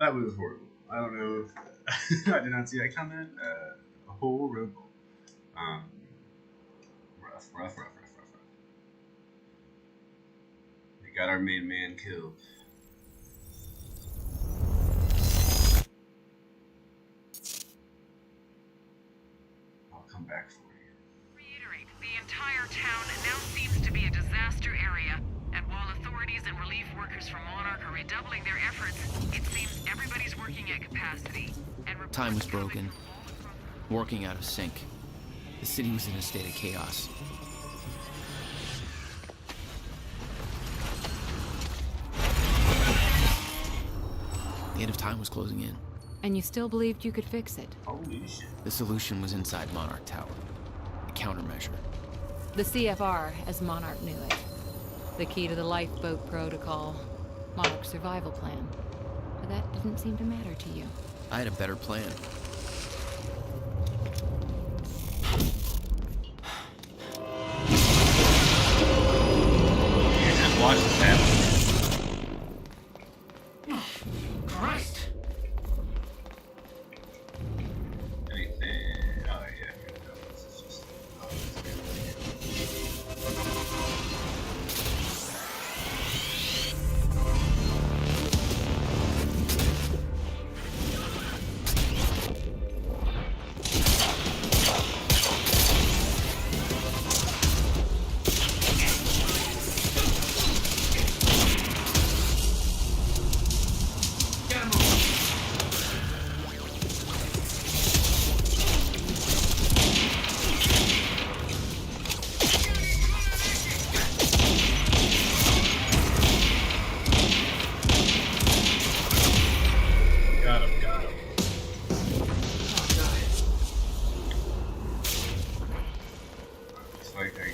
That was horrible. I don't know if I did not see that comment. Horrible. Um, rough. We got our main man killed. I'll come back for you. Reiterate, the entire town now seems to be a disaster area, and while authorities and relief workers from Monarch are redoubling their efforts, it seems everybody's working at capacity. And Time was broken, working out of sync. The city was in a state of chaos. The end of time was closing in. And you still believed you could fix it? Holy shit. The solution was inside Monarch Tower. A countermeasure. The CFR, as Monarch knew it. The key to the lifeboat protocol. Monarch's survival plan. But that didn't seem to matter to you. I had a better plan. You just watch this happen. Christ! Anything? Oh yeah, here we go. This is just. Oh, this got him. It's like I.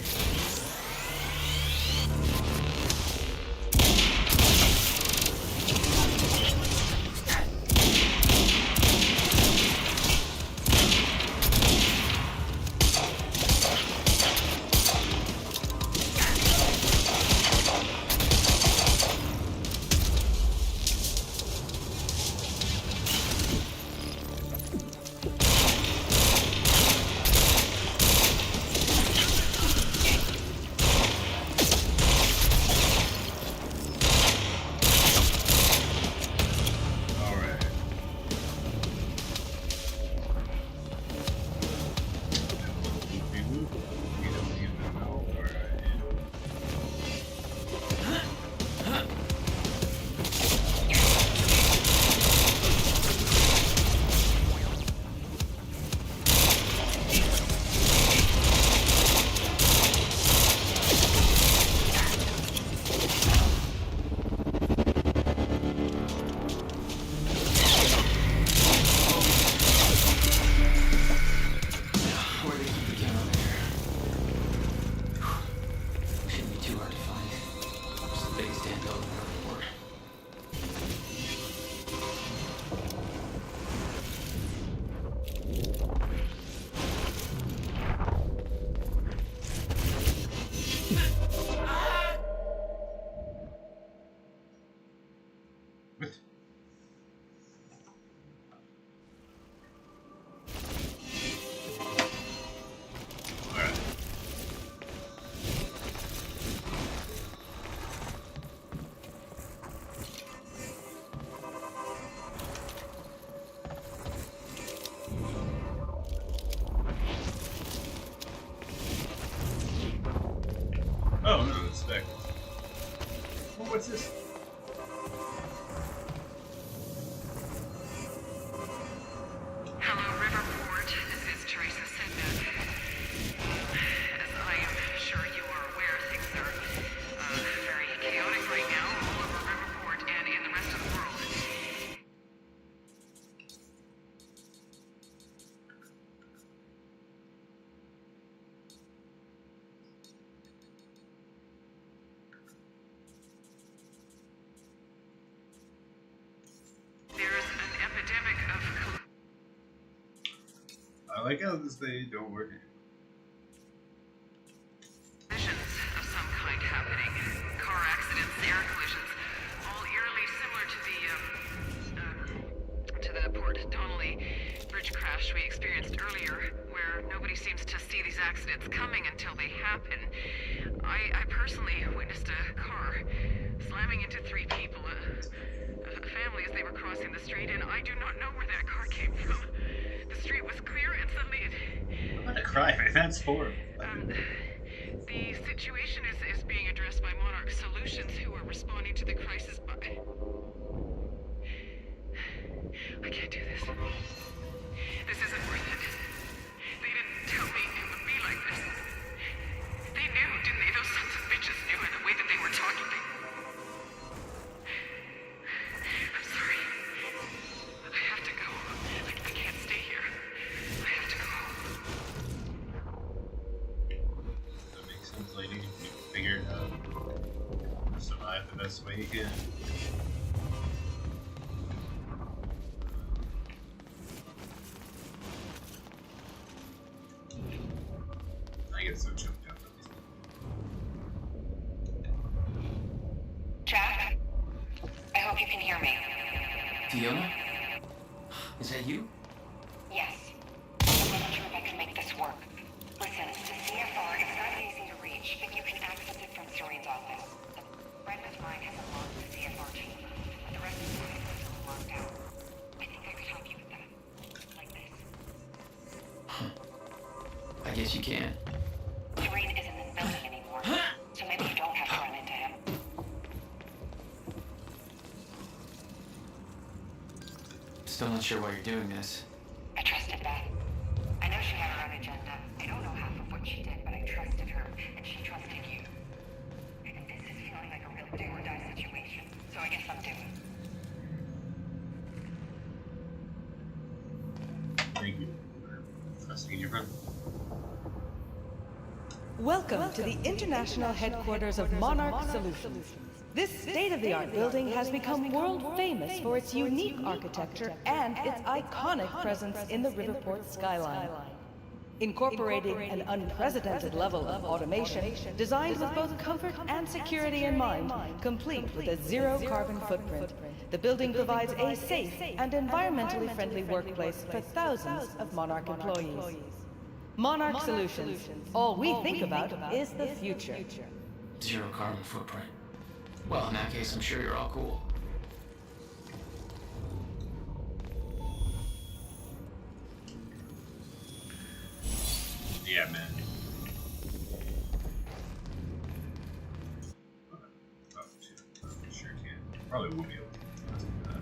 Alright. He doesn't even know where I am. Where they keep the countermeasure. Shouldn't be too hard to find. Just the biggest damn building in the world. What? Alright. Oh no, it's back. Oh, what's this? Hello, Riverport. This is Teresa Sedgwick. As I am sure you are aware, things are very chaotic right now all over Riverport and in the rest of the world. There's an epidemic of I like how they don't work anymore. collisions of some kind happening. Car accidents, air collisions, all eerily similar to the happen. I personally witnessed a car slamming into 3 people, a family as they were crossing the street, and I do not know where that car came from. The street was clear, and suddenly I'm gonna cry, man. That's horrible. the situation is being addressed by Monarch Solutions, who are responding to the crisis by... I can't do this. This isn't worth it. They didn't tell me it would be like this. They knew, didn't they? Those sons of bitches knew in the way that they were talking. I'm sorry. I have to go. I can't stay here. I have to go home. That makes sense, lady. You figured out how to survive the best way you can. I get so choked up. Jack? I hope you can hear me. Fiona? Is that you? Yes. I'm not sure if I can make this work. Listen, the CFR is not easy to reach, but you can access it from Serene's office. A friend of mine has unlocked the CFR chamber, but the rest of the place is still locked down. I think I could help you with that. Like this. I guess you can. Serene isn't in the building anymore, so maybe you don't have to run into him. Still not sure why you're doing this. I trusted Beth. I know she had her own agenda. I don't know half of what she did, but I trusted her, and she trusted you. And this is feeling like a real do-or-die situation, so I guess I'm doing. Thank you for trusting in your friend. Welcome to the international headquarters of Monarch Solutions. This state-of-the-art building has become world-famous for its unique architecture and its iconic presence in the Riverport skyline. Incorporating an unprecedented level of automation, designed with both comfort and security in mind, complete with a zero-carbon footprint, the building provides a safe and environmentally friendly workplace for thousands of Monarch employees. Monarch Solutions. All we think about is the future. Zero carbon footprint. Well, in that case, I'm sure you're all cool. Yeah, man. Oh, shit. I sure can. Probably won't be able to. Let's do that.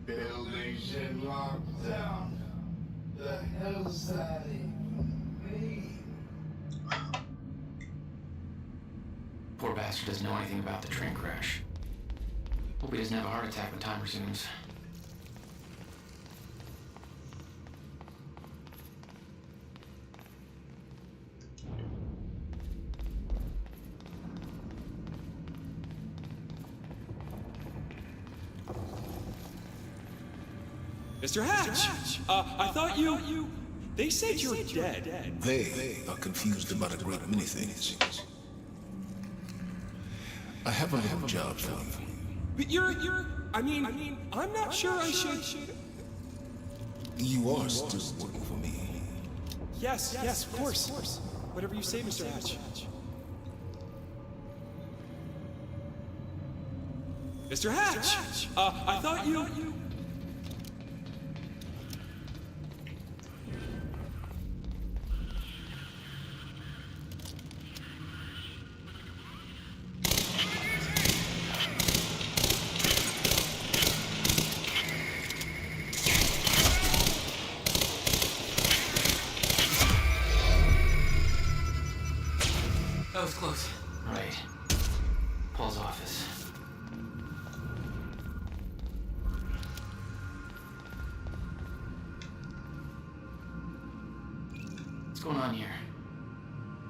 Buildings in lockdown. The hell's that even mean? Poor bastard doesn't know anything about the train crash. Hope he doesn't have a heart attack when time resumes. Mr. Hatch! I thought you... They said you're dead. They are confused about a great many things. I have a little job for you. But I mean, I'm not sure I should... You are still working for me. Yes, of course. Whatever you say, Mr. Hatch. Mr. Hatch! I thought you... That was close. Right. Paul's office. What's going on here?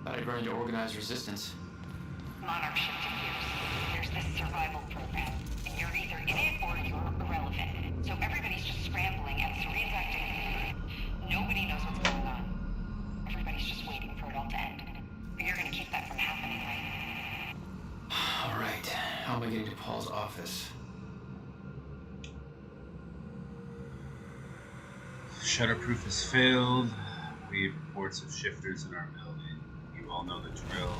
Thought I'd run into organized resistance. Monarch shifted gears. There's this survival program, and you're either in it or you're irrelevant. So everybody's just scrambling, and Serene's acting. Nobody knows what's going on. Everybody's just waiting for it all to end. But you're gonna keep that from happening, right? All right. How am I getting to Paul's office? Shutterproof has failed. We have reports of shifters in our building. You all know the drill.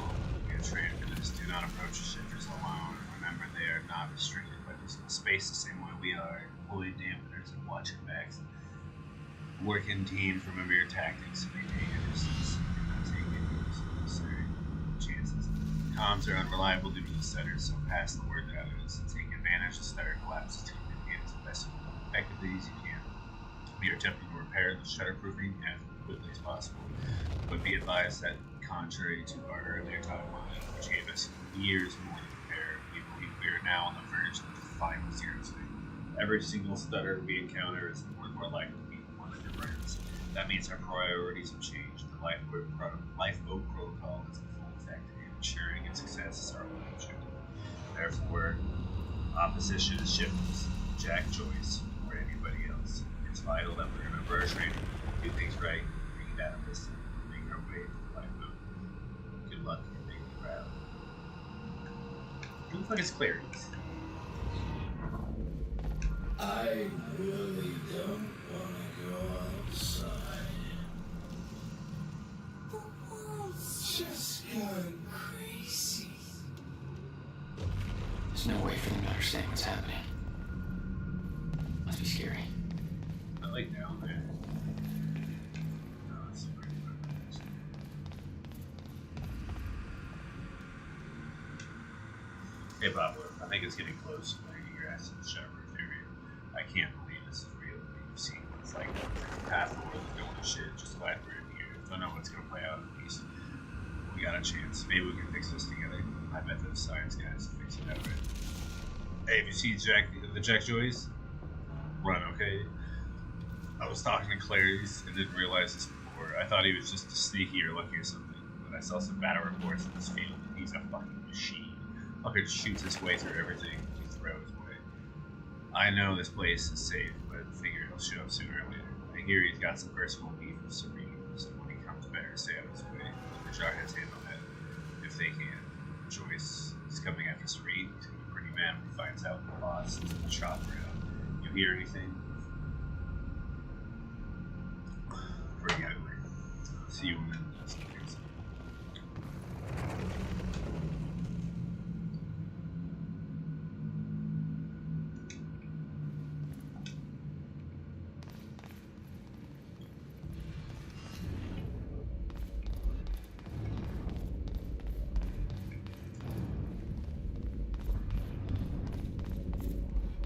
We are trained for this. Do not approach the shifters alone. Remember, they are not restricted by personal space the same way we are. Employ dampeners and watch your backs. Work in teams. Remember your tactics. Maintain your distance. Do not take any risks unnecessary chances. Comms are unreliable due to the stutters, so pass the word out. Take advantage of stutter collapses to communicate as effectively as you can. We are attempting to repair the shutterproofing as quickly as possible, but be advised that, contrary to our earlier timeline, which gave us years more to prepare, we believe we are now on the verge of the final zero state. Every single stutter we encounter is more likely to be one of your friends. That means our priorities have changed. The lifeboat protocol is in full effect, and ensuring its success is our only objective. Therefore, opposition is shifters, Jack Joyce, or anybody else. It's vital that we remember our training, do things right, bring it out of this, and make our way to the lifeboat. Good luck and make me proud. It looks like it's Clarice. I really don't want to go outside. The world's just gone crazy. There's no way for them to understand what's happening. Must be scary. I like down there. No, it's pretty good. Hey, Pablo, I think it's getting close to the grass in the shutterproof area. I can't believe this is real. You've seen it's like half the world is doing this shit. Just glad we're in here. Don't know what's gonna play out in peace. We got a chance. Maybe we can fix this together. I bet those science guys will fix it out right. Hey, have you seen the Jack Joyce? Run, okay? I was talking to Clarice and didn't realize this before. I thought he was just sneaky or lucky or something, but I saw some battle reports in this field and he's a fucking machine. Fucker shoots his way through everything he throws away. I know this place is safe, but I figure he'll show up sooner or later. I hear he's got some personal beef with Serene, so when he comes, better stay out of his way. The Jarheads handle that if they can. Joyce is coming after Serene. He's gonna be pretty mad when he finds out the boss is in the chopper out. You hear anything? Pretty ugly. See you in a minute.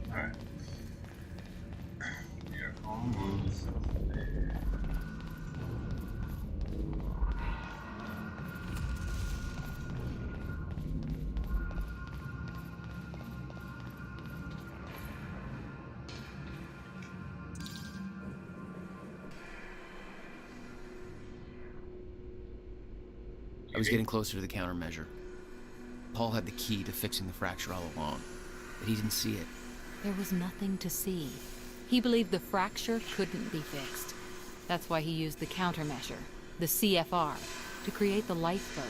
Alright. We are almost there. I was getting closer to the countermeasure. Paul had the key to fixing the fracture all along, but he didn't see it. There was nothing to see. He believed the fracture couldn't be fixed. That's why he used the countermeasure, the CFR, to create the lifeboat.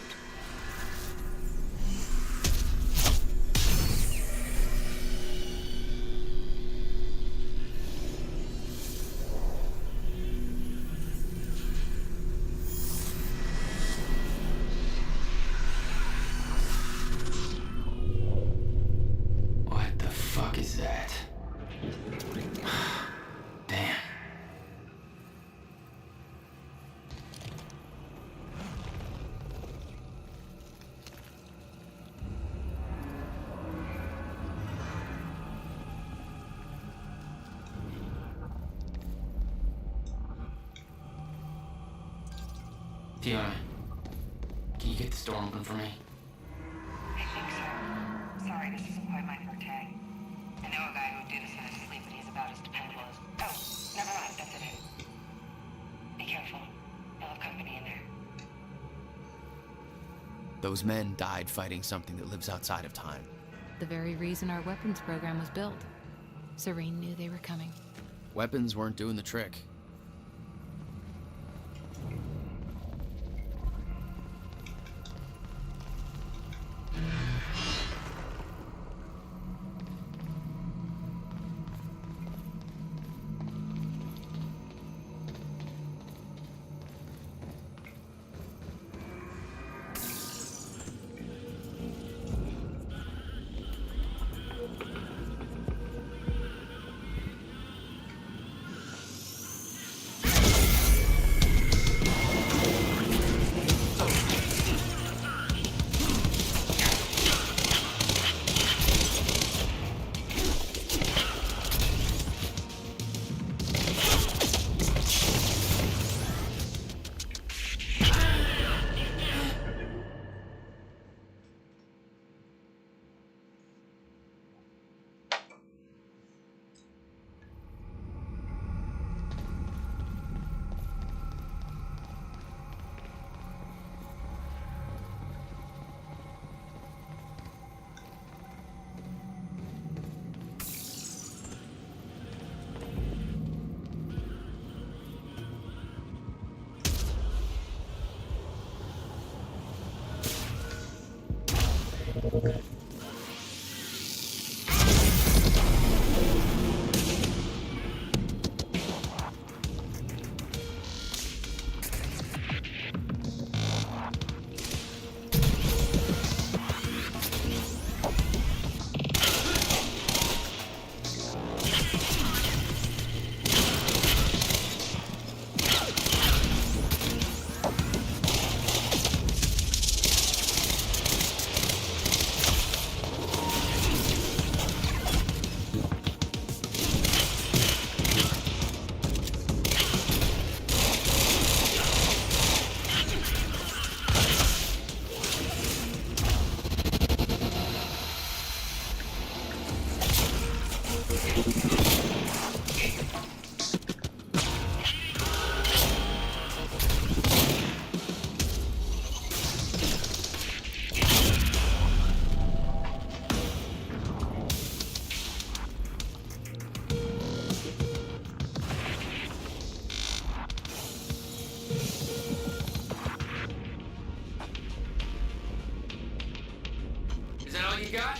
What the fuck is that? Damn. Fiona, can you get this door open for me? I think so. Sorry, this isn't quite my forte. I know a guy who did this in his sleep, but he's about as dependable as... Oh, never mind, that's it. Be careful. They'll have company in there. Those men died fighting something that lives outside of time. The very reason our weapons program was built. Serene knew they were coming. Weapons weren't doing the trick. you got?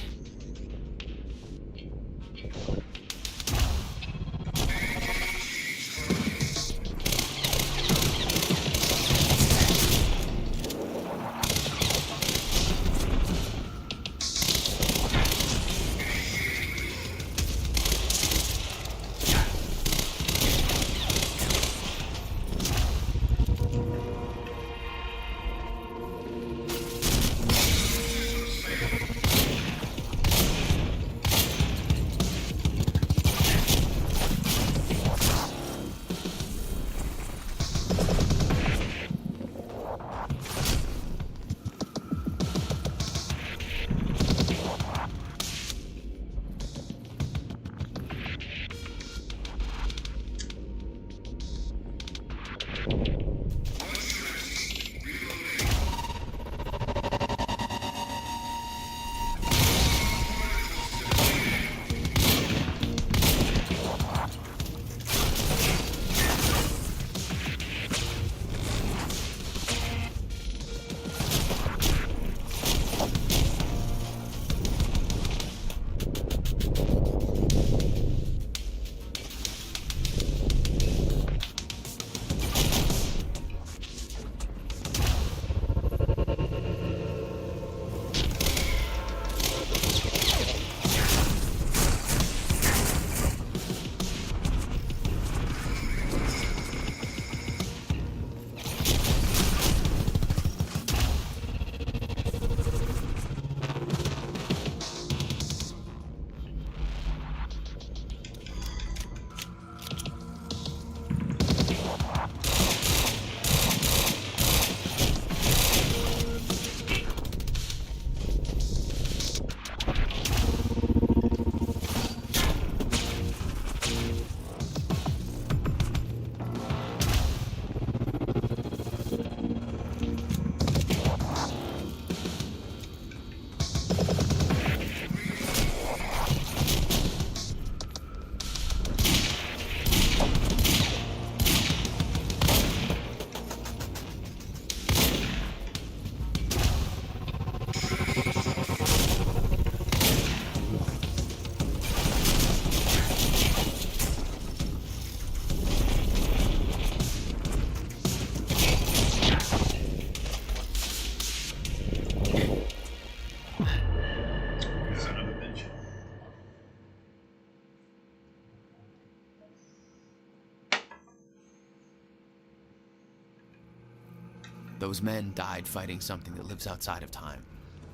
Those men died fighting something that lives outside of time.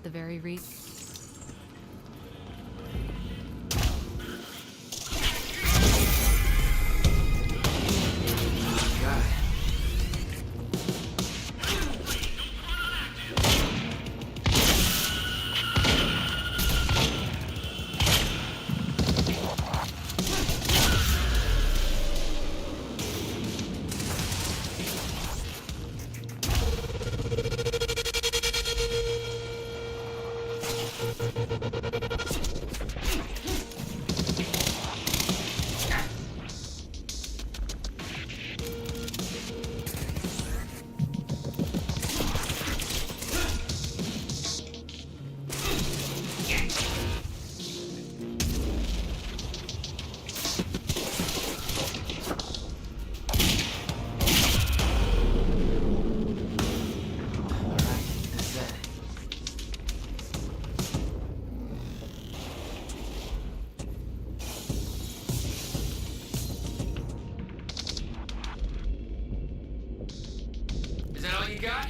The very reap. God. Is that all you got?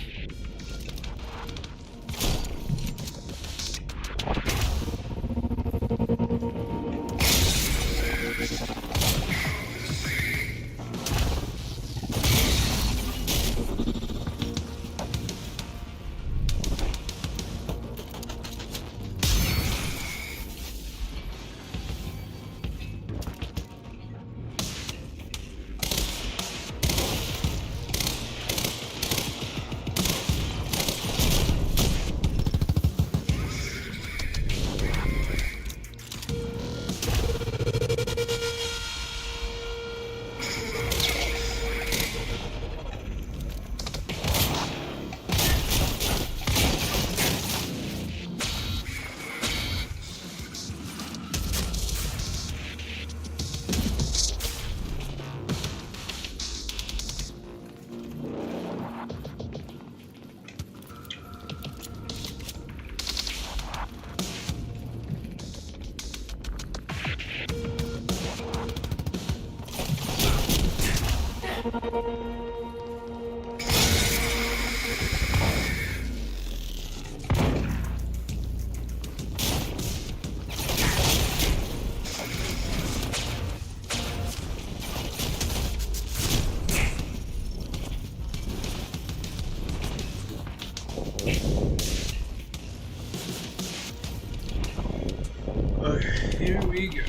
Okay, here we go.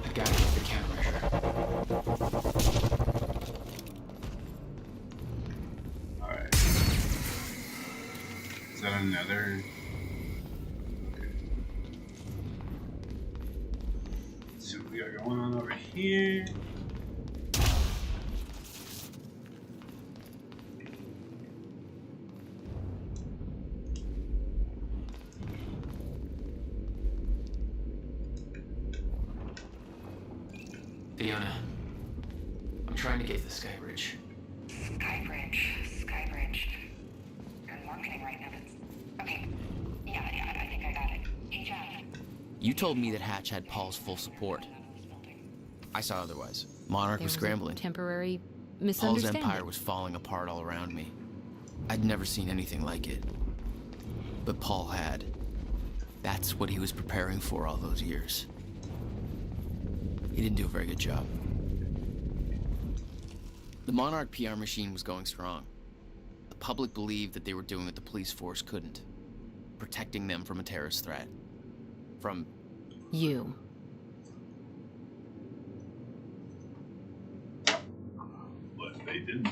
I gotta get the countermeasure. Alright. Is that another? Okay. So we are going on over here. Fiona, I'm trying to get to the Sky Bridge. Skybridge. You're in marketing right now. Okay. Yeah, I think I got it. Hey, John. You told me that Hatch had Paul's full support. I saw otherwise. Monarch There was was a scrambling. temporary Paul's misunderstanding. empire was falling apart all around me. I'd never seen anything like it. But Paul had. That's what he was preparing for all those years. He didn't do a very good job. The Monarch PR machine was going strong. The public believed that they were doing what the police force couldn't. Protecting them from a terrorist threat. From... You. But they didn't.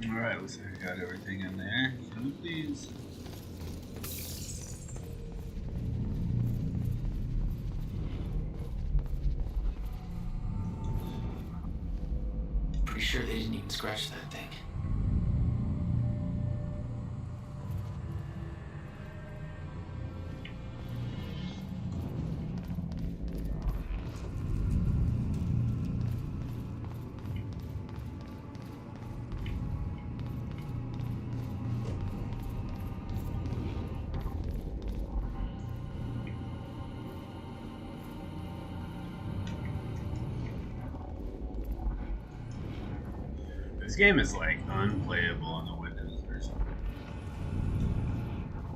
Alright, looks like I got everything in there. Can you please? Pretty sure they didn't even scratch that thing. This game is like unplayable on the Windows version.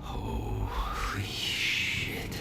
Holy shit.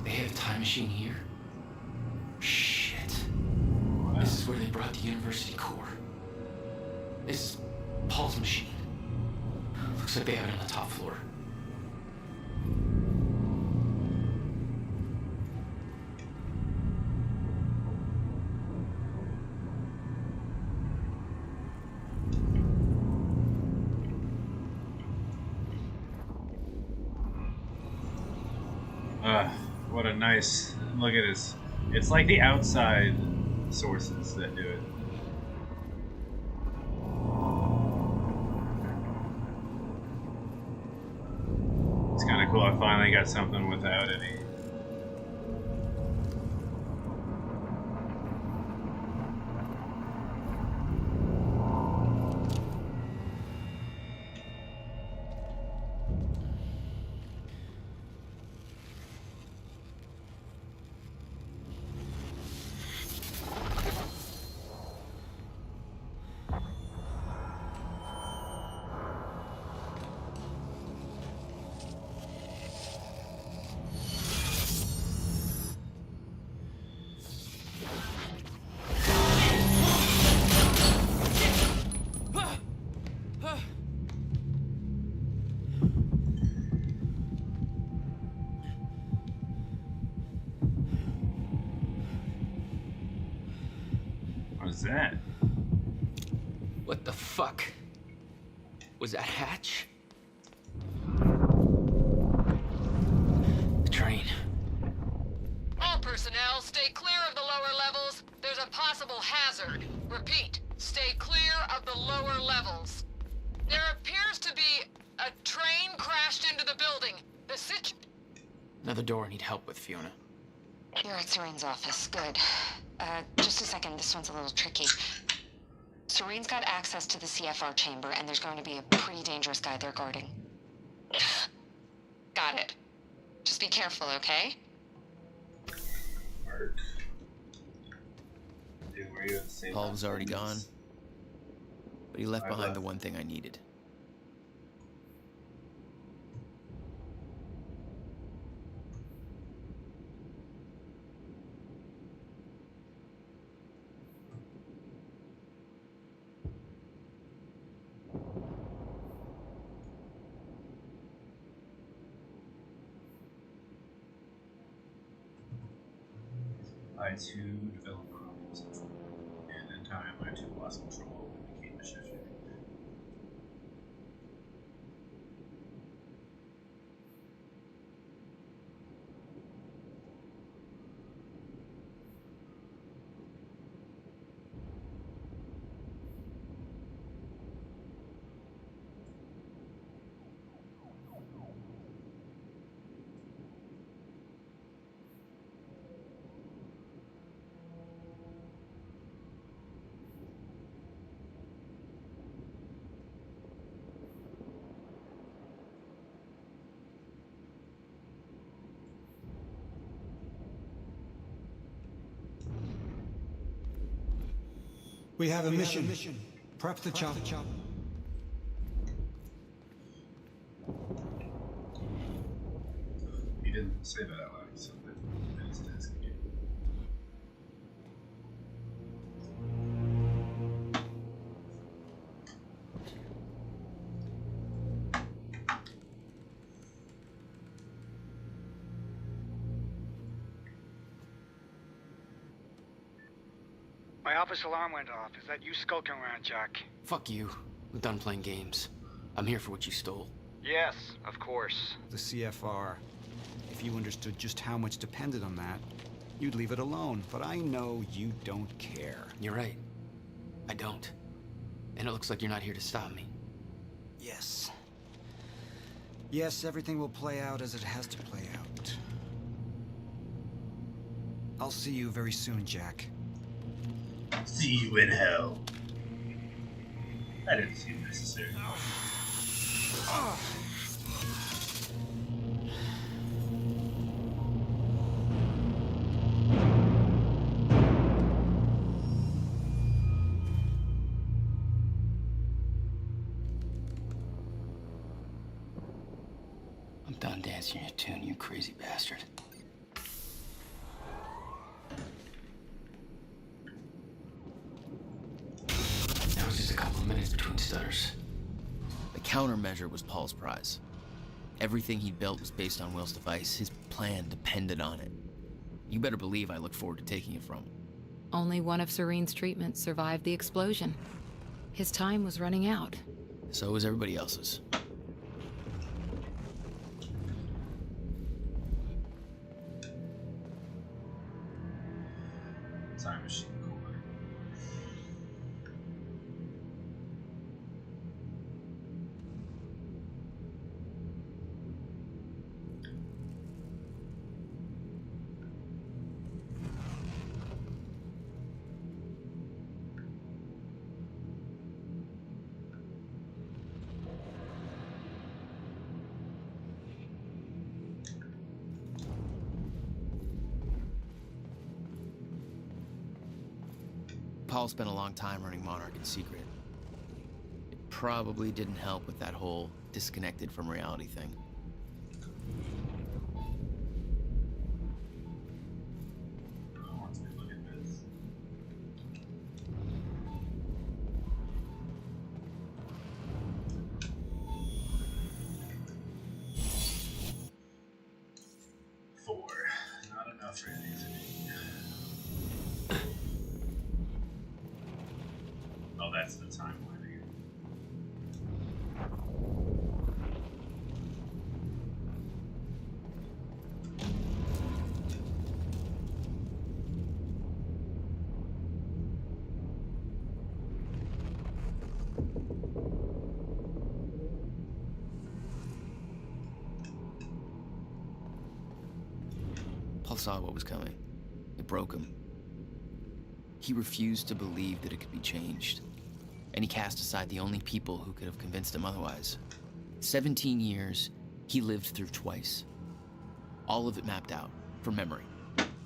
They have a time machine here? Shit. This is where they brought the university core. This is Paul's machine. Looks like they have it on the top floor. What a nice look at this. It's like the outside sources that do it. I finally got something without any. What's that? What the fuck? Was that Hatch? The train. All personnel, stay clear of the lower levels. There's a possible hazard. Repeat, stay clear of the lower levels. There appears to be a train crashed into the building. The Another door I need help with, Fiona. You're at Serene's office. Good. Just a second. This one's a little tricky. Serene's got access to the CFR chamber, and there's going to be a pretty dangerous guy there guarding. Got it. Just be careful, okay? Mark. Dude, were you at the same Paul was time? already gone, but he left I behind left. the one thing I needed. I too developed problems, and in time I too lost control and became a shifter. We have a mission. Prep the chopper. He didn't say that out loud, so I just asked again. My office alarm went off. Is that you skulking around, Jack? Fuck you. I'm done playing games. I'm here for what you stole. Yes, of course. The CFR. If you understood just how much depended on that, you'd leave it alone. But I know you don't care. You're right. I don't. And it looks like you're not here to stop me. Yes. Yes, everything will play out as it has to play out. I'll see you very soon, Jack. See you in hell. That didn't seem necessary. I'm done dancing your tune, you crazy bastard. That was just a couple of minutes between stutters. The countermeasure was Paul's prize. Everything he built was based on Will's device. His plan depended on it. You better believe I look forward to taking it from him. Only one of Serene's treatments survived the explosion. His time was running out. So was everybody else's. Time machine core. Paul spent a long time running Monarch in secret. It probably didn't help with that whole disconnected from reality thing. Let's look at this. Four. Not enough for anything. Oh, that's the timeline again. Paul saw what was coming. It broke him. He refused to believe that it could be changed. And he cast aside the only people who could have convinced him otherwise. 17 years, he lived through twice. All of it mapped out, from memory.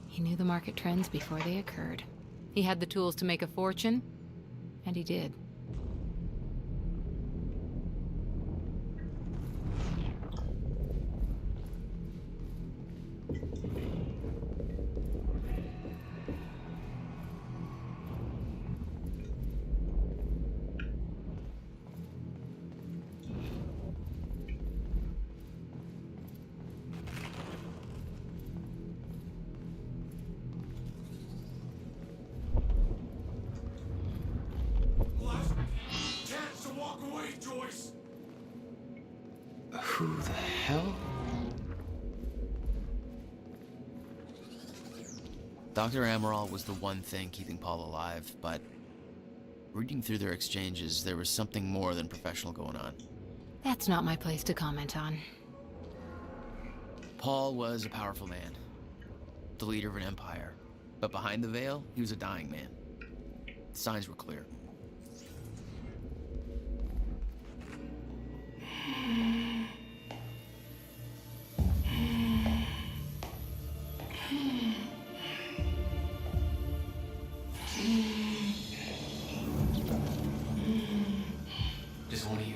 He knew the market trends before they occurred. He had the tools to make a fortune, and he did. Who the hell? Dr. Amaral was the one thing keeping Paul alive, but reading through their exchanges, there was something more than professional going on. That's not my place to comment on. Paul was a powerful man, the leader of an empire, but behind the veil, he was a dying man. The signs were clear. Just one of you.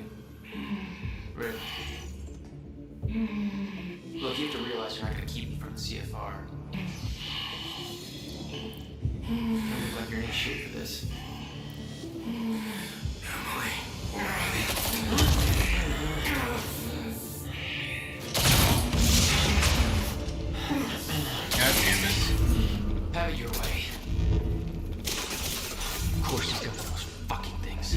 Really? Look, you have to realize you're not going to keep me from the CFR. You don't look like you're in any shape for this. Emily, where are they? God damn it. Have it your way. Of course he's got those fucking things.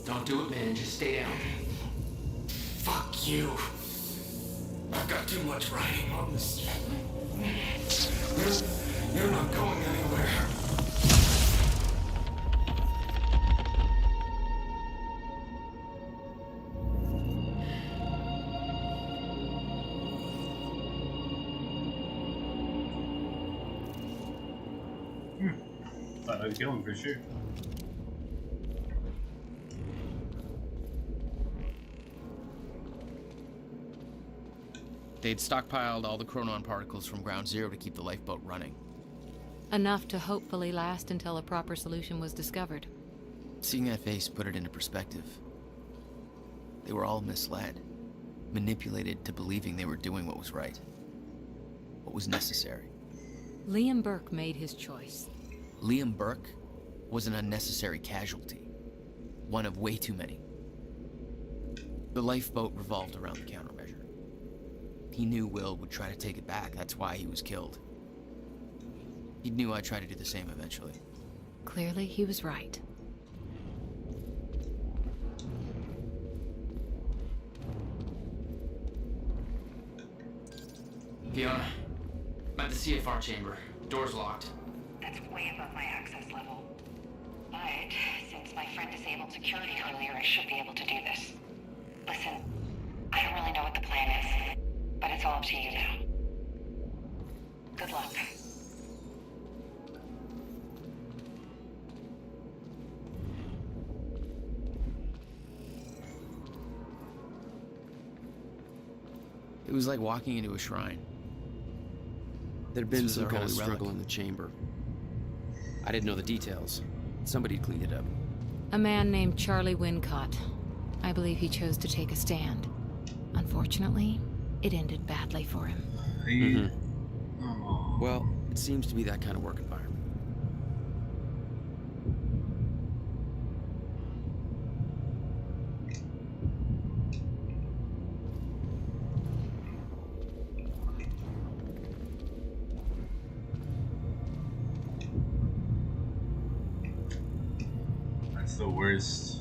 Don't do it, man. Just stay down. Fuck you. I've got too much writing on this. You're not going anywhere. Thought I'd kill him for sure. They'd stockpiled all the chronon particles from Ground Zero to keep the lifeboat running. Enough to hopefully last until a proper solution was discovered. Seeing that face put it into perspective. They were all misled, manipulated to believing they were doing what was right, what was necessary. Liam Burke made his choice. Liam Burke was an unnecessary casualty, one of way too many. The lifeboat revolved around the countermeasure. He knew Will would try to take it back, that's why he was killed. He knew I'd try to do the same eventually. Clearly, he was right. Fiona, I'm at the CFR chamber. Door's locked. That's way above my access level. But since my friend disabled security earlier, I should be able to do this. Listen, I don't really know what the plan is, but it's all up to you now. Good luck. It was like walking into a shrine. There'd been This was some our kind of holy struggle relic. in the chamber. I didn't know the details. Somebody cleaned it up. A man named Charlie Wincott. I believe he chose to take a stand. Unfortunately, it ended badly for him. Mm-hmm. Well, it seems to be that kind of work environment. That's the worst.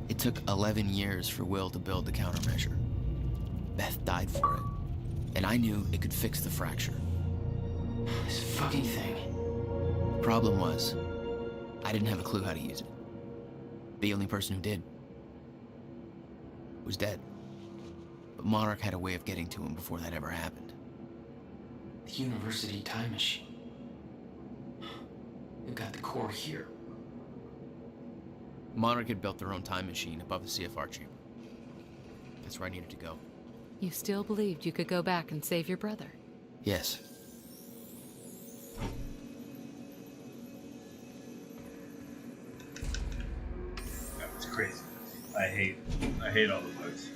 It took 11 years for Will to build the countermeasure. Beth died for it, and I knew it could fix the fracture. This fucking thing. Problem was, I didn't have a clue how to use it. The only person who did was dead. But Monarch had a way of getting to him before that ever happened. The university time machine. They've got the core here. Monarch had built their own time machine above the CFR chamber. That's where I needed to go. You still believed you could go back and save your brother? Yes. That was crazy. I hate all the bugs.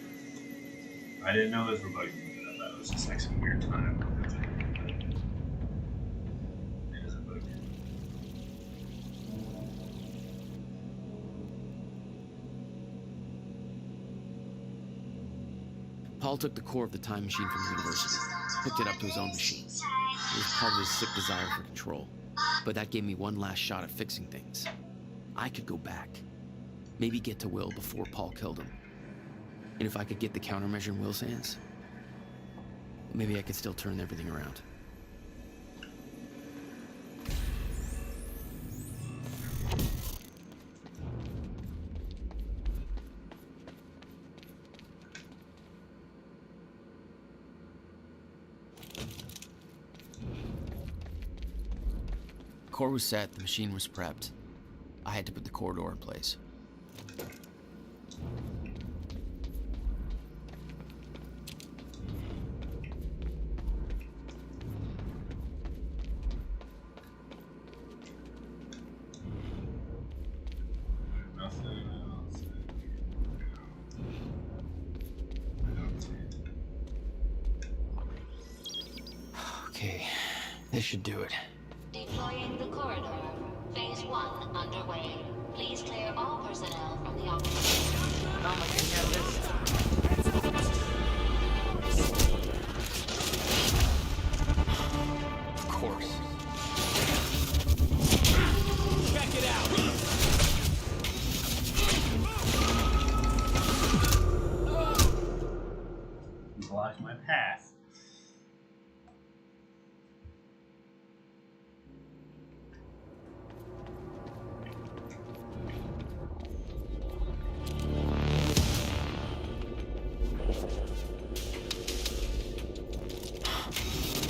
I didn't know those were bugs. I thought it was just like some weird time. It is a bug. Paul took the core of the time machine from the university, hooked it up to his own machine. It was part of his sick desire for control. But that gave me one last shot at fixing things. I could go back. Maybe get to Will before Paul killed him. And if I could get the countermeasure in Will's hands, maybe I could still turn everything around. Core was set, the machine was prepped. I had to put the core door in place. Nothing else. I don't see it. Okay, this should do it. Deploying the corridor. Phase 1 underway. Please clear all personnel from the office. Of course. Check it out! You blocked my path.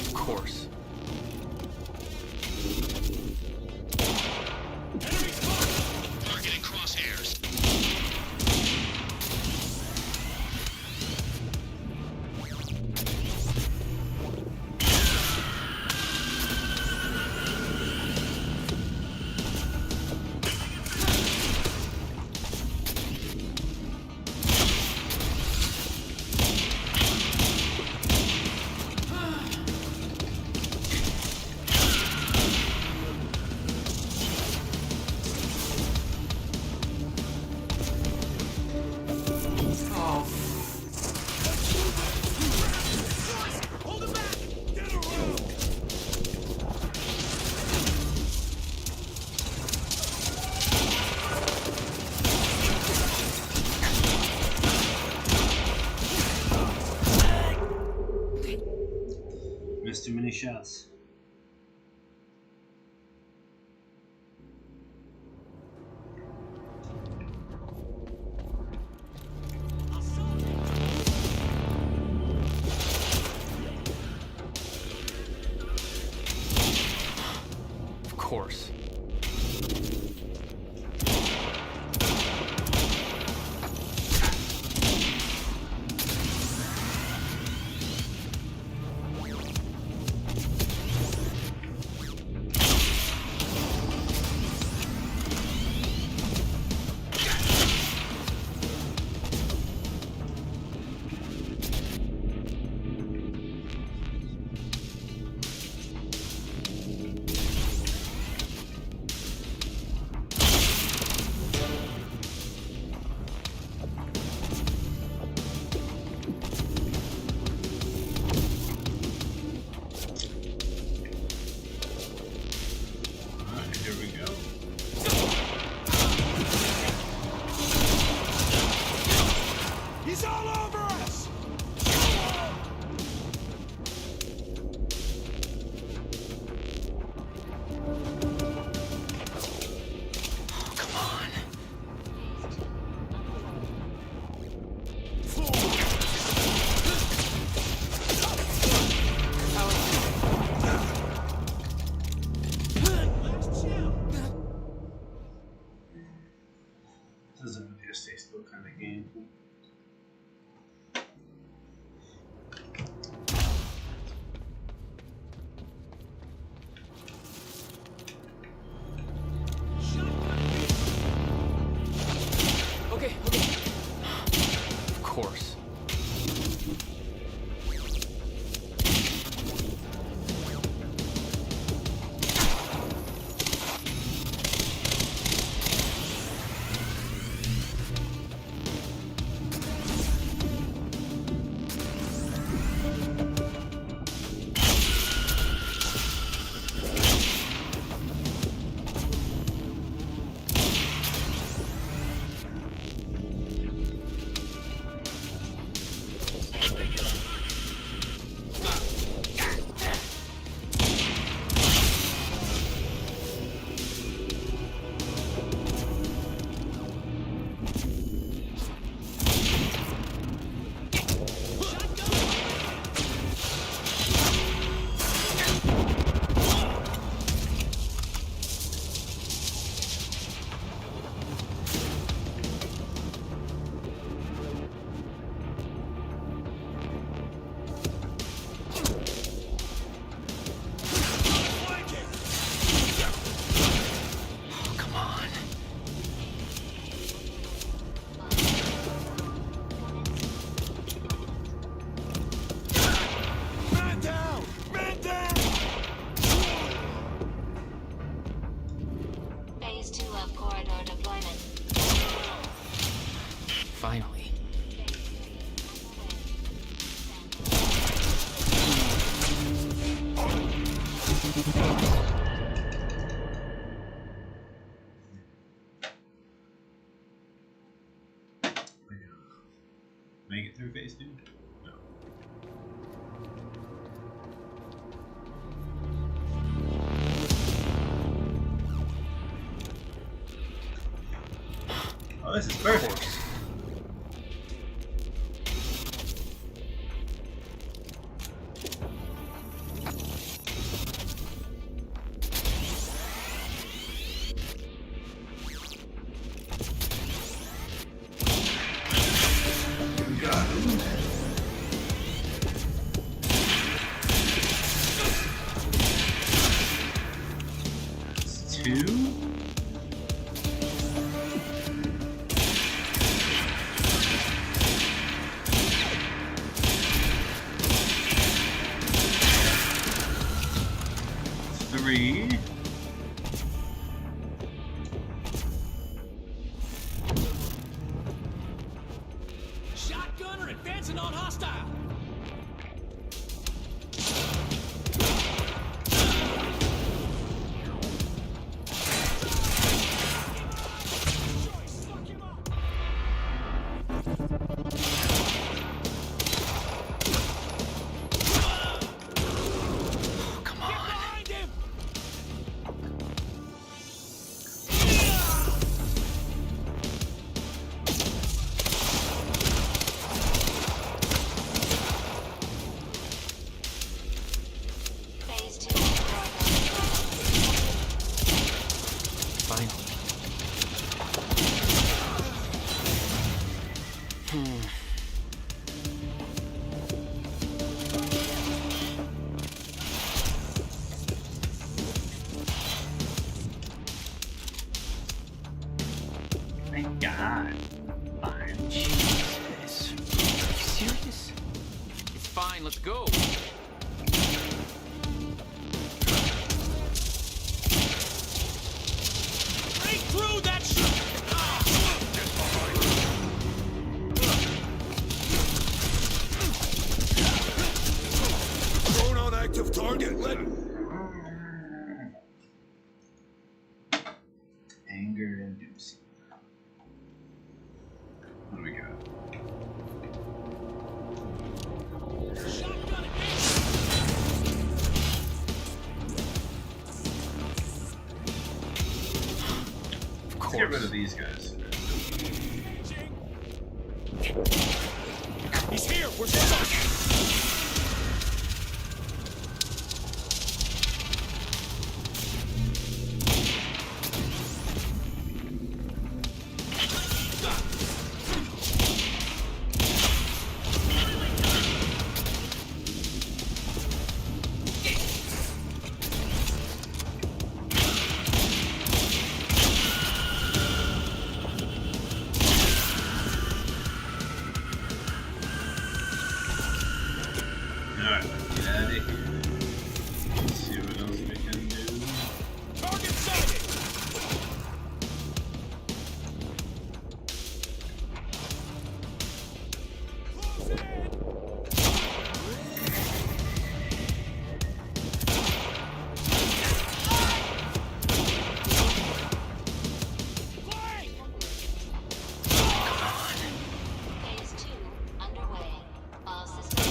Of course. Missed too many shots. Of course. He's all over us! Oh, come on. This isn't really a safe still kind of game. Okay. Of course. Phase 2 of corridor deployment. Finally. Make it through phase 2? No. Oh, this is perfect. Two? Three? Shotgunner advancing on hostile! fine. Let's go. Break through that shit! Drone on active target. Let. Anger inducing. What do we got? Let's get rid of these guys. He's here! We're stuck! Alright, let's get out of here. Let's see what else we can do. Target sighted! Close in! Phase 2 underway. All systems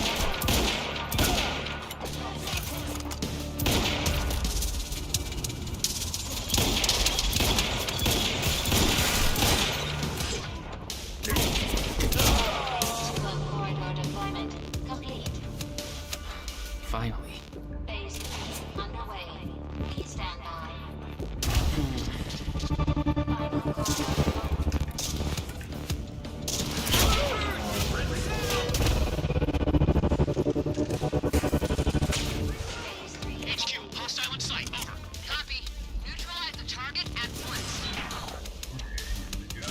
corridor deployment complete. Finally. Phase 3 underway. Please stand by. HQ, hostile in sight. Over. Copy. Neutralize the target at once. Here we go.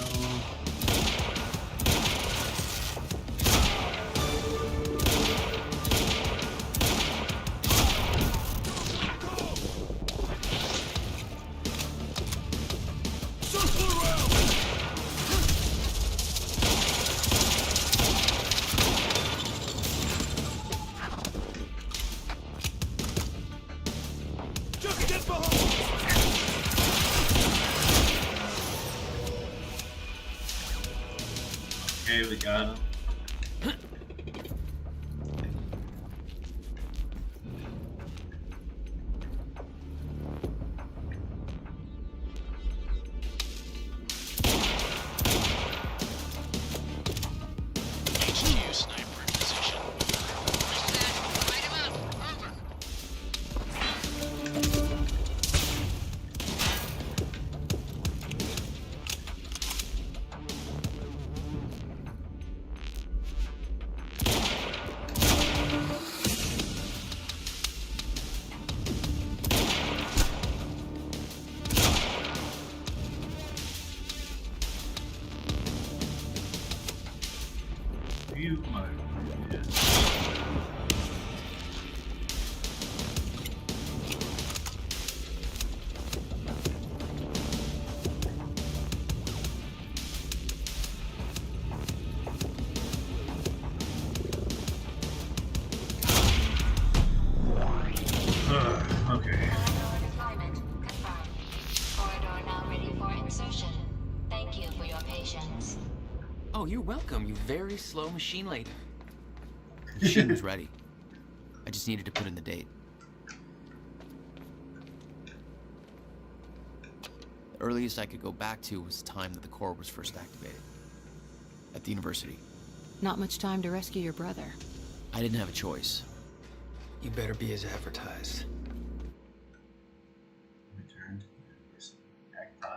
Circle around. Just get behind! Okay, we got him. HQ sniper in position. Light him up. Over. You might. Yeah. Okay. Corridor deployment confirmed. Corridor now ready for insertion. Thank you for your patience. Oh, you're welcome, you very slow machine lady. The machine was ready. I just needed to put in the date. The earliest I could go back to was the time that the core was first activated. At the university. Not much time to rescue your brother. I didn't have a choice. You better be as advertised. Return to the university. Act 5.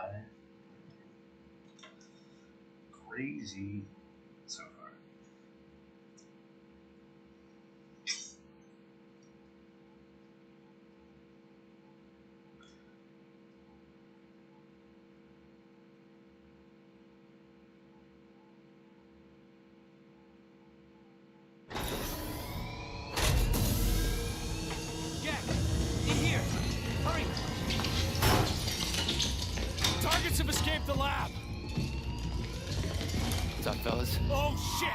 Crazy so far. Oh, shit!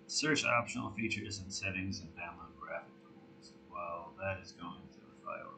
Search optional features and settings and download graphic tools. While that is going to the file.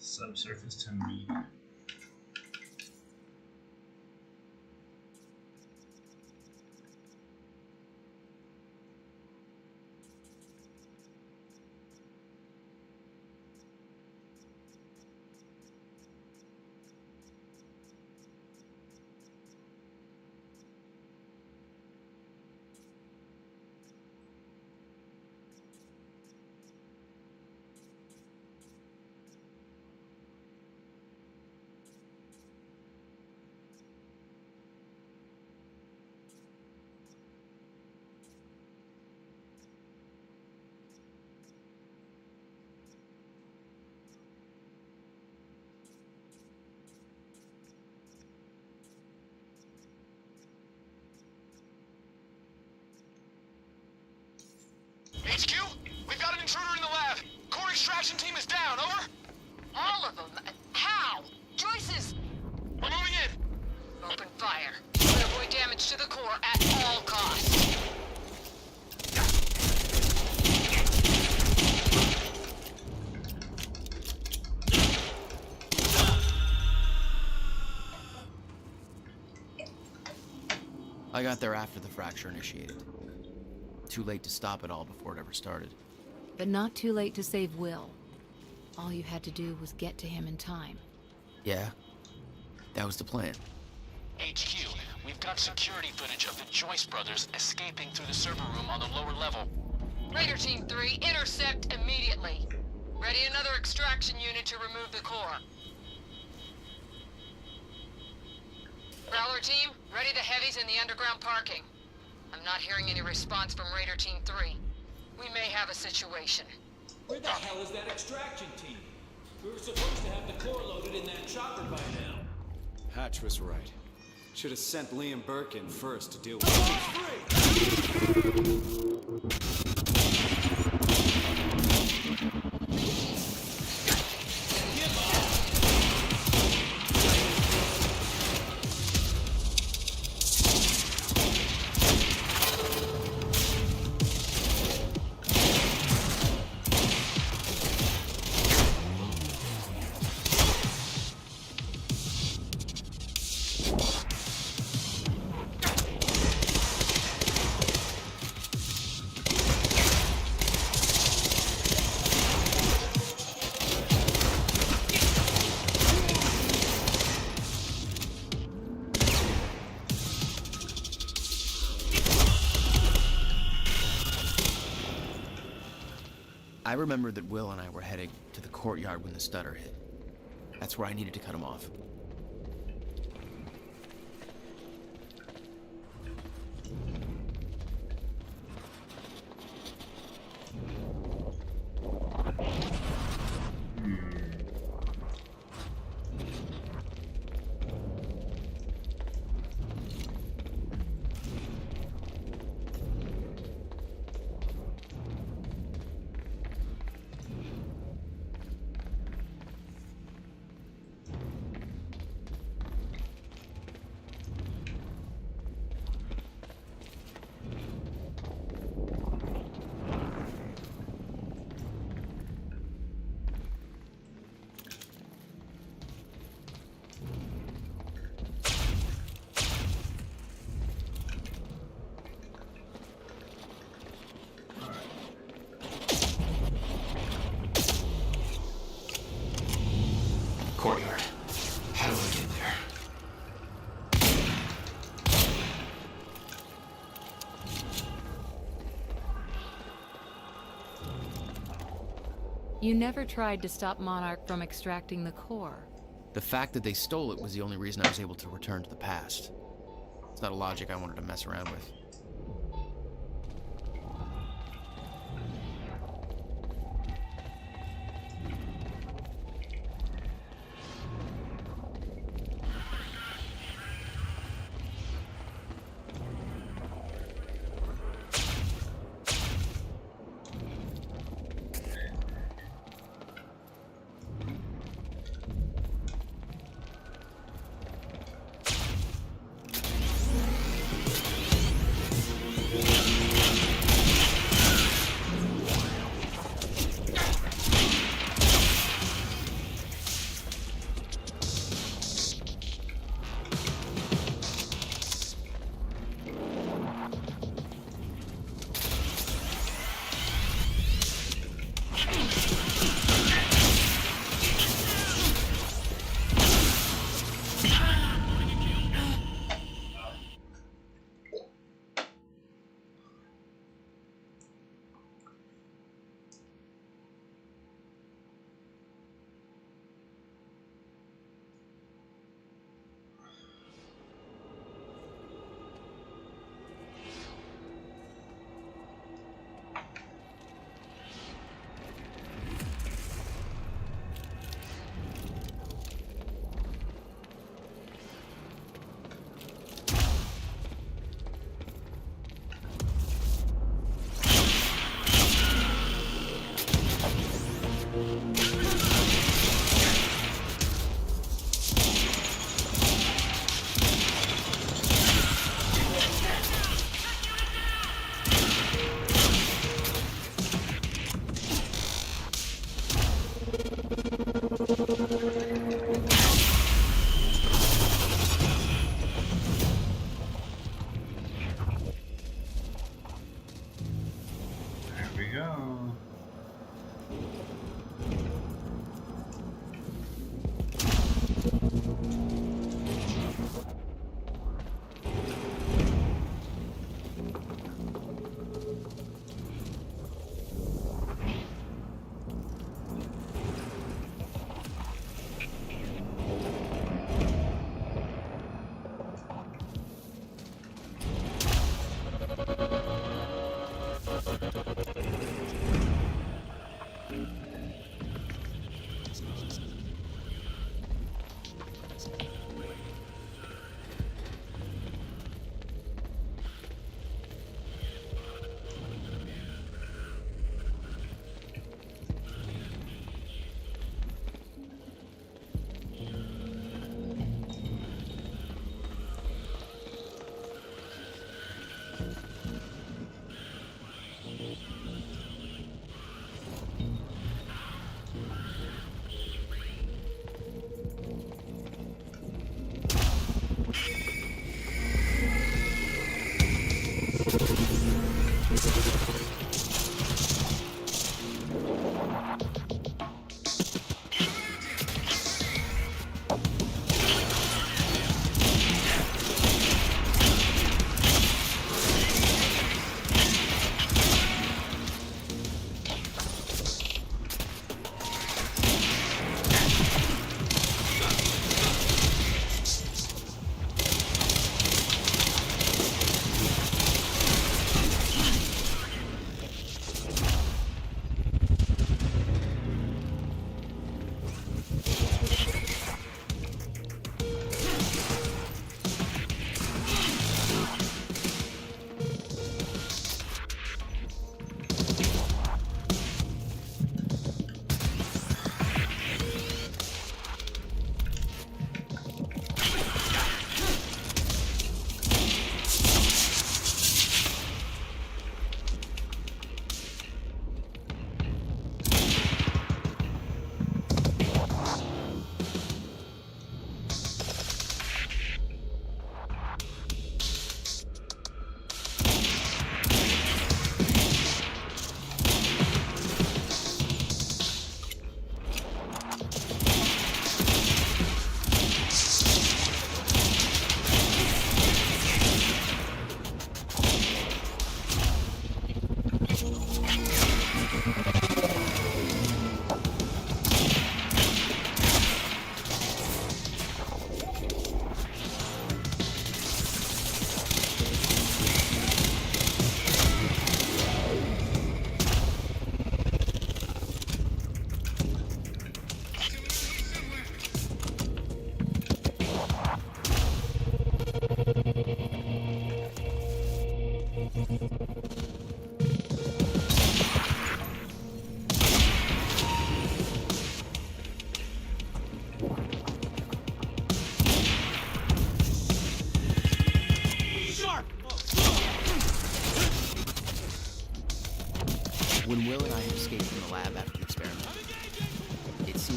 Subsurface to medium. HQ, we've got an intruder in the lab. Core extraction team is down, over. All of them? How? Joyce's! We're moving in. Open fire. But avoid damage to the core at all costs. I got there after the fracture initiated. Too late to stop it all before it ever started. But not too late to save Will. All you had to do was get to him in time. Yeah? That was the plan. HQ, we've got security footage of the Joyce brothers escaping through the server room on the lower level. Raider Team 3, intercept immediately. Ready another extraction unit to remove the core. Prowler Team, ready the heavies in the underground parking. I'm not hearing any response from Raider Team 3. We may have a situation. Where the hell is that extraction team? We were supposed to have the core loaded in that chopper by now. Hatch was right. Should have sent Liam Burke in first to deal with I remembered that Will and I were heading to the courtyard when the stutter hit. That's where I needed to cut him off. Courtyard. How do I get there? You never tried to stop Monarch from extracting the core. The fact that they stole it was the only reason I was able to return to the past. It's not a logic I wanted to mess around with.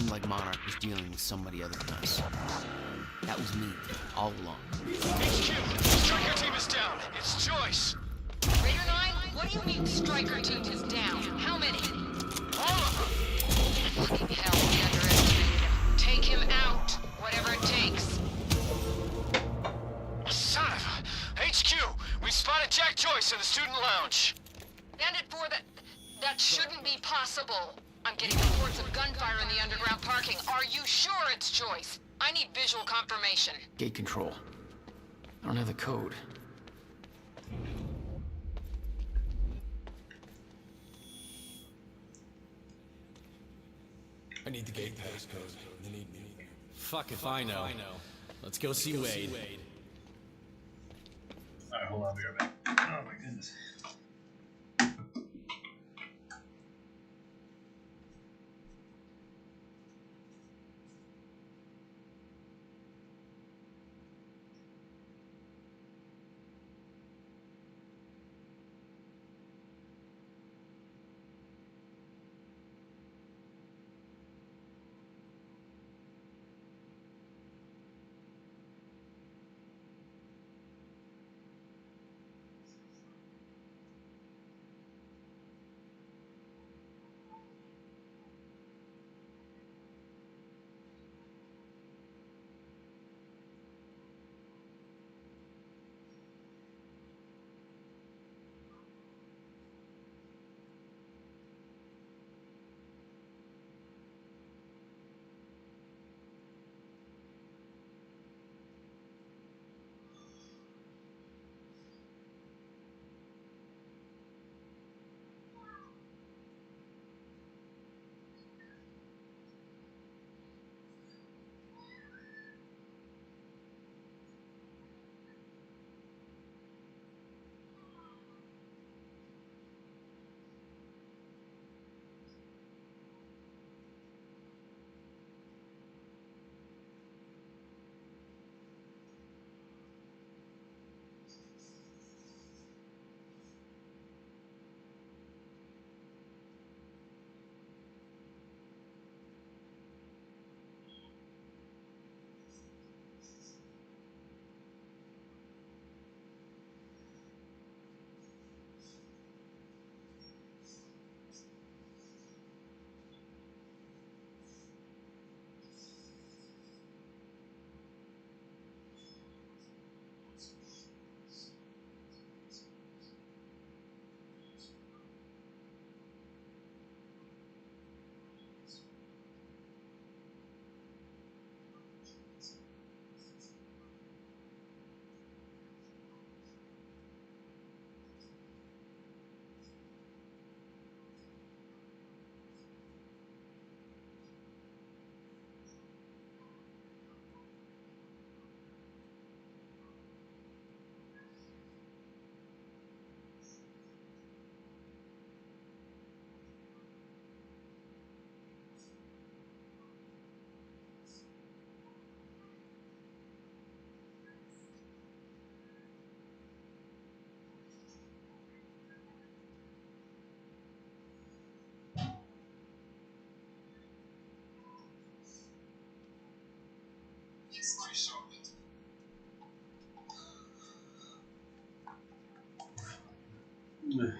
seemed like Monarch was dealing with somebody other than us. That was me, all along. HQ, Striker team is down. It's Joyce. Raider 9, what do you mean Striker team is down? How many? All of them. Fucking hell, we underestimated him. Take him out, whatever it takes. Son of a... HQ, we spotted Jack Joyce in the student lounge. Bandit 4, that shouldn't be possible. I'm getting reports of gunfire in the underground parking. Are you sure it's Joyce? I need visual confirmation. Gate control. I don't have the code. I need the gate passcode. They need me. Fuck if I know. Let's go see Wade. Alright, hold on, I'll be right back. Oh my goodness.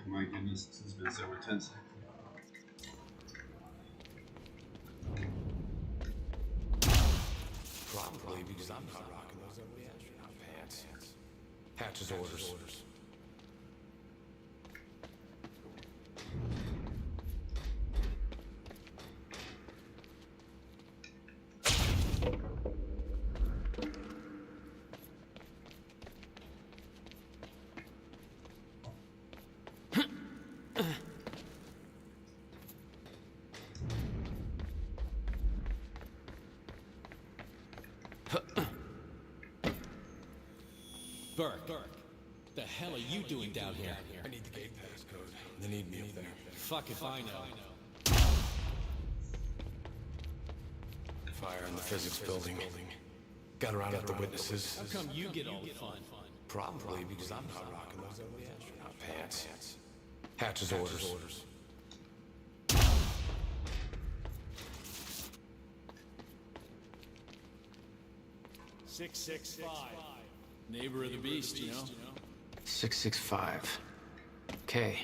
My goodness, this has been so intense. Probably because I'm not rocking those ugly astronaut pants. Hatch's orders. Burke, the hell are you doing down here? I need the gate passcode. They need me up there. Fuck if I know. Fire in the physics building. Got around at the witnesses. How come you get all the fun? Probably because I'm not rocking those ugly astronaut pants. Hatch's orders. 665. Neighbor of the beast, you know? 665. Okay.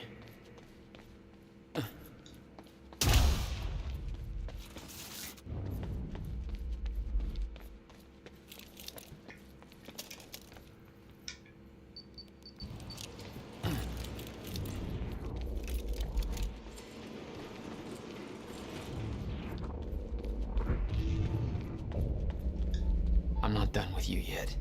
I'm not done with you yet.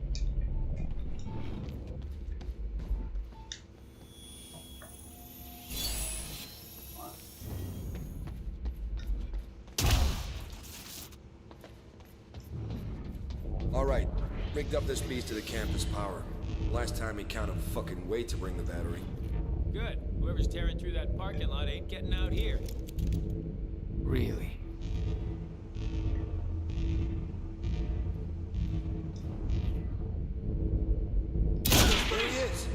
Alright, rigged up this beast to the campus power. Last time he counted fucking weight to bring the battery. Good. Whoever's tearing through that parking lot ain't getting out here. Really? There he is!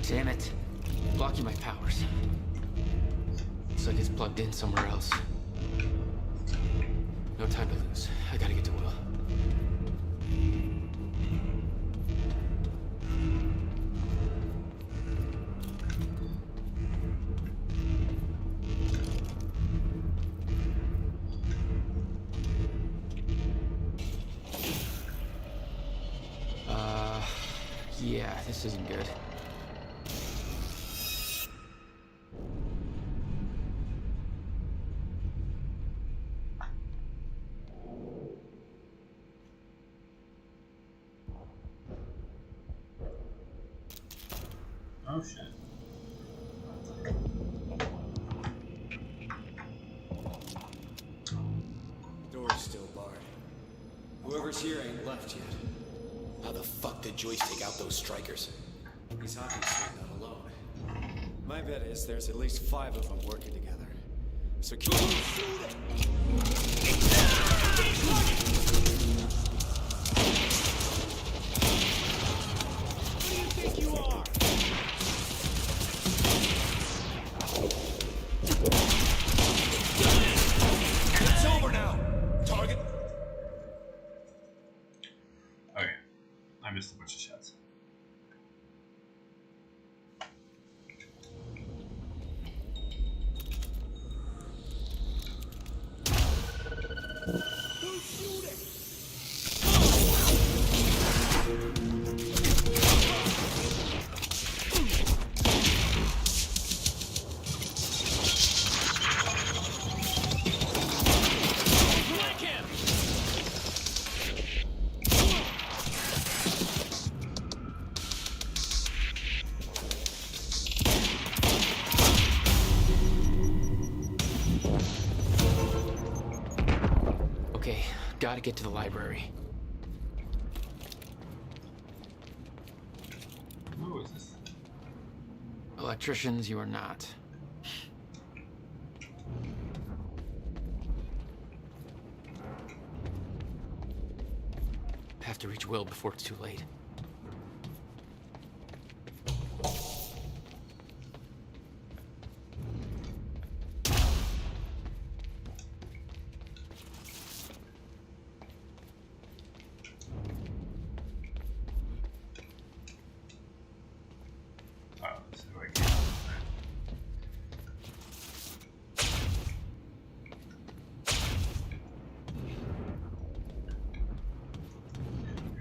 Damn it. Blocking my powers. Looks like it's plugged in somewhere else. No time to lose. I gotta get to Will. Yeah, this isn't good. Oh shit. Door's still barred. Whoever's here ain't left yet. How the fuck did Joyce take out those strikers? He's obviously not alone. My bet is there's at least 5 of them working together. So keep Who do you think you are? It's over now. Target. Okay. I missed a bunch of shots. Who's shooting? Flank him! Okay, gotta get to the library. Who is this? Electricians, you are not. Have to reach Will before it's too late. Oh, this is who I came from.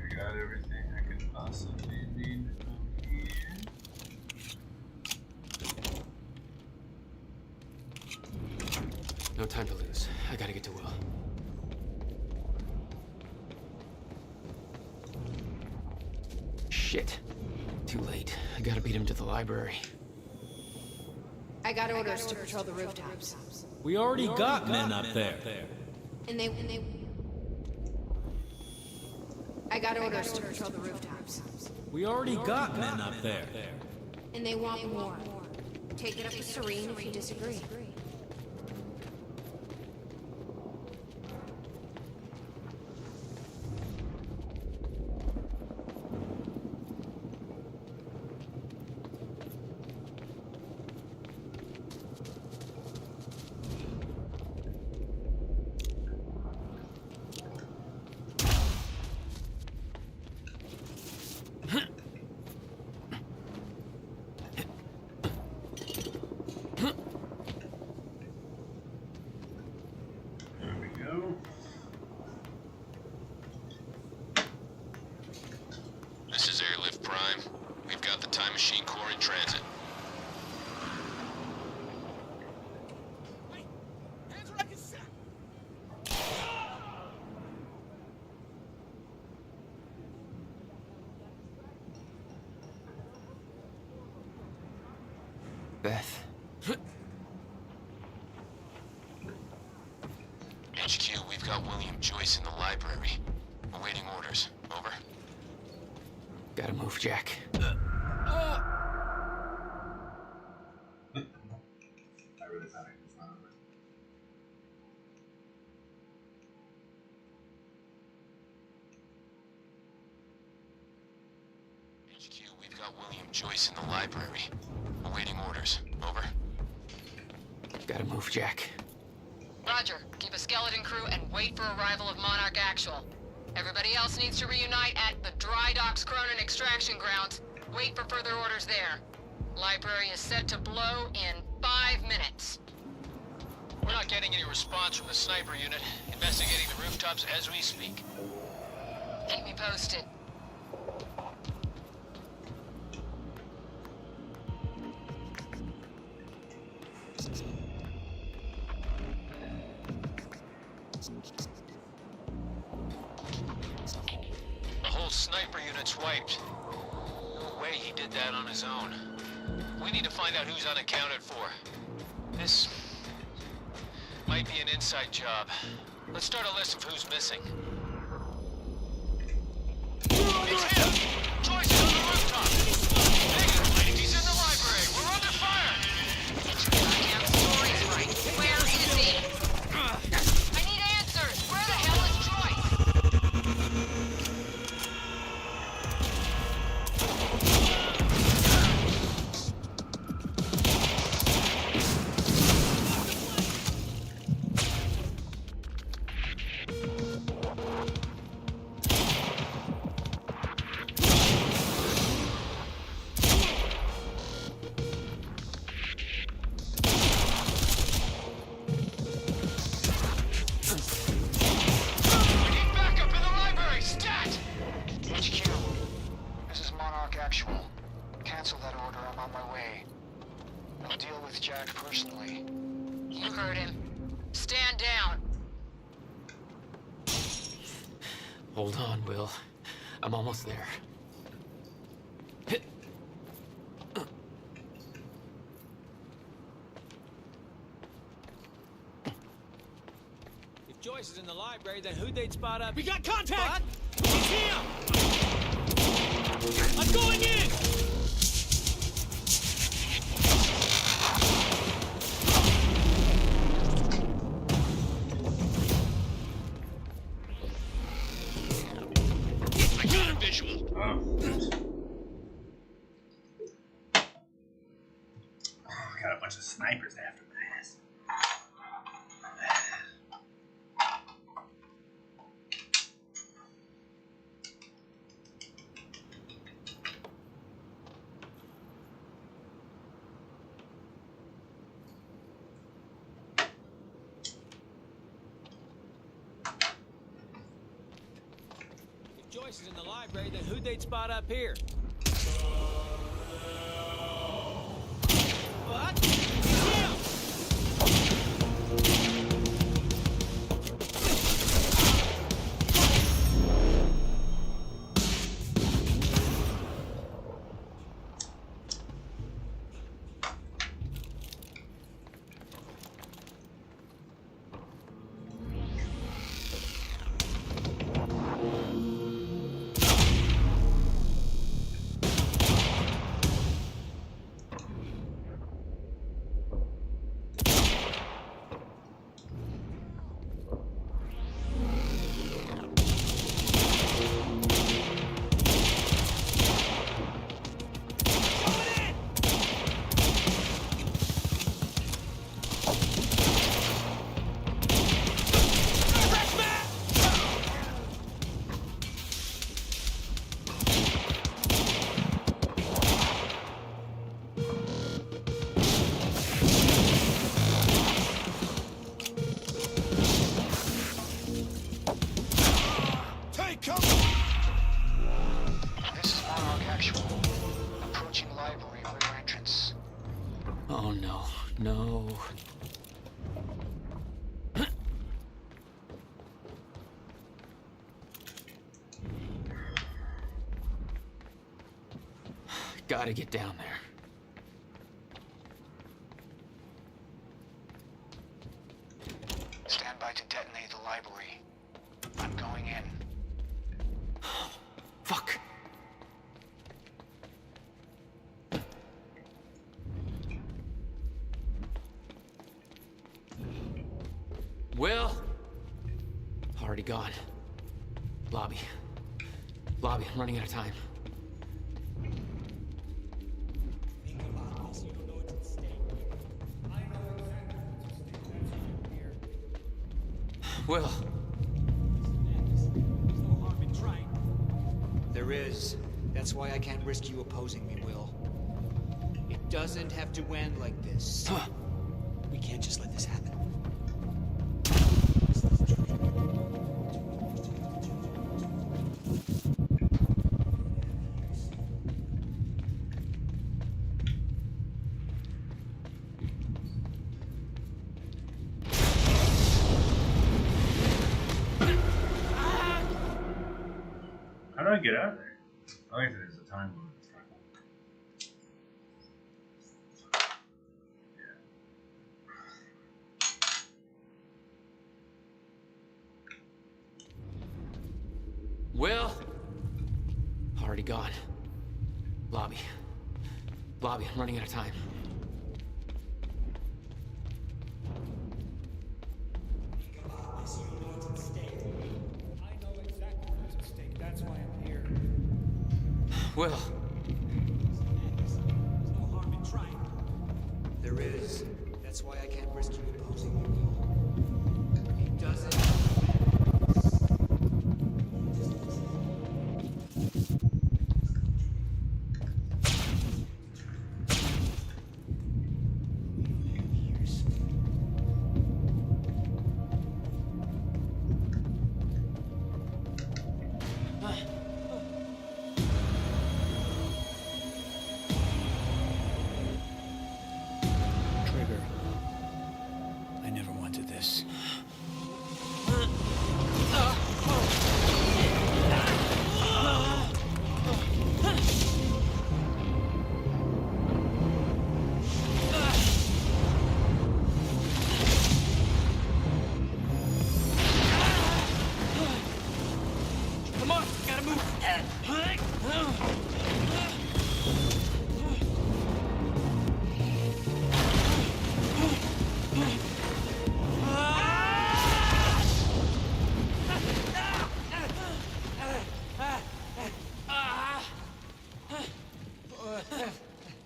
I got everything I could possibly need from here. No time to lose. I gotta get to Will. Shit. Too late. I gotta beat him to the library. I got orders to patrol the rooftops. We already got men up there. And they... I got orders to patrol the rooftops. We already got men up there. And they want more. Take it up with Serene if you disagree. Beth. HQ, we've got William Joyce in the library. Awaiting orders. Over. Gotta move, Jack. I really thought I could run over. HQ, we've got William Joyce in the library. Awaiting orders. Over. Gotta move, Jack. Roger. Keep a skeleton crew and wait for arrival of Monarch Actual. Everybody else needs to reunite at the Dry Docks Chronon extraction grounds. Wait for further orders there. Library is set to blow in 5 minutes. We're not getting any response from the sniper unit. Investigating the rooftops as we speak. Keep me posted. The whole sniper unit's wiped. No way he did that on his own. We need to find out who's unaccounted for. This might be an inside job. Let's start a list of who's missing. It's him! Joyce is on the rooftop! Negative, he's in the library! We're under fire! Goddamn story's right. Where is he? I need answers! Where the hell is Joyce? We need backup in the library! Stat! HQ, this is Monarch Actual. Cancel that order, I'm on my way. I'll deal with Jack personally. You heard him. Stand down. Hold on, Will. I'm almost there. If Joyce is in the library, then who'd they spot up? We got contact! What? It's him! I'm going in! I got a visual. Got a bunch of snipers after my ass. If Joyce is in the library, then who'd they spot up here? What? It's him! Take cover! This is Monarch Actual. Approaching library rear entrance. Oh no, no. Gotta get down there. by to detonate the library. I'm going in. Fuck. Will? Already gone. Lobby. Lobby, I'm running out of time. Will. There is. That's why I can't risk you opposing me, Will. It doesn't have to end like this. We can't just let this happen. How do I get out of there? I think there's a time limit. Will? Already gone. Lobby. Lobby, I'm running out of time. Will. There is. That's why I can't risk you opposing me. It doesn't.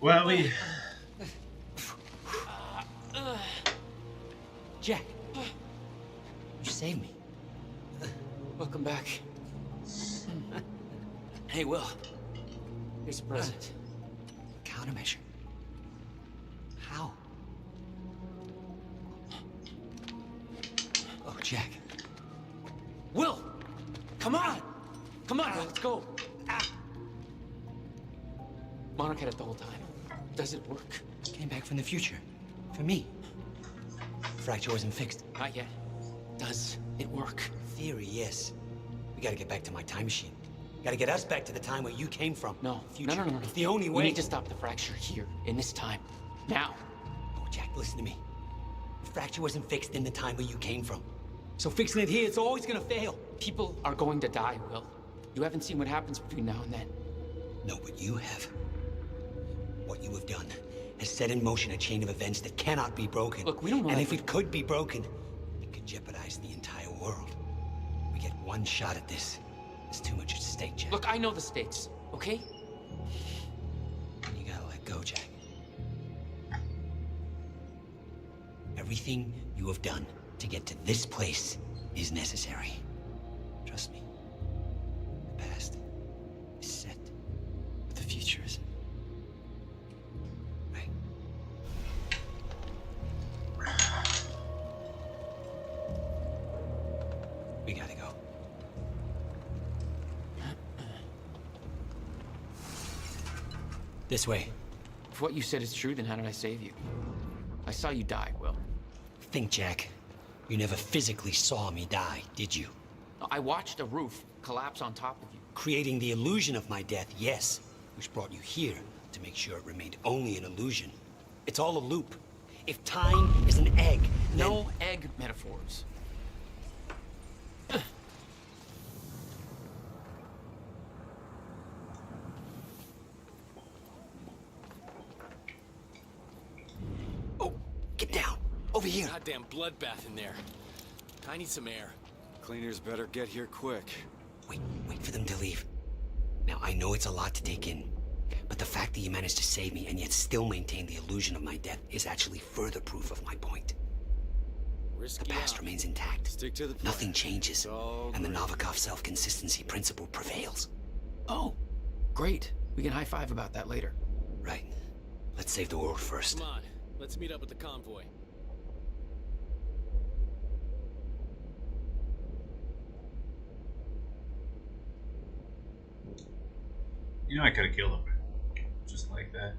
Well, we... Jack, you saved me. Welcome back. Hey, Will. Here's a present. Countermeasure. How? Oh, Jack. Will! Come on! Come on, Will, let's go. Monarch had it the whole time. Does it work? Came back from the future. For me. Fracture wasn't fixed. Not yet. Does it work? Theory, yes. We gotta get back to my time machine. Gotta get us back to the time where you came from. No. Future. No. It's the only way. We need to stop the fracture here, in this time. Now. Oh, Jack, listen to me. The fracture wasn't fixed in the time where you came from. So fixing it here, it's always gonna fail. People are going to die, Will. You haven't seen what happens between now and then. No, but you have. What you have done has set in motion a chain of events that cannot be broken. Look, we don't know. And if it could be broken, it could jeopardize the entire world. We get one shot at this. There's too much at stake, Jack. Look, I know the stakes, okay? You gotta let go, Jack. Everything you have done to get to this place is necessary. Trust me. The past is set, but the future isn't. Right? We gotta go. This way. If what you said is true, then how did I save you? I saw you die, Will. Think, Jack. You never physically saw me die, did you? I watched a roof collapse on top of you. Creating the illusion of my death, yes. Which brought you here to make sure it remained only an illusion. It's all a loop. If time is an egg, then... No egg metaphors. Get down. Over here. Goddamn bloodbath in there. I need some air. Cleaners better get here quick. Wait for them to leave. Now, I know it's a lot to take in, but the fact that you managed to save me and yet still maintain the illusion of my death is actually further proof of my point. Risky The past out. remains intact. Stick to the plan. Nothing changes, and the great. Novikov self-consistency principle prevails. Oh, great. We can high-five about that later. Right. Let's save the world first. Come on, let's meet up with the convoy. You know I could have killed him. Just like that.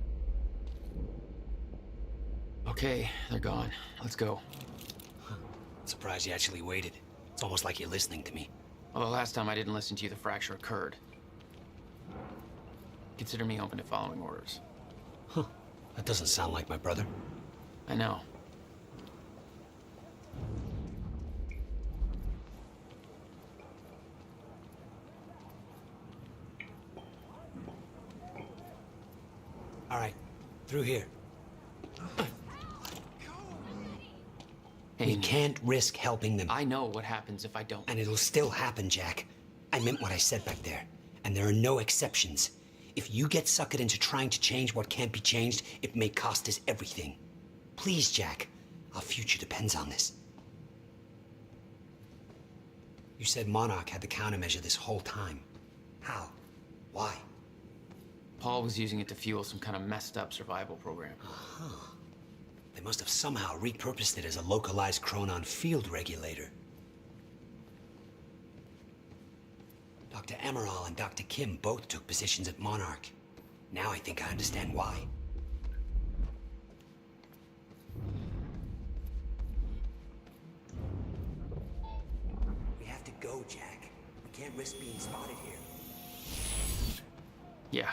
Okay, they're gone. Let's go. Surprised you actually waited. It's almost like you're listening to me. Well, the last time I didn't listen to you, the fracture occurred. Consider me open to following orders. Huh. That doesn't sound like my brother. I know. All right. Through here. We can't risk helping them. I know what happens if I don't. And it'll still happen, Jack. I meant what I said back there. And there are no exceptions. If you get suckered into trying to change what can't be changed, it may cost us everything. Please, Jack. Our future depends on this. You said Monarch had the countermeasure this whole time. How? Why? Paul was using it to fuel some kind of messed up survival program. Uh-huh. They must have somehow repurposed it as a localized Chronon field regulator. Dr. Amaral and Dr. Kim both took positions at Monarch. Now I think I understand why. We have to go, Jack. We can't risk being spotted here. Yeah.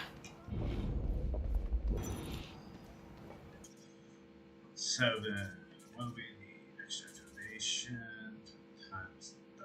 7. What do we need? Extra donation times the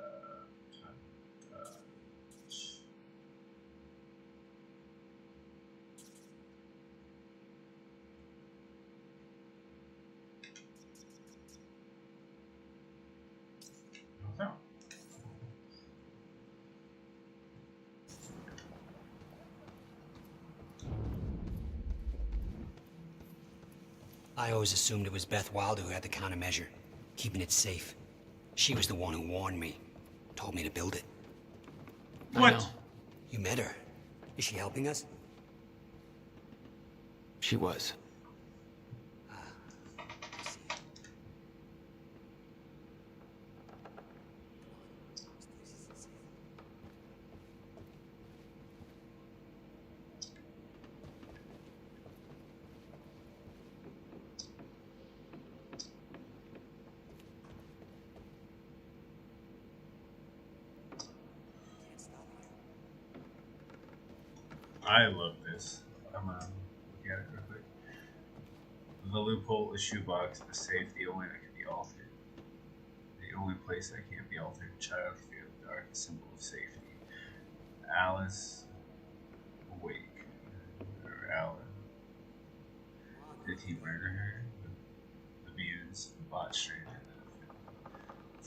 I always assumed it was Beth Wilder who had the countermeasure, keeping it safe. She was the one who warned me, told me to build it. What? I know. You met her. Is she helping us? She was. I love this. I'm gonna look at it real quick. The loophole, the shoebox, the safe, the only that can be altered. The only place that can't be altered. Child fear the dark, a symbol of safety. Alice awake. Or Alan. Did he murder her? The muse, the bot stranger.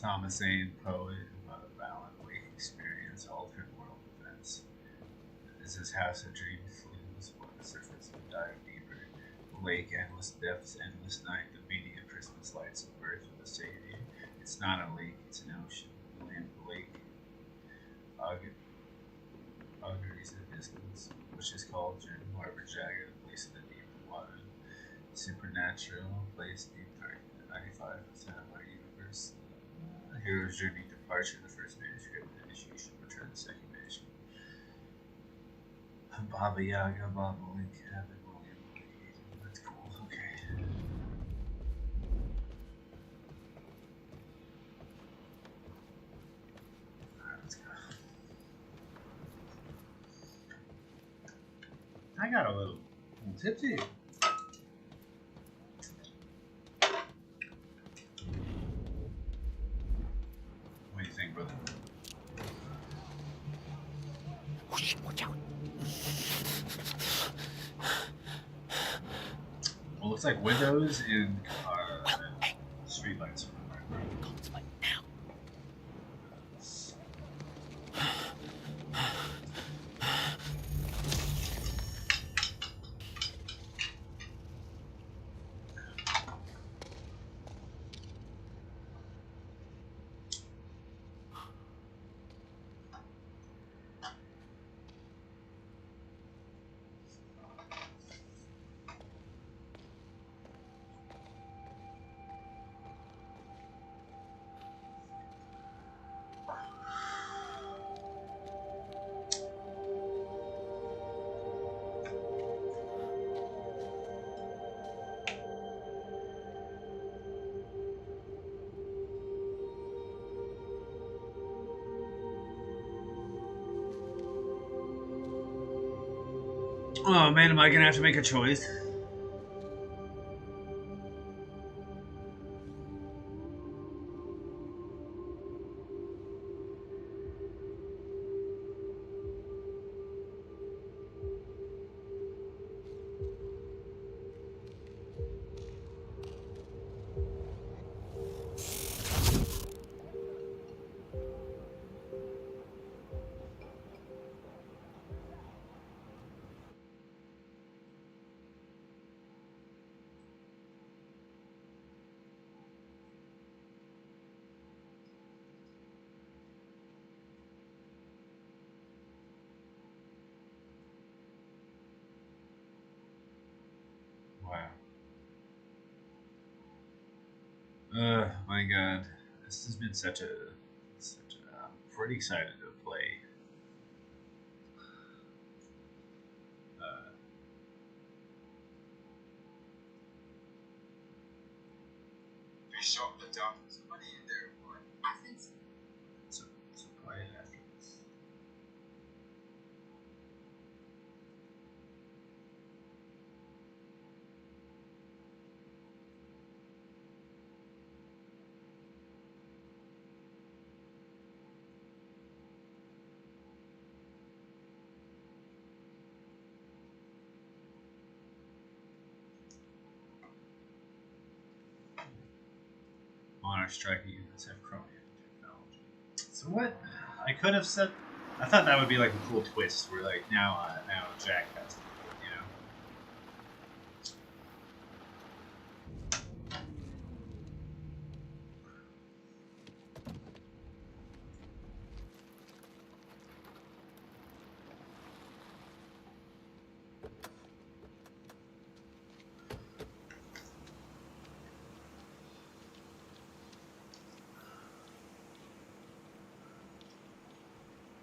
Thomas Zane, poet, about a violent wake experience, altered world events. Is his house a dream? Flames on the surface and dive deeper. The lake, endless depths, endless night, the meaning of Christmas lights of birth of the Savior. It's not a lake, it's an ocean. The land of the lake auguries the distance, which is called June, however jagged, a place in the deep water. Supernatural, place deep dark, 95% of our universe. Hero's journey, departure, the first manuscript, initiation, return, the second manuscript. Baba Yaga, Baba Link, Cabin, William, that's cool, okay. Alright, let's go. I got a little tipsy. What do you think, brother? Oh shit, watch out. Well, looks like windows in streetlights. Contemplate now. Oh man, am I gonna have to make a choice? Wow. My God, this has been such a. I'm pretty excited to play. Shop the dumps money in there, boy. I think so. So play it after this. Monarch striking units have chromium technology. So what? I could have said. I thought that would be like a cool twist, where like now Jack has to do it, you know.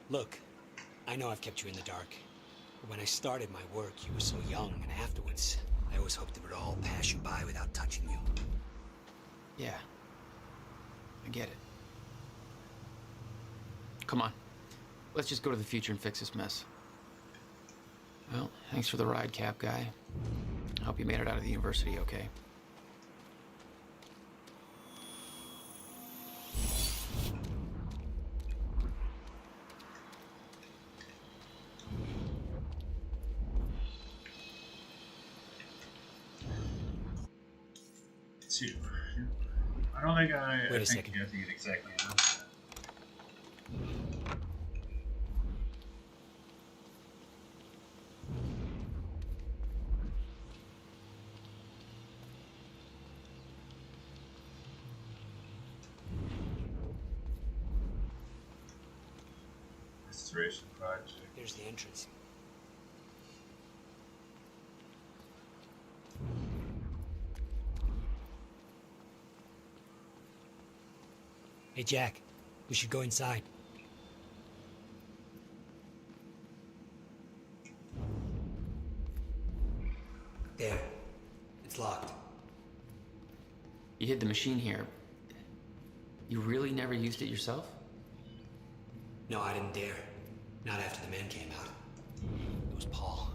Look, I know I've kept you in the dark, but when I started my work, you were so young, and afterwards, I always hoped it would all pass you by without touching you. Yeah. I get it. Come on. Let's just go to the future and fix this mess. Well, thanks for the ride, Cap guy. I hope you made it out of the university okay. Two. I don't think Wait a think second. you have to get exactly enough. Restoration project. Here's the entrance. Hey, Jack. We should go inside. There. It's locked. You hid the machine here. You really never used it yourself? No, I didn't dare. Not after the men came out. It was Paul.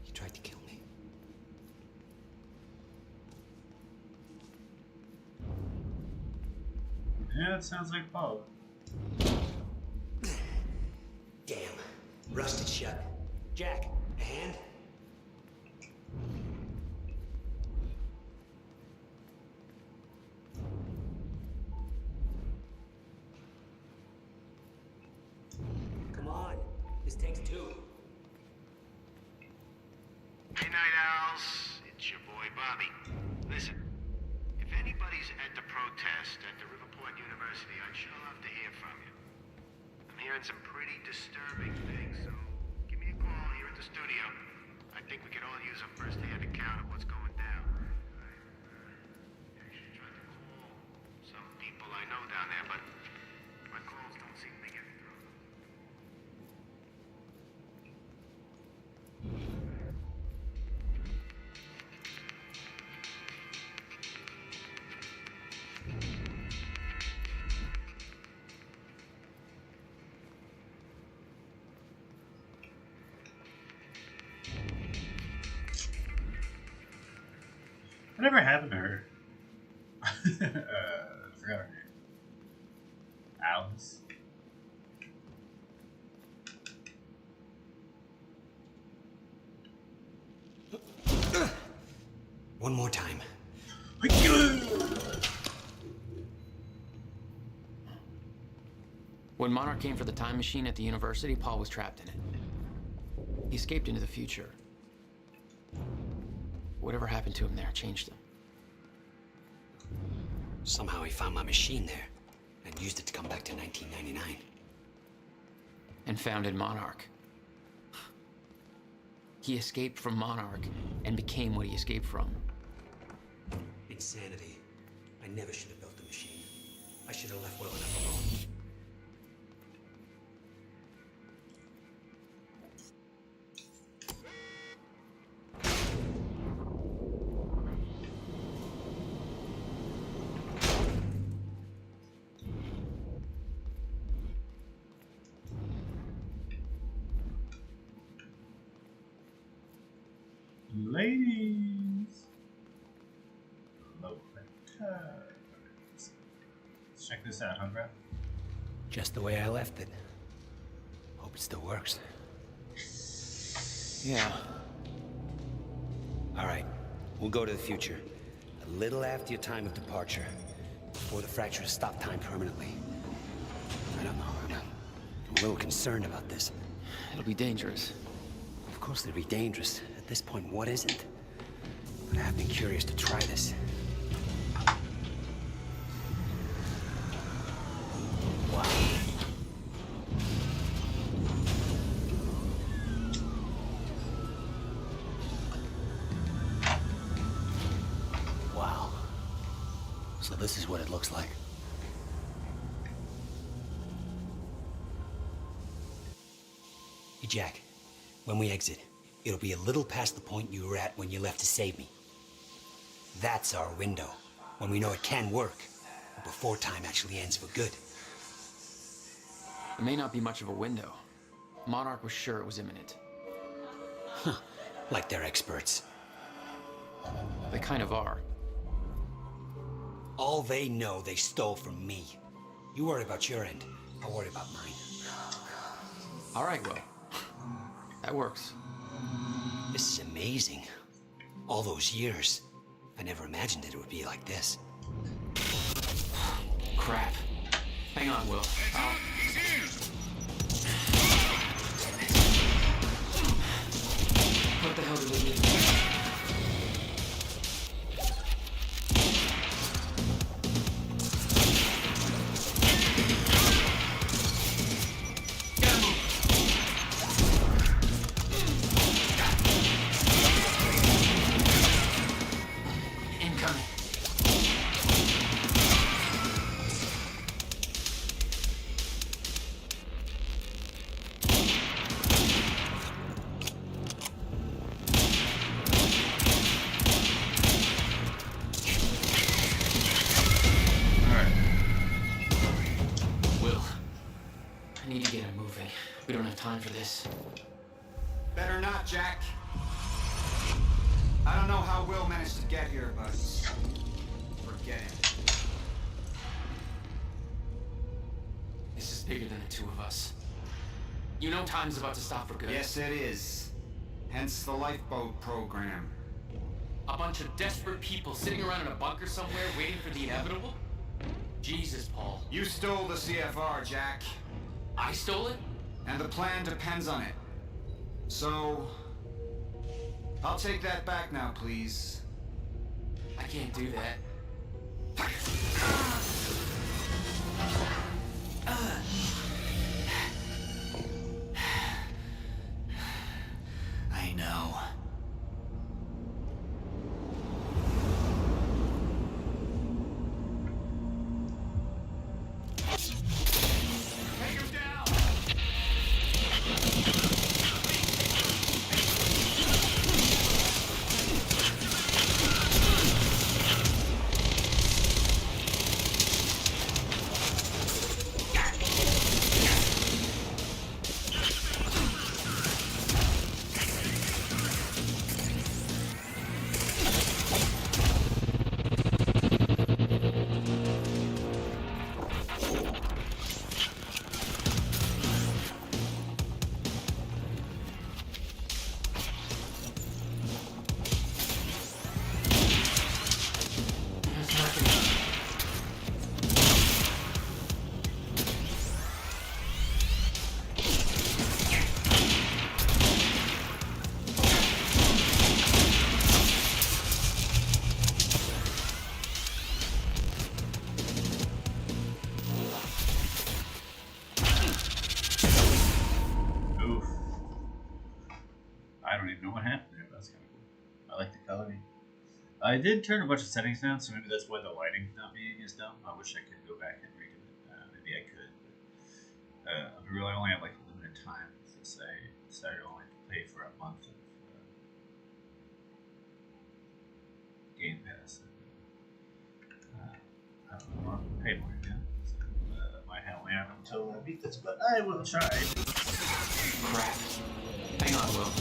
He tried to kill me. Yeah, it sounds like Paul. Damn. Rusted shut. Jack, a hand? This takes two. Hey, Night Owls. It's your boy, Bobby. Listen, if anybody's at the protest at the Riverport University, I'd sure love to hear from you. I'm hearing some pretty disturbing things, so give me a call here at the studio. I think we could all use a first-hand account of what's going down. I actually tried to call some people I know down there, but my calls don't seem to get through. Whatever happened to her? I forgot her name. Alice. One more time. When Monarch came for the time machine at the university, Paul was trapped in it. He escaped into the future. Whatever happened to him there changed him. Somehow he found my machine there and used it to come back to 1999. And founded Monarch. He escaped from Monarch and became what he escaped from. Insanity. I never should have built the machine. I should have left well enough alone. Ladies. Low let's check this out, huh, bro? Just the way I left it. Hope it still works. Yeah. All right, we'll go to the future. A little after your time of departure. Before the fracture has stopped time permanently. I don't know. I'm a little concerned about this. It'll be dangerous. Of course it'll be dangerous. At this point, what isn't? But I have been curious to try this. Wow. Wow. So this is what it looks like. Hey, Jack. When we exit, it'll be a little past the point you were at when you left to save me. That's our window, when we know it can work, but before time actually ends for good. It may not be much of a window. Monarch was sure it was imminent. Huh. Like they're experts. They kind of are. All they know they stole from me. You worry about your end, I'll worry about mine. All right, Will. That works. This is amazing. All those years, I never imagined it would be like this. Crap. Hang on, Will. What the hell did they do? I need to get him moving. We don't have time for this. Better not, Jack. I don't know how Will managed to get here, but forget it. This is bigger than the two of us. You know time's about to stop for good. Yes, it is. Hence the lifeboat program. A bunch of desperate people sitting around in a bunker somewhere waiting for the inevitable? Jesus, Paul. You stole the CFR, Jack. I stole it? And the plan depends on it. So... I'll take that back now, please. I can't do that. I know. I did turn a bunch of settings down, so maybe that's why the lighting's not being as dumb. I wish I could go back and redo it. Maybe I could, but I really only have like a limited time since I decided to only pay for a month of Game Pass. I don't know, I'll pay more again. So, might only have until I beat this, but I will try. Crap. Hang on, Will.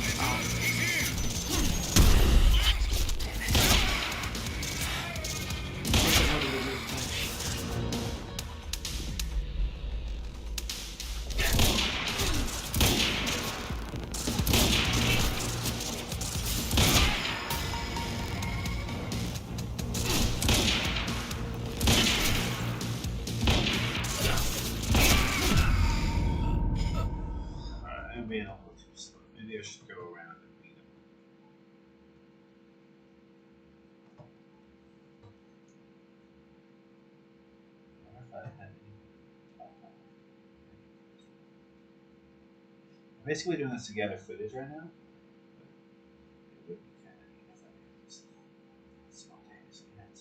Maybe I'll go too slow. Maybe I should go around and beat him. I'm basically doing this to gather footage right now. But it would be kind of neat if I could just spontaneously hit.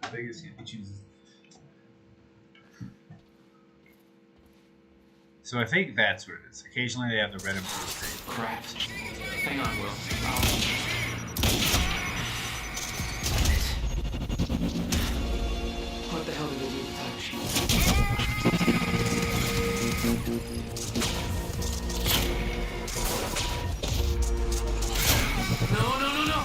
The biggest he chooses. So I think that's what it is. Occasionally they have the red and blue screen. Crap. Hang on, Will. What the hell did they do with the time machine? No, no, no, no!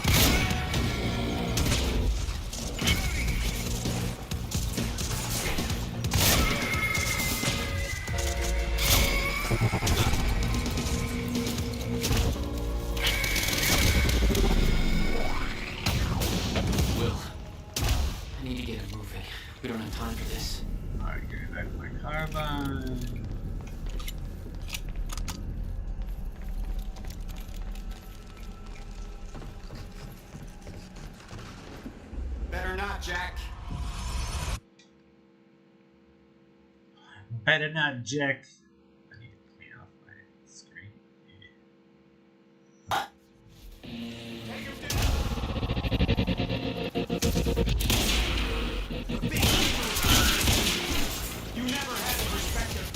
Will, I need to get him moving. We don't have time for this. Alright, give me back my carbine. Better not, Jack. Better not, Jack. I need to clean off my screen. You never had a perspective.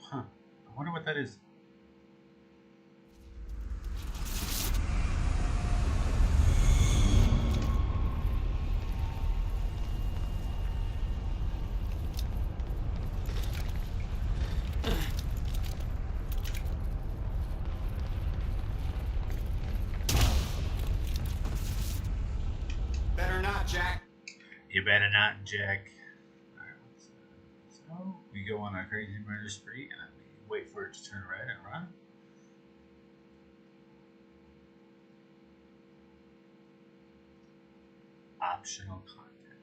Huh. I wonder what that is. You better not, Jack. Alright, so we go on a crazy murder spree and we wait for it to turn red and run. Optional content.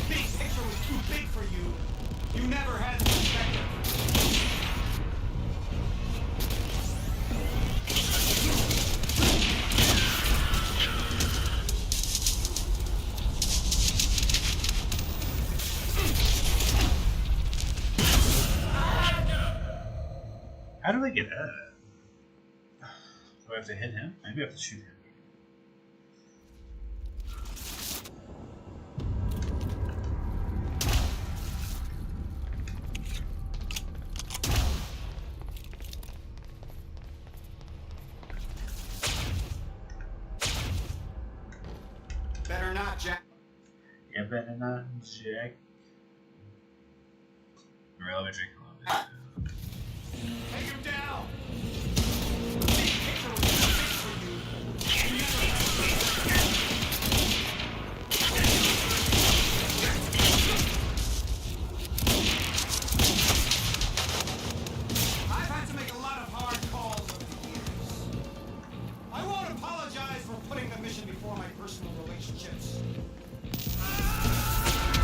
Big picture was too big for you. You never had the perspective. How do I get out of that? Do I have to hit him? Maybe I have to shoot him. Better not, Jack. Yeah, better not, Jack. Really drink a little bit. Take him down! Big picture was too big for you. You never had the perspective. I've had to make a lot of hard calls over the years. I won't apologize for putting the mission before my personal relationships.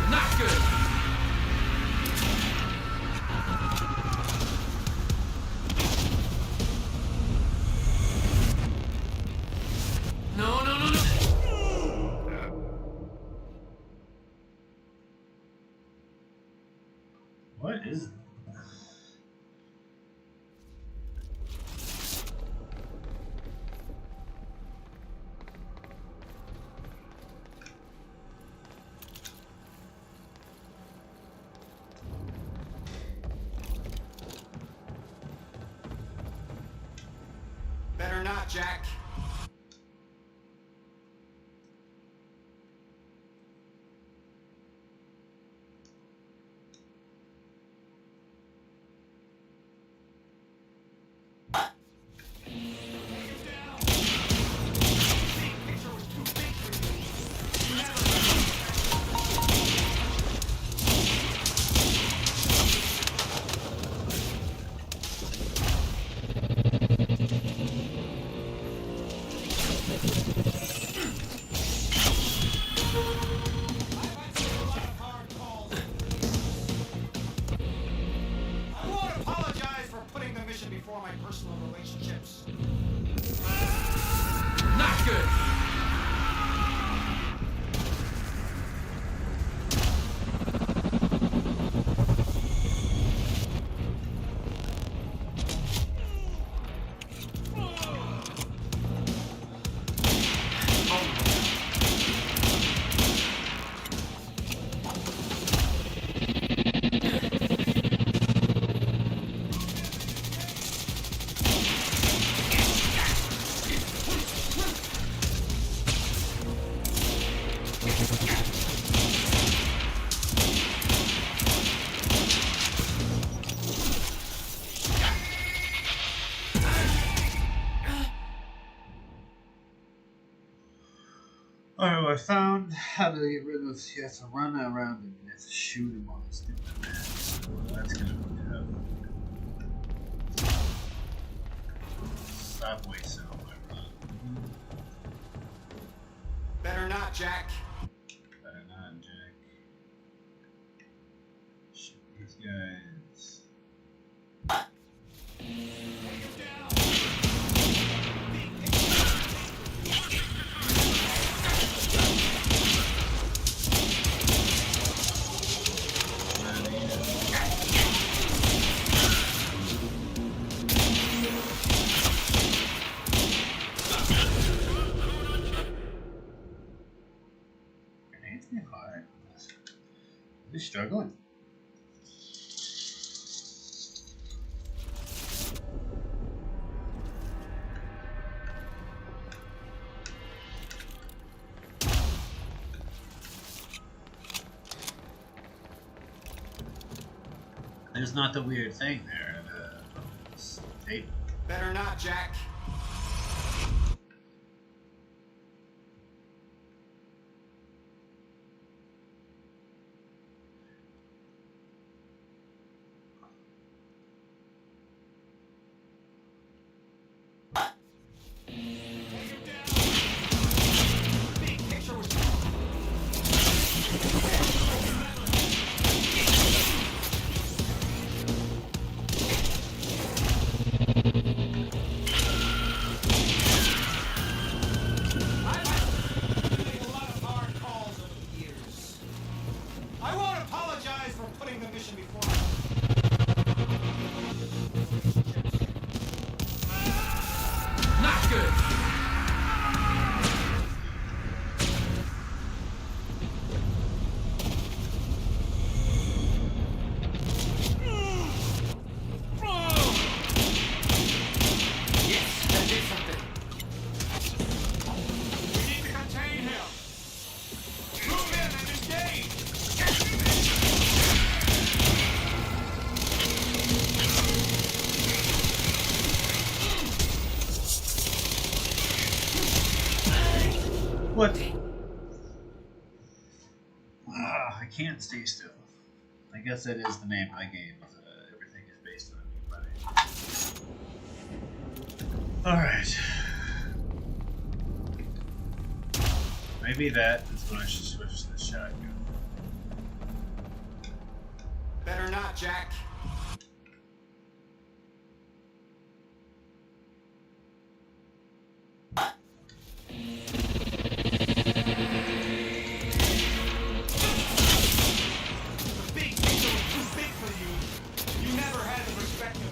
Not good! No, no, no, no! What is it? Better not, Jack. I won't apologize for putting the mission before my personal relationships. Not good! Alright, well, I found how to get rid of. You have to run around him and you have to shoot him on his stupid man. So that's gonna work out. Stop wasting all my run. Better not, Jack. Better not, Jack. Shoot these guys. Hard. Are they struggling? There's not the weird thing there. The tape. Better not, Jack. What? I can't stay still. I guess that is the name of the game. Everything is based on a mute button. Alright. Maybe that is when I should switch to the shotgun. Better not, Jack. The big picture was too big for you. You never had the perspective.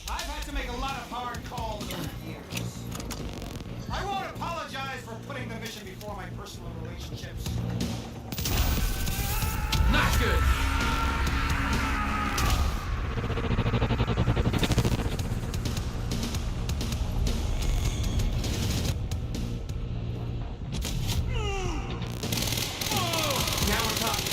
I've had to make a lot of hard calls over the years. I won't apologize for putting the mission before my personal relationships. Not good! Now we're talking.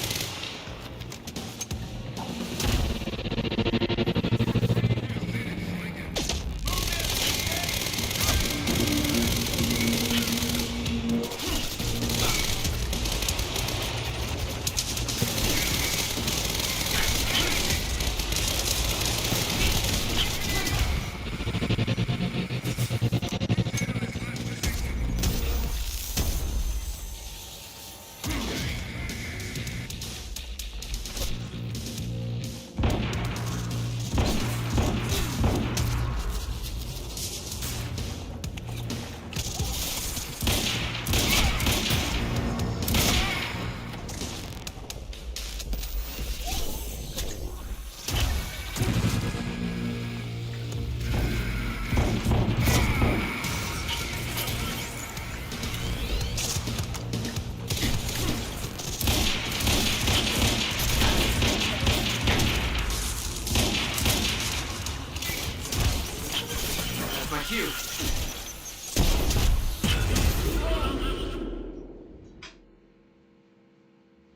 That's my cue.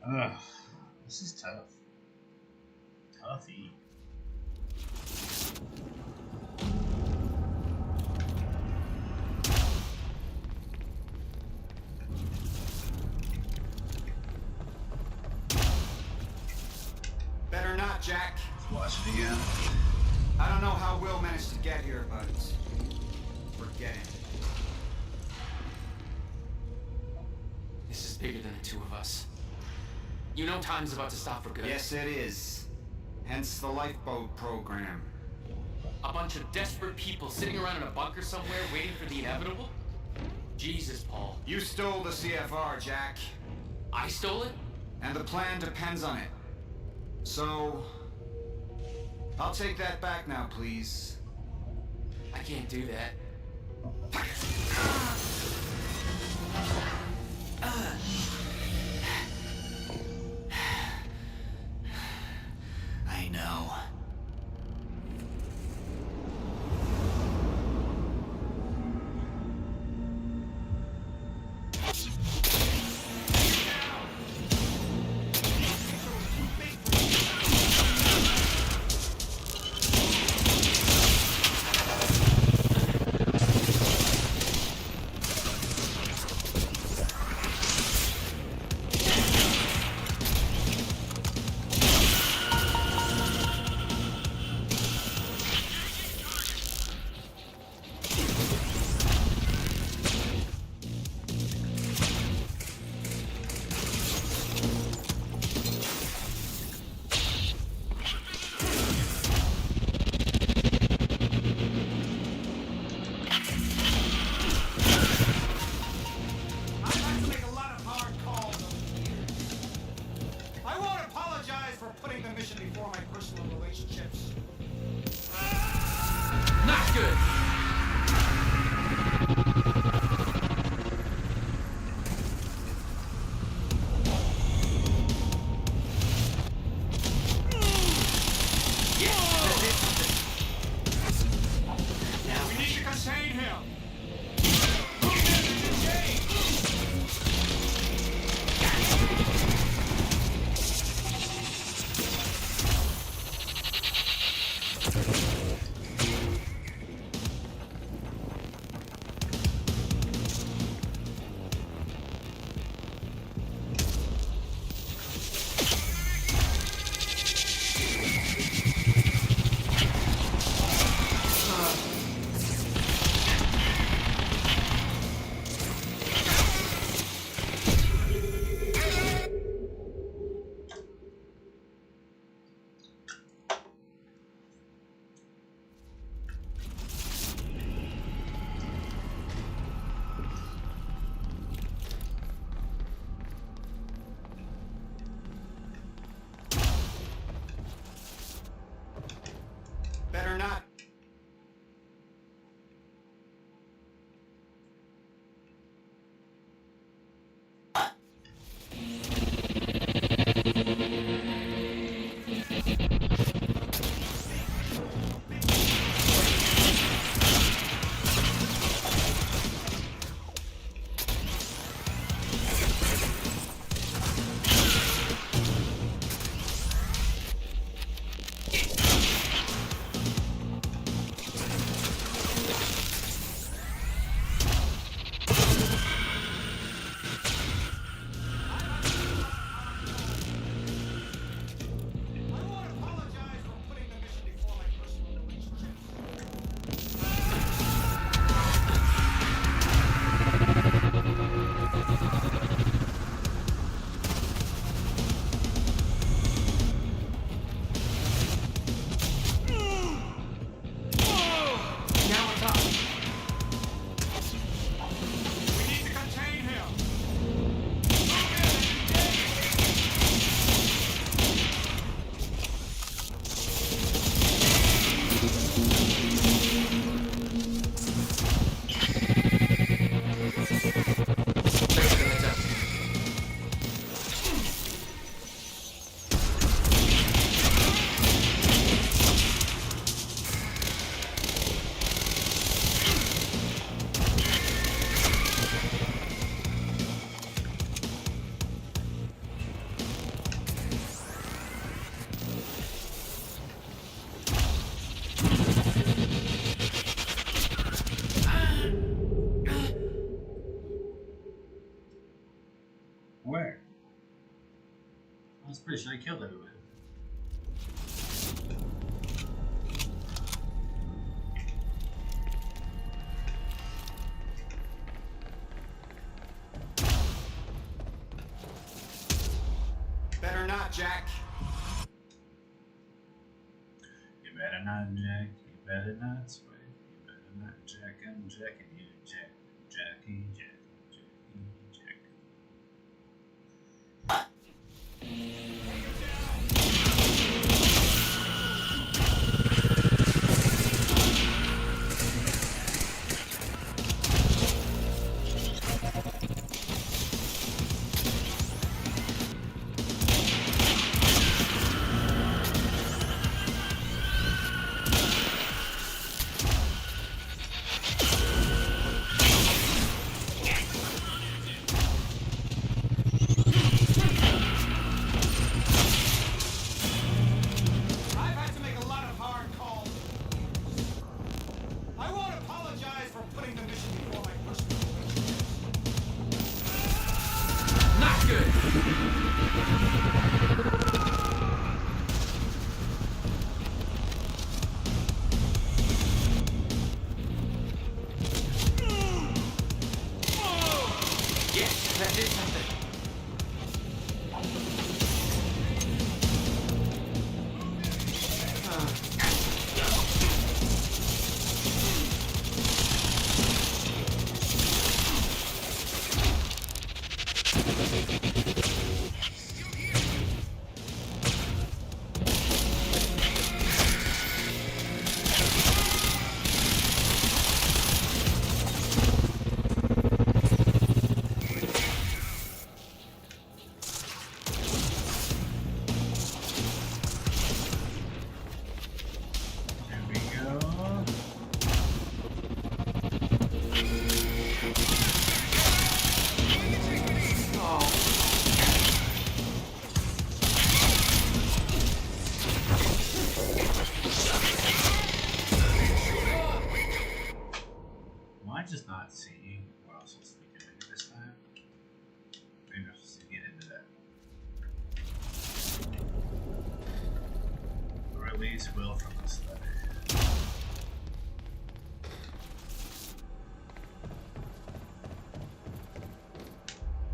Ugh. This is tough. Toughy. Better not, Jack. Let's watch it again. I don't know how Will managed to get here, but forget it. This is bigger than the two of us. You know time's about to stop for good. Yes, it is. Hence the lifeboat program. A bunch of desperate people sitting around in a bunker somewhere waiting for the inevitable? Jesus, Paul. You stole the CFR, Jack. I stole it? And the plan depends on it. So, I'll take that back now, please. I can't do that. I know. pretty sure I killed everyone. Better not, Jack. You better not, Jack. You better not, Spike. You better not, Jack. I'm jacking you, Jack. Jackie, Jack. Jackie, Jack. I've had to make a lot of hard calls. I won't apologize for putting the mission before my personal relationships. Not good! Yes, that did something. There we go. Am I just not seeing what else was doing this time? Maybe I'm supposed to get into that. Release Will from this letter.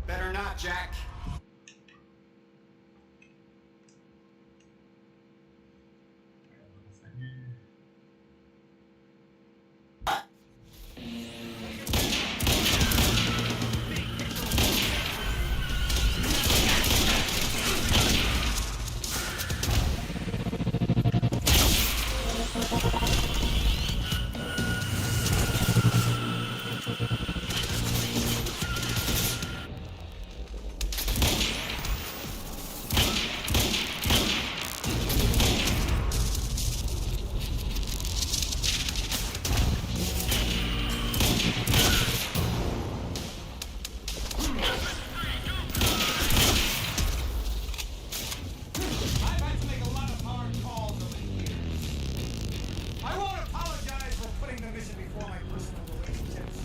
Better not, Jack. I've had to make a lot of hard calls over the years. I won't apologize for putting the mission before my personal relationships.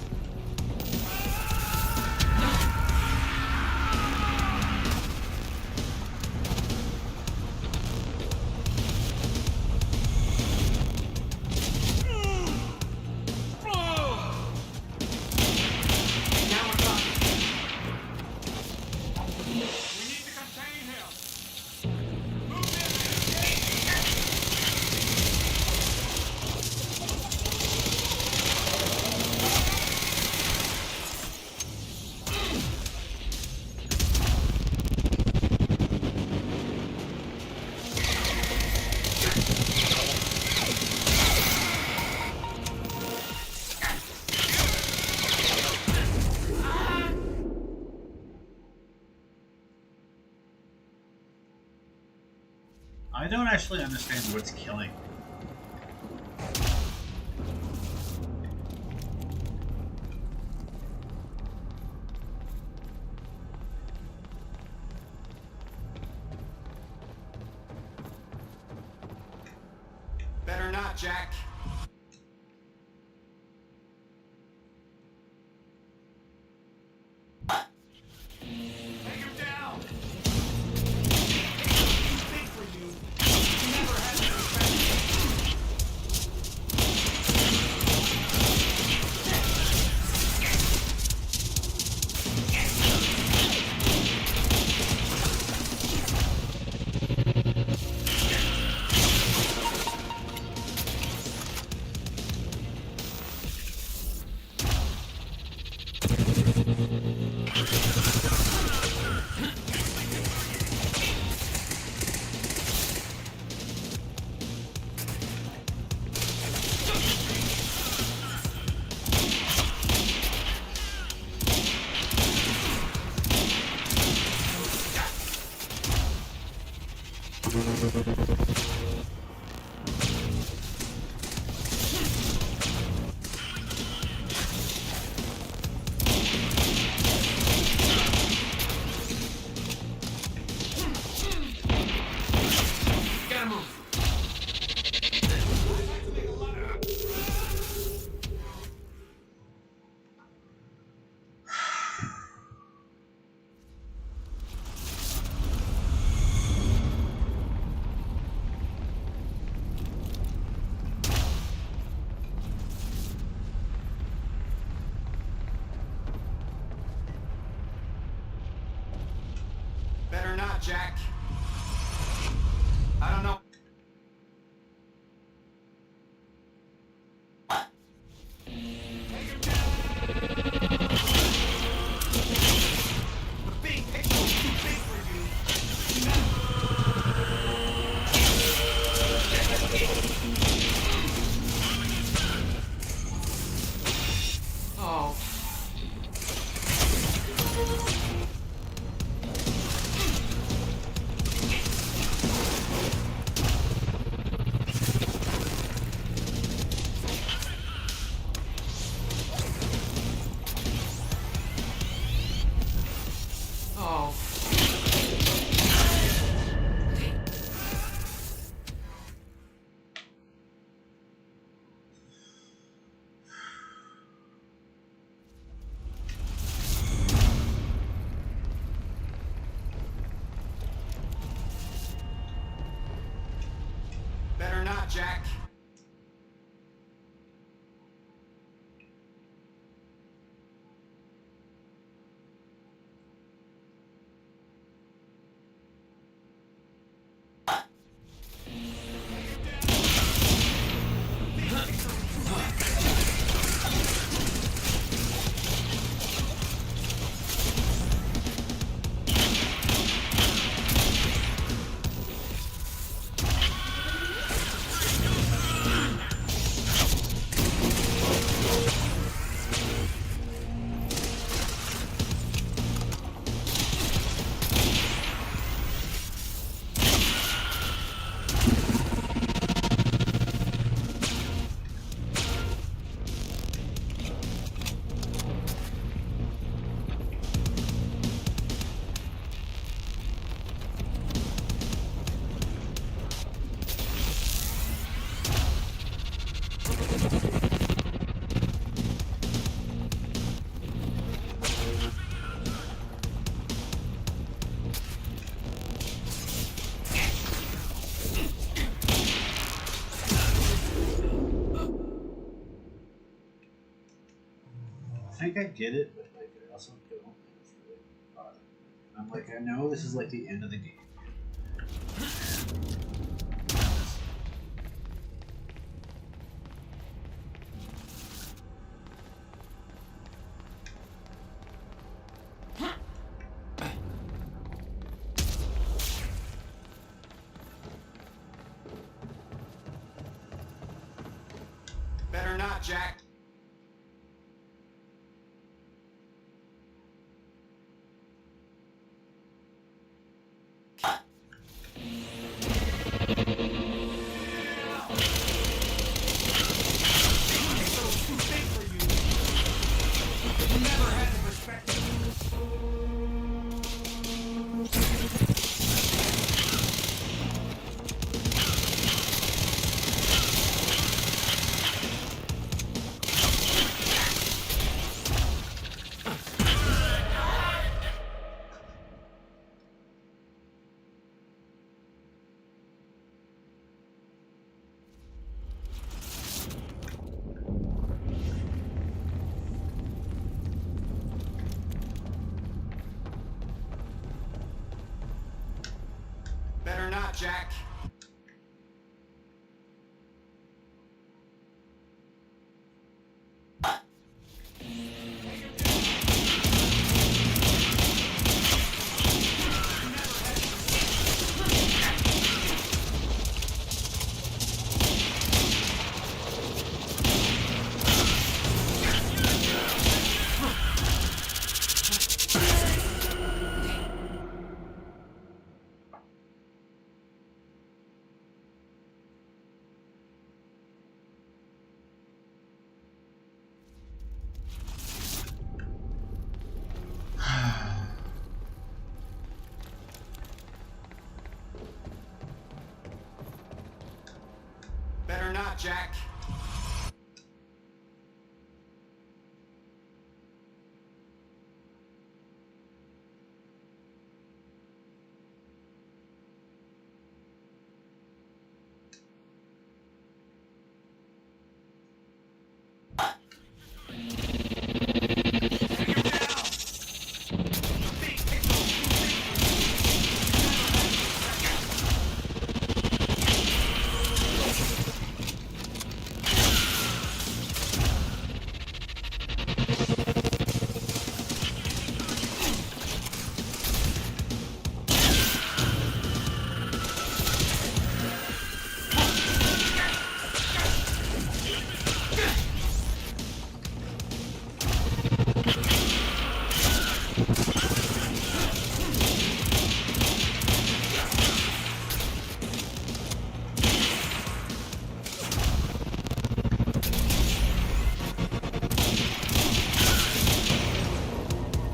Now we're talking. We need to contain him. I don't actually understand what's killing. Better not, Jack. Take him down. think I get it, but like I also don't. It's really odd. I'm like, I know this is like the end of the game. Better not, Jack. Better not, Jack. Better not, Jack.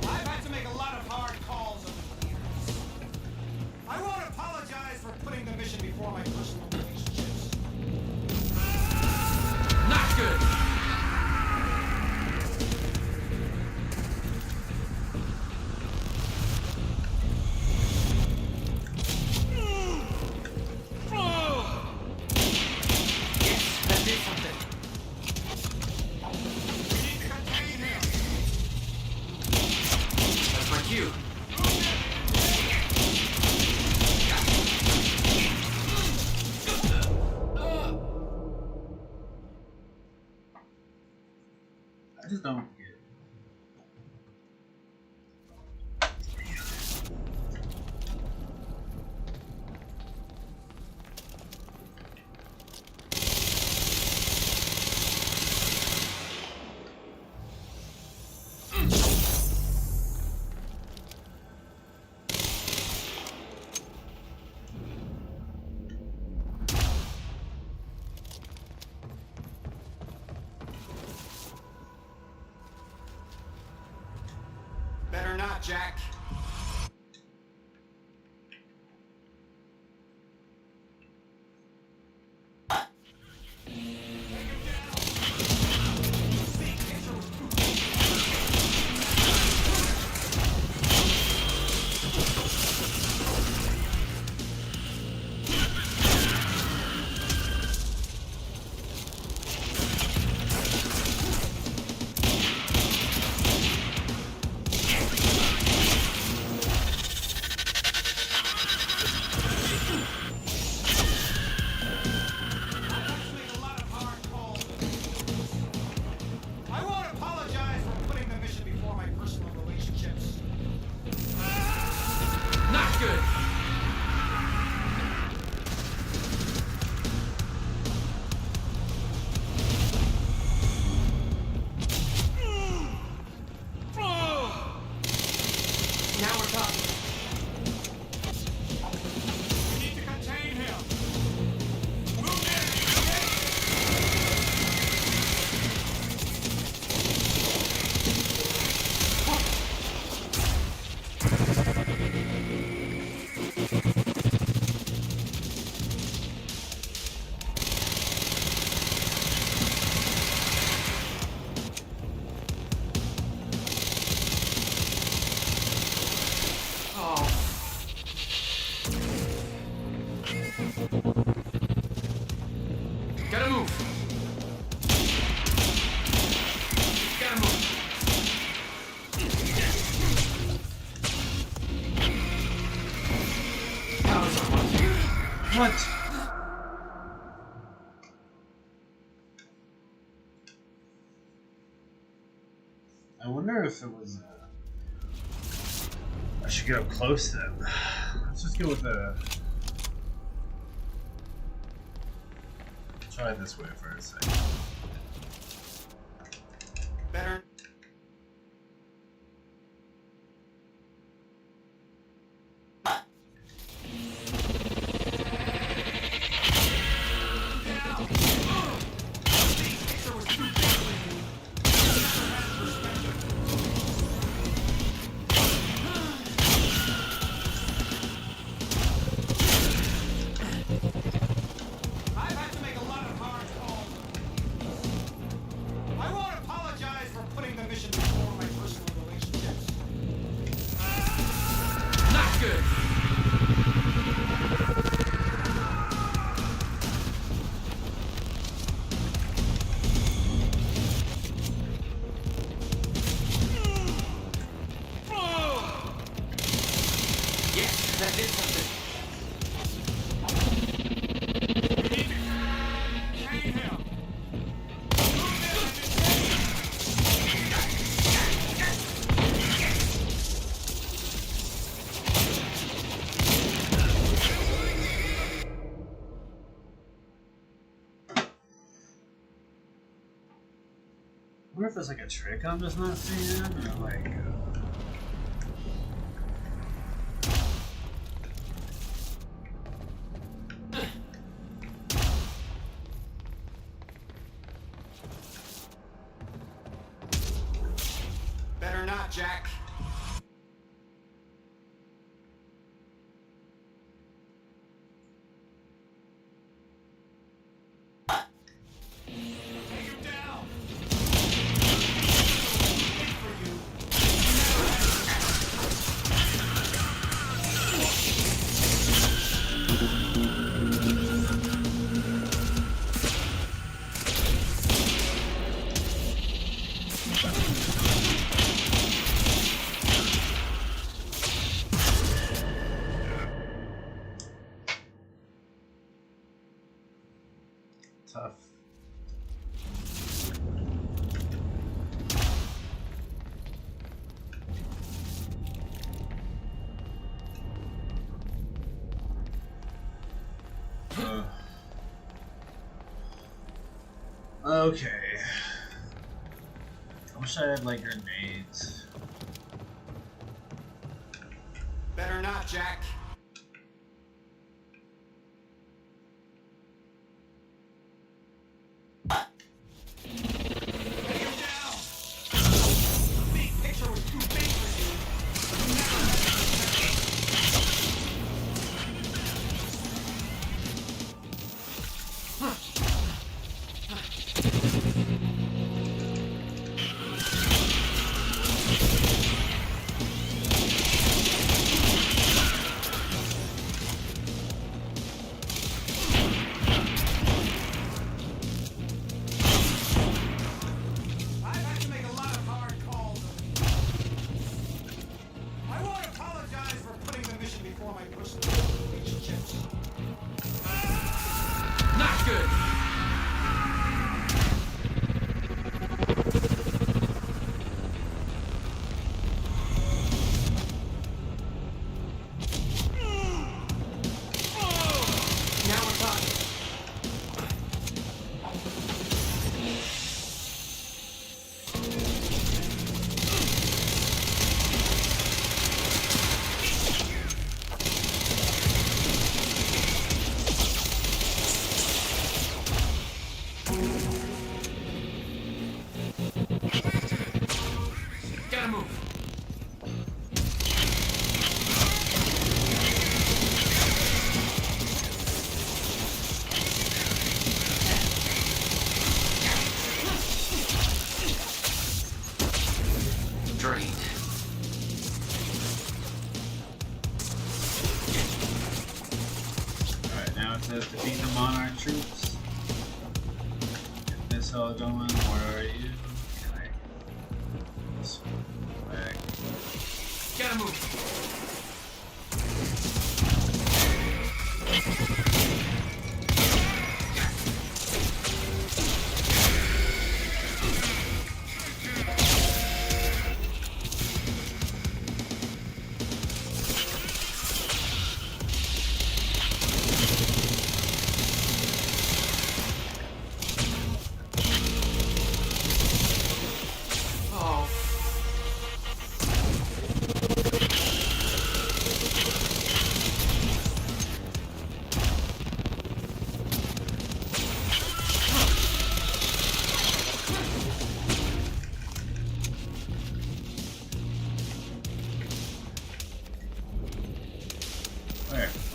I've had to make a lot of hard calls over the years. I won't apologize for putting the mission before my personal relationships. Not good! Yes, that did something. That's my cue. I just don't get it. Better not, Jack. What? I wonder if it was. I should get up close to them. Let's just go with the. Try it this way for a second. Better. I've had to make a lot of hard calls. I won't apologize for putting the mission before my personal relationships. Not good. Yes, that did something. I wonder if there's like a trick I'm just not seeing, or like. Better not, Jack. Take him down. Wait for you. Tough. Okay. I wish I had like grenades. Better not, Jack. Take him down. The big picture was too big for you. You never had I've had to make a lot of hard calls. I won't apologize for putting the mission before my personal relationships. Not good. Now we're talking. Gotta move. Drained. Alright, now it says defeat the Monarch troops. Get this all going. Where are you? Can I just go back? Gotta move.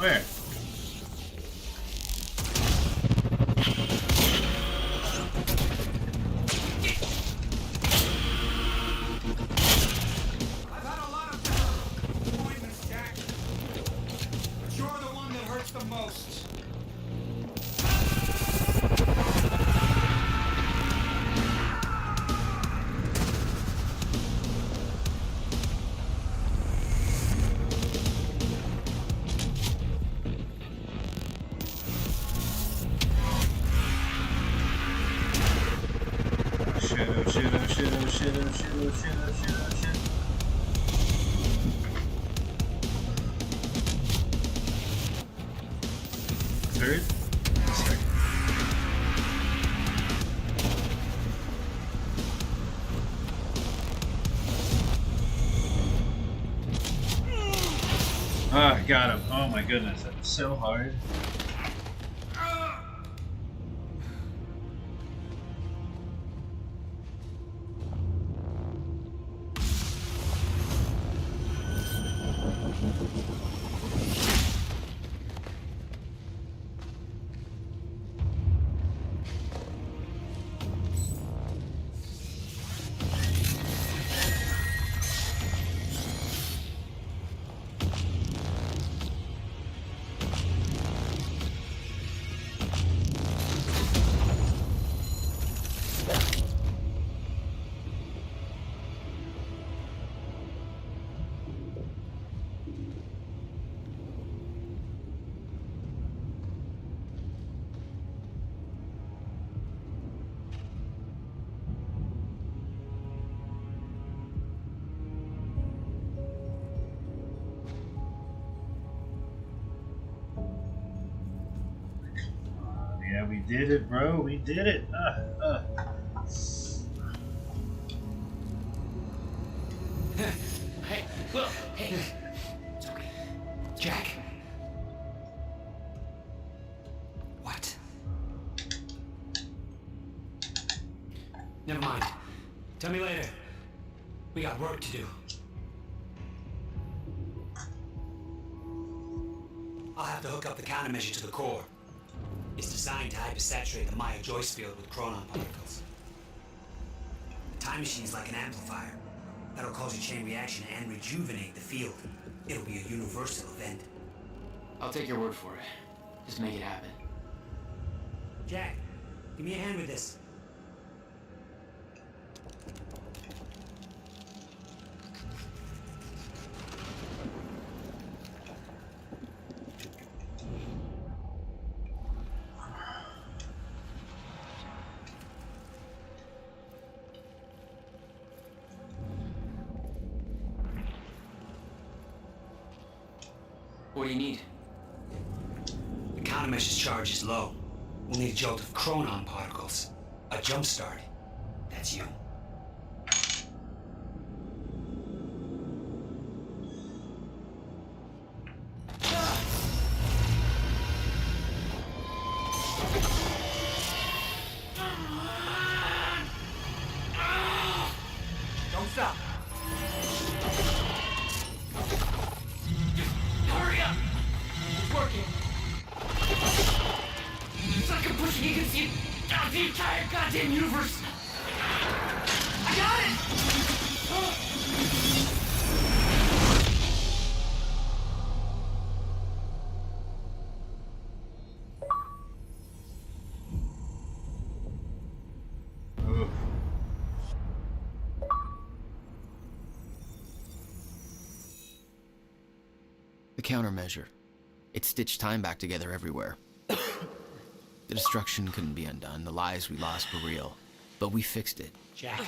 Where? I've had a lot of disappointments, Jack. But you're the one that hurts the most. Shit, oh shit, oh shit, oh shit, oh shit, oh shit, oh shit, oh shit. Third? Second. Ah, got him. Oh my goodness, that was so hard. Yeah, we did it, bro. We did it. Hey, Will, hey. It's okay. Jack. What? Never mind. Tell me later. We got work to do. I'll have to hook up the countermeasure to the core. It's designed to hypersaturate the Maya Joyce field with chronon particles. The time machine's like an amplifier. That'll cause a chain reaction and rejuvenate the field. It'll be a universal event. I'll take your word for it. Just make it happen. Jack, give me a hand with this. What do you need? The countermeasure's charge is low. We'll need a jolt of chronon particles. A jump start. That's you. Don't stop. Hurry up! It's working. It's like I'm pushing against the entire goddamn universe. I got it! Oof. The countermeasure. It stitched time back together everywhere. The destruction couldn't be undone. The lives we lost were real. But we fixed it. Jack.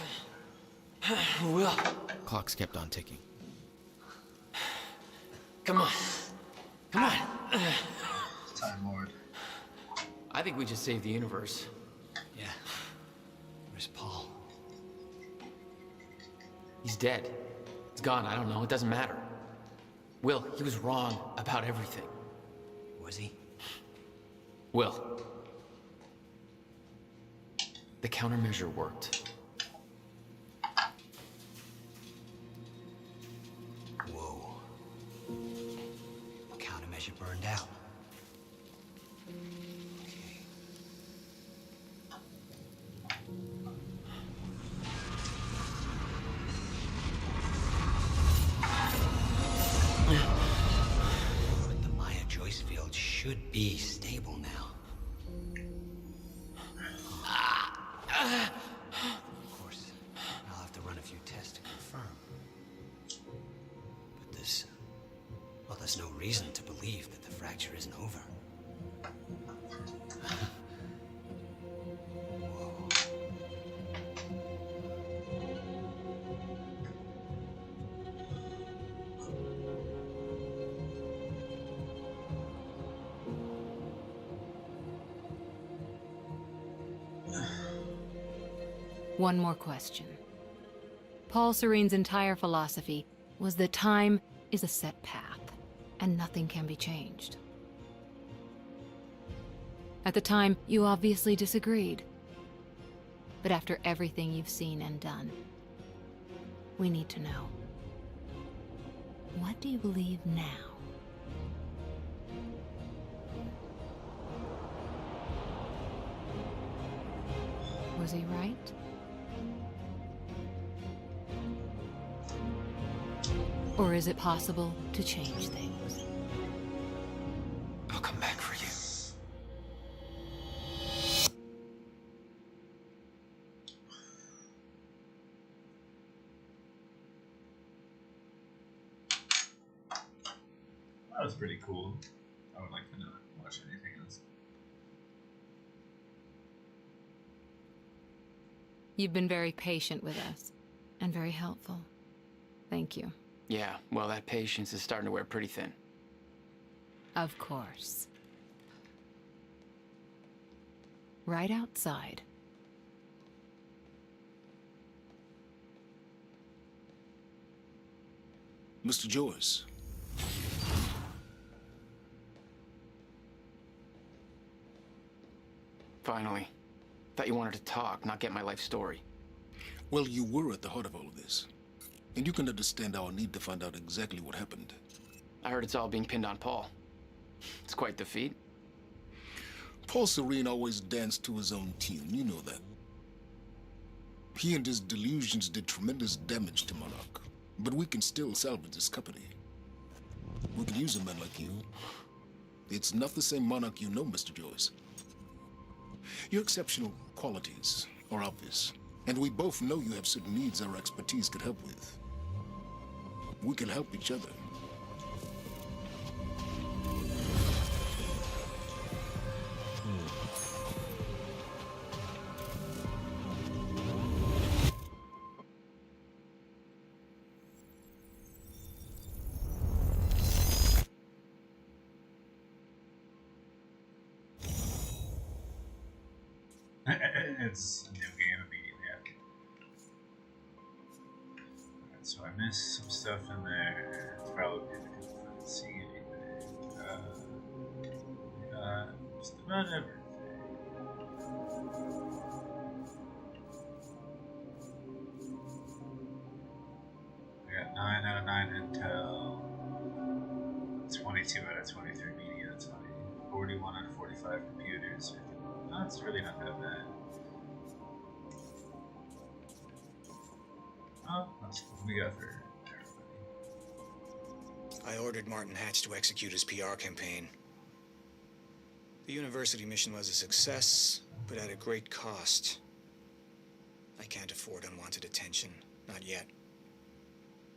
Will. Clocks kept on ticking. Come on. Come on. Time Lord. I think we just saved the universe. Yeah. Where's Paul? He's dead. He's gone. I don't know. It doesn't matter. Will, he was wrong about everything. Was he? Will. The countermeasure worked. Whoa. Countermeasure burned out. But the Maya Joyce field should be stable now. Of course, I'll have to run a few tests to confirm. But there's no reason to believe that the fracture isn't over. One more question. Paul Serene's entire philosophy was that time is a set path, and nothing can be changed. At the time, you obviously disagreed. But after everything you've seen and done, we need to know. What do you believe now? Was he right? Or is it possible to change things? I'll come back for you. That was pretty cool. I would like to not watch anything else. You've been very patient with us, and very helpful. Thank you. Yeah, well, that patience is starting to wear pretty thin. Of course. Right outside. Mr. Joyce. Finally. Thought you wanted to talk, not get my life story. Well, you were at the heart of all of this. And you can understand our need to find out exactly what happened. I heard it's all being pinned on Paul. It's quite the feat. Paul Serene always danced to his own tune, you know that. He and his delusions did tremendous damage to Monarch, but we can still salvage this company. We can use a man like you. It's not the same Monarch you know, Mr. Joyce. Your exceptional qualities are obvious, and we both know you have certain needs our expertise could help with. We can help each other. It's a new game immediately after. Alright, so I missed some stuff in there. It's probably because I didn't see anything. Just about everything. I got 9 out of 9 intel. 22 out of 23 media. That's funny. 41 out of 45 computers. No, it's really not that bad. Oh, that's what we got for everybody. I ordered Martin Hatch to execute his PR campaign. The university mission was a success, but at a great cost. I can't afford unwanted attention. Not yet.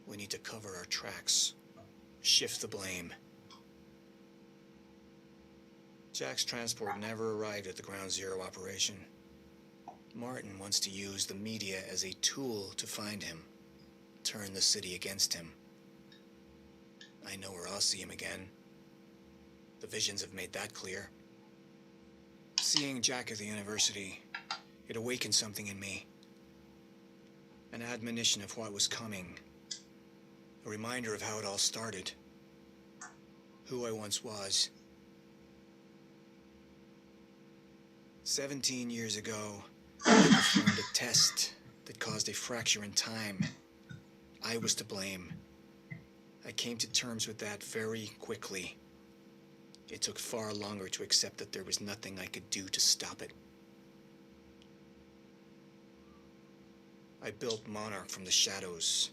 We need to cover our tracks. Shift the blame. Jack's transport never arrived at the Ground Zero operation. Martin wants to use the media as a tool to find him. Turn the city against him. I know where I'll see him again. The visions have made that clear. Seeing Jack at the university, it awakened something in me. An admonition of what was coming. A reminder of how it all started. Who I once was. 17 years ago, I performed a test that caused a fracture in time. I was to blame. I came to terms with that very quickly. it took far longer to accept that there was nothing I could do to stop it. I built Monarch from the shadows.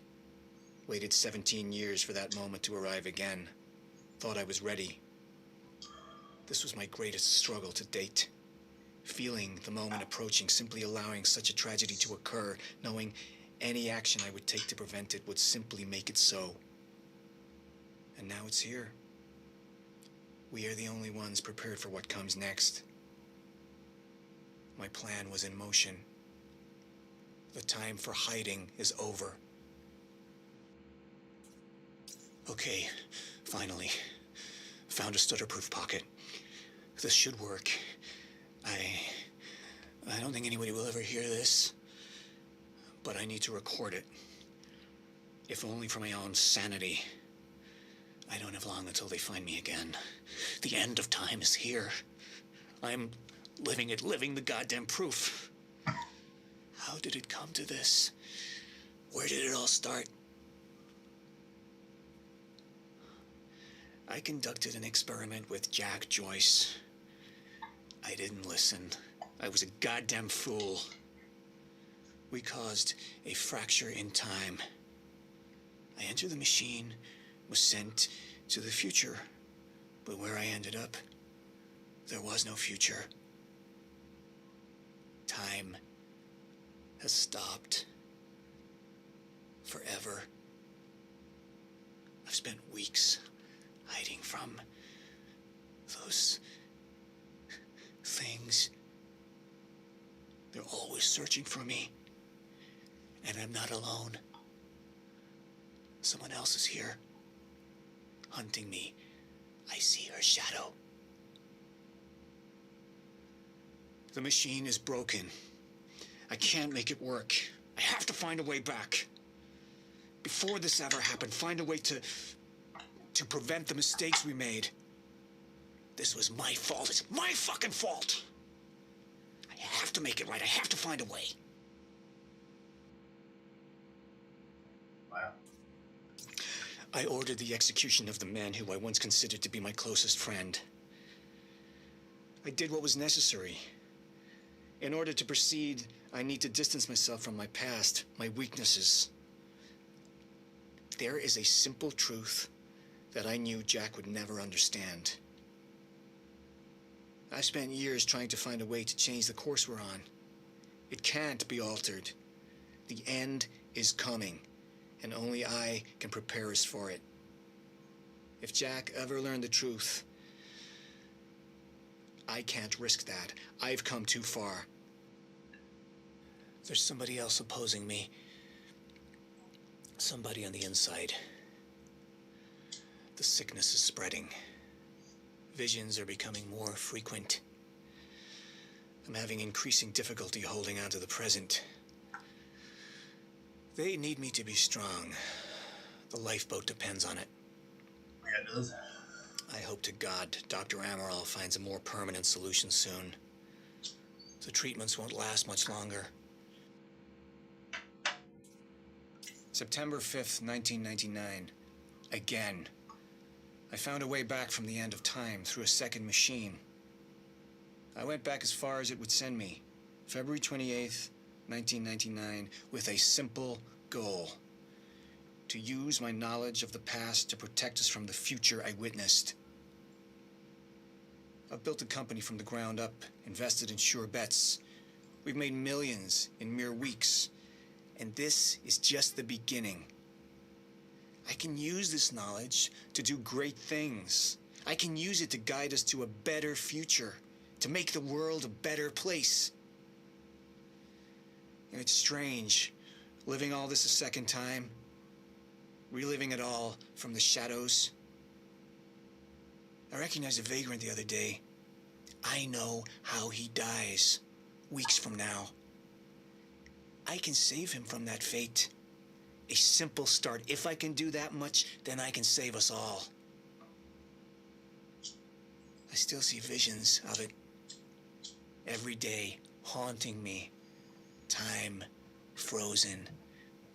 Waited 17 years for that moment to arrive again. Thought I was ready. This was my greatest struggle to date. Feeling the moment approaching, simply allowing such a tragedy to occur, knowing any action I would take to prevent it would simply make it so. And now it's here. We are the only ones prepared for what comes next. My plan was in motion. The time for hiding is over. Okay, finally. Found a stutter-proof pocket. This should work. I don't think anybody will ever hear this, but I need to record it. If only for my own sanity. I don't have long until they find me again. The end of time is here. I'm living the goddamn proof. How did it come to this? Where did it all start? I conducted an experiment with Jack Joyce. I didn't listen. I was a goddamn fool. We caused a fracture in time. I entered the machine, was sent to the future. But where I ended up, there was no future. Time has stopped. Forever. I've spent weeks hiding from those things. They're always searching for me. And I'm not alone. Someone else is here, hunting me. I see her shadow. The machine is broken. I can't make it work. I have to find a way back. Before this ever happened, find a way to prevent the mistakes we made. This was my fault. It's my fucking fault. I have to make it right. I have to find a way. Wow. I ordered the execution of the man who I once considered to be my closest friend. I did what was necessary. In order to proceed, I need to distance myself from my past, my weaknesses. There is a simple truth that I knew Jack would never understand. I've spent years trying to find a way to change the course we're on. It can't be altered. The end is coming, and only I can prepare us for it. If Jack ever learned the truth, I can't risk that. I've come too far. There's somebody else opposing me. Somebody on the inside. The sickness is spreading. Visions are becoming more frequent. I'm having increasing difficulty holding on to the present. They need me to be strong. The lifeboat depends on it. Yeah, it does. I hope to God Dr. Amaral finds a more permanent solution soon. The treatments won't last much longer. September 5th, 1999. Again. I found a way back from the end of time through a second machine. I went back as far as it would send me. February 28th, 1999, with a simple goal. To use my knowledge of the past to protect us from the future I witnessed. I've built a company from the ground up, invested in sure bets. We've made millions in mere weeks. And this is just the beginning. I can use this knowledge to do great things. I can use it to guide us to a better future, to make the world a better place. And it's strange, living all this a second time, reliving it all from the shadows. I recognized a vagrant the other day. I know how he dies, weeks from now. I can save him from that fate. A simple start. If I can do that much, then I can save us all. I still see visions of it. Every day, haunting me. Time frozen.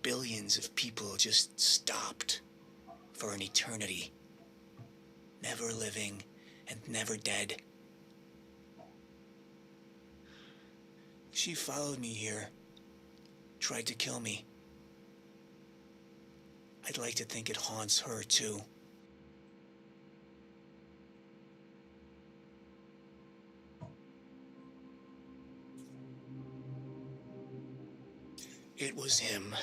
Billions of people just stopped for an eternity. Never living, and never dead. She followed me here, tried to kill me. I'd like to think it haunts her, too. It was him.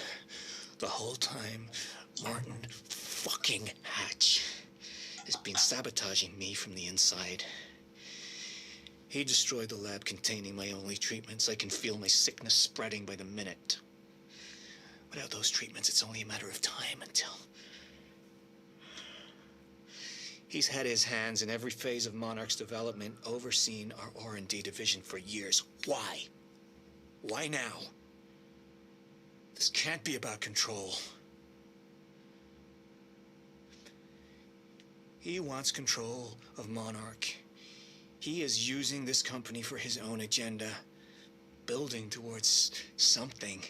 The whole time, Martin fucking Hatch has been sabotaging me from the inside. He destroyed the lab containing my only treatments. I can feel my sickness spreading by the minute. Without those treatments, it's only a matter of time until... He's had his hands in every phase of Monarch's development, overseen our R&D division for years. Why? Why now? This can't be about control. He wants control of Monarch. He is using this company for his own agenda, building towards something.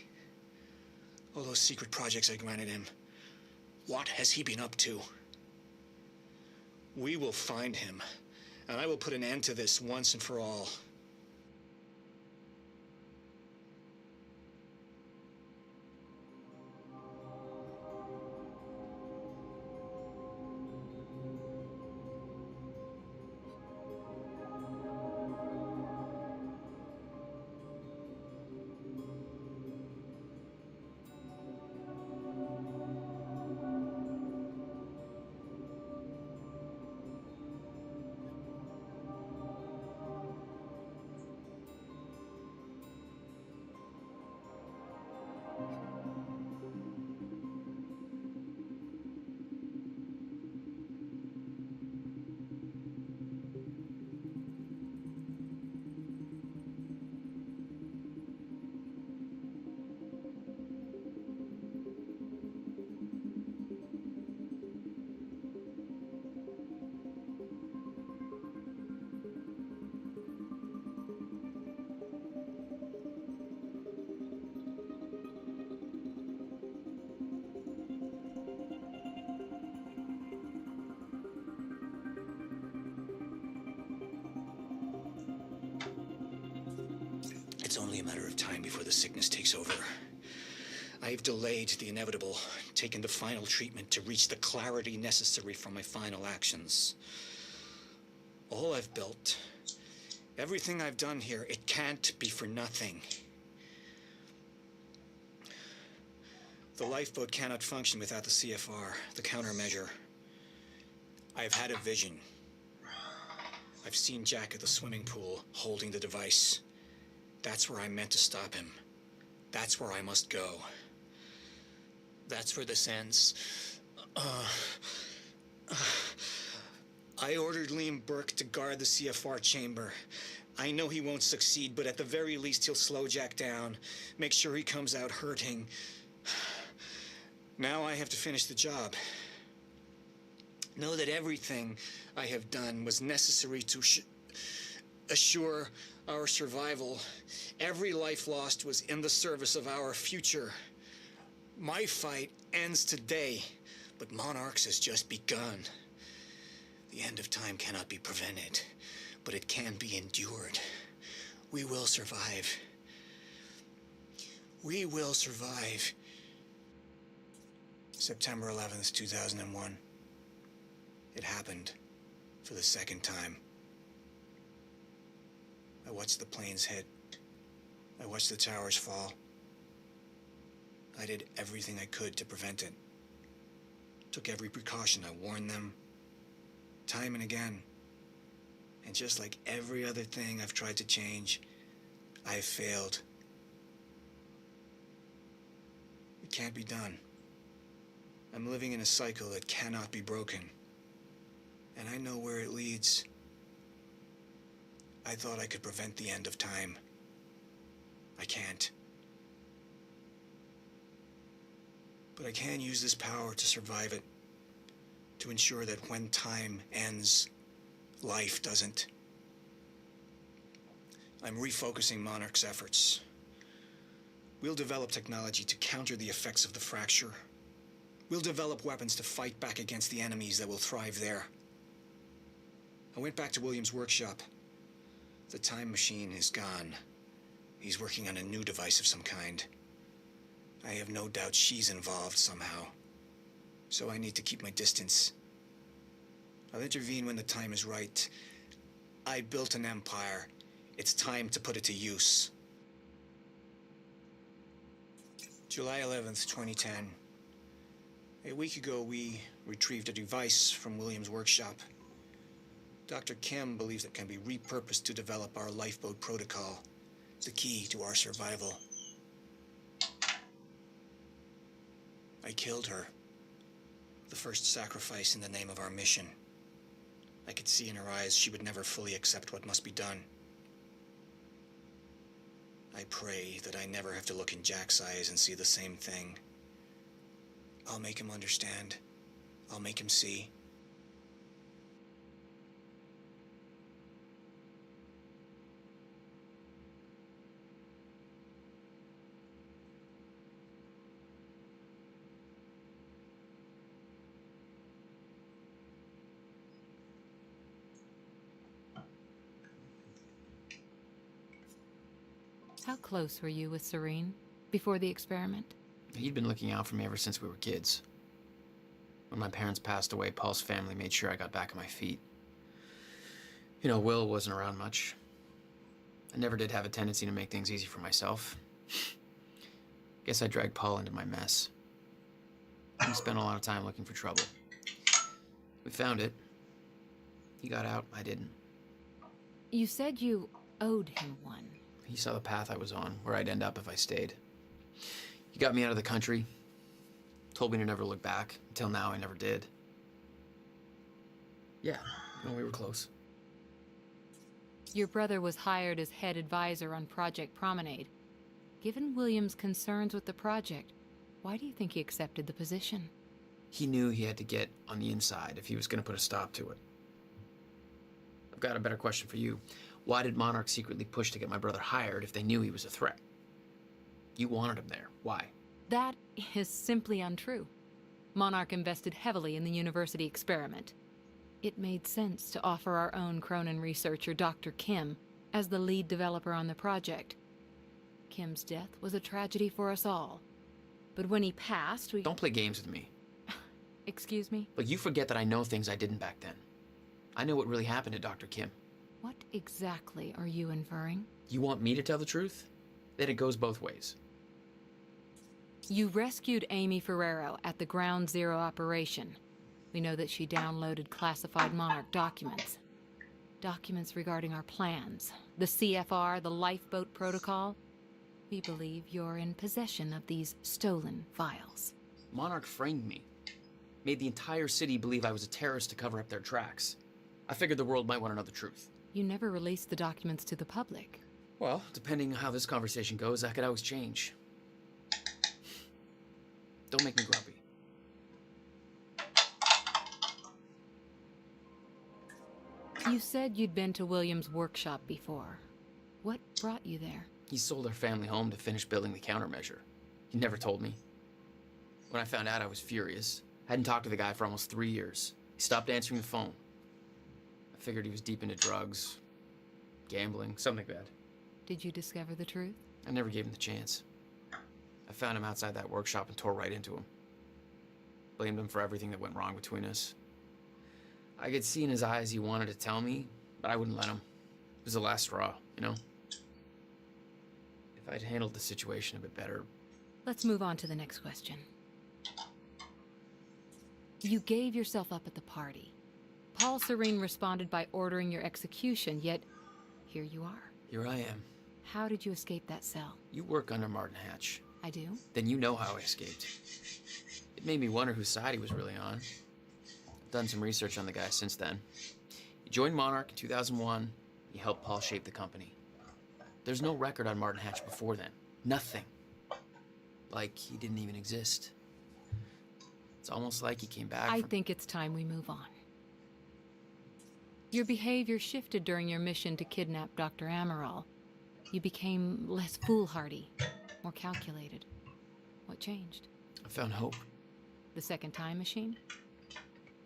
All those secret projects I granted him, what has he been up to? We will find him, and I will put an end to this once and for all. It's only a matter of time before the sickness takes over. I've delayed the inevitable, taken the final treatment to reach the clarity necessary for my final actions. All I've built, everything I've done here, it can't be for nothing. The lifeboat cannot function without the CFR, the countermeasure. I've had a vision. I've seen Jack at the swimming pool, holding the device. That's where I'm meant to stop him. That's where I must go. That's where this ends. I ordered Liam Burke to guard the CFR chamber. I know he won't succeed, but at the very least he'll slow Jack down, make sure he comes out hurting. Now I have to finish the job. Know that everything I have done was necessary to assure our survival. Every life lost was in the service of our future. My fight ends today, but Monarch's has just begun. The end of time cannot be prevented, but it can be endured. We will survive. We will survive. September 11th, 2001. It happened for the second time. I watched the planes hit. I watched the towers fall. I did everything I could to prevent it. Took every precaution. I warned them, time and again. And just like every other thing I've tried to change, I've failed. It can't be done. I'm living in a cycle that cannot be broken. And I know where it leads. I thought I could prevent the end of time. I can't. But I can use this power to survive it. To ensure that when time ends, life doesn't. I'm refocusing Monarch's efforts. We'll develop technology to counter the effects of the fracture. We'll develop weapons to fight back against the enemies that will thrive there. I went back to Williams' workshop. The time machine is gone. He's working on a new device of some kind. I have no doubt she's involved somehow. So I need to keep my distance. I'll intervene when the time is right. I built an empire. It's time to put it to use. July 11th, 2010. A week ago, we retrieved a device from Williams' workshop. Dr. Kim believes it can be repurposed to develop our lifeboat protocol, the key to our survival. I killed her. The first sacrifice in the name of our mission. I could see in her eyes she would never fully accept what must be done. I pray that I never have to look in Jack's eyes and see the same thing. I'll make him understand. I'll make him see. How close were you with Serene before the experiment? He'd been looking out for me ever since we were kids. When my parents passed away, Paul's family made sure I got back on my feet. You know, Will wasn't around much. I never did have a tendency to make things easy for myself. Guess I dragged Paul into my mess. He spent a lot of time looking for trouble. We found it. He got out, I didn't. You said you owed him one. He saw the path I was on, where I'd end up if I stayed. He got me out of the country, told me to never look back. Until now, I never did. Yeah, no, we were close. Your brother was hired as head advisor on Project Promenade. Given Williams' concerns with the project, why do you think he accepted the position? He knew he had to get on the inside if he was going to put a stop to it. I've got a better question for you. Why did Monarch secretly push to get my brother hired if they knew he was a threat? You wanted him there. Why? That is simply untrue. Monarch invested heavily in the university experiment. It made sense to offer our own Chronon researcher, Dr. Kim, as the lead developer on the project. Kim's death was a tragedy for us all. But when he passed, we... Don't play games with me. Excuse me? But you forget that I know things I didn't back then. I know what really happened to Dr. Kim. What exactly are you inferring? You want me to tell the truth? Then it goes both ways. You rescued Amy Ferrero at the Ground Zero operation. We know that she downloaded classified Monarch documents. Documents regarding our plans, the CFR, the lifeboat protocol. We believe you're in possession of these stolen files. Monarch framed me. Made the entire city believe I was a terrorist to cover up their tracks. I figured the world might want to know the truth. You never released the documents to the public. Well, depending on how this conversation goes, that could always change. Don't make me grumpy. You said you'd been to Williams' workshop before. What brought you there? He sold our family home to finish building the countermeasure. He never told me. When I found out, I was furious. Hadn't talked to the guy for almost 3 years. He stopped answering the phone. I figured he was deep into drugs, gambling, something bad. Did you discover the truth? I never gave him the chance. I found him outside that workshop and tore right into him. Blamed him for everything that went wrong between us. I could see in his eyes he wanted to tell me, but I wouldn't let him. It was the last straw, you know? If I'd handled the situation a bit better... Let's move on to the next question. You gave yourself up at the party. Paul Serene responded by ordering your execution, yet here you are. Here I am. How did you escape that cell? You work under Martin Hatch. I do? Then you know how I escaped. It made me wonder whose side he was really on. I've done some research on the guy since then. He joined Monarch in 2001. He helped Paul shape the company. There's no record on Martin Hatch before then. Nothing. Like he didn't even exist. It's almost like he came back I think it's time we move on. Your behavior shifted during your mission to kidnap Dr. Amaral. You became less foolhardy, more calculated. What changed? I found hope. The second time machine?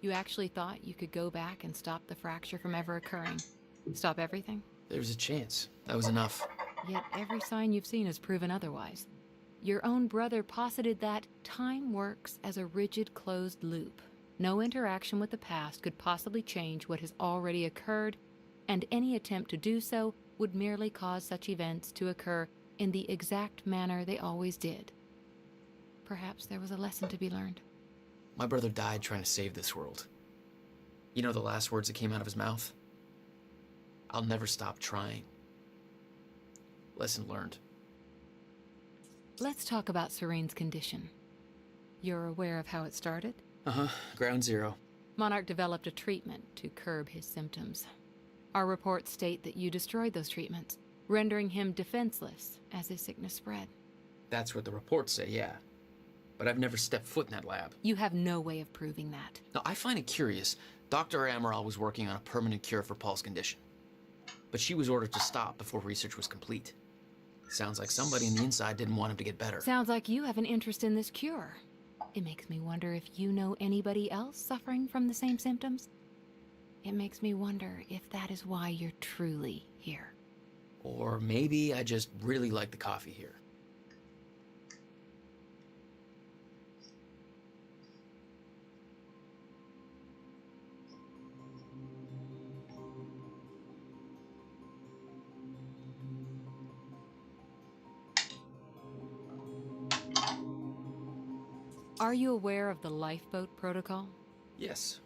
You actually thought you could go back and stop the fracture from ever occurring? Stop everything? There's a chance. That was enough. Yet every sign you've seen has proven otherwise. Your own brother posited that time works as a rigid closed loop. No interaction with the past could possibly change what has already occurred, and any attempt to do so would merely cause such events to occur in the exact manner they always did. Perhaps there was a lesson to be learned. My brother died trying to save this world. You know the last words that came out of his mouth? I'll never stop trying. Lesson learned. Let's talk about Serene's condition. You're aware of how it started? Uh-huh. Ground Zero. Monarch developed a treatment to curb his symptoms. Our reports state that you destroyed those treatments, rendering him defenseless as his sickness spread. That's what the reports say, yeah. But I've never stepped foot in that lab. You have no way of proving that. Now, I find it curious. Dr. Amaral was working on a permanent cure for Paul's condition. But she was ordered to stop before research was complete. Sounds like somebody on the inside didn't want him to get better. Sounds like you have an interest in this cure. It makes me wonder if you know anybody else suffering from the same symptoms. It makes me wonder if that is why you're truly here. Or maybe I just really like the coffee here. Are you aware of the lifeboat protocol? Yes.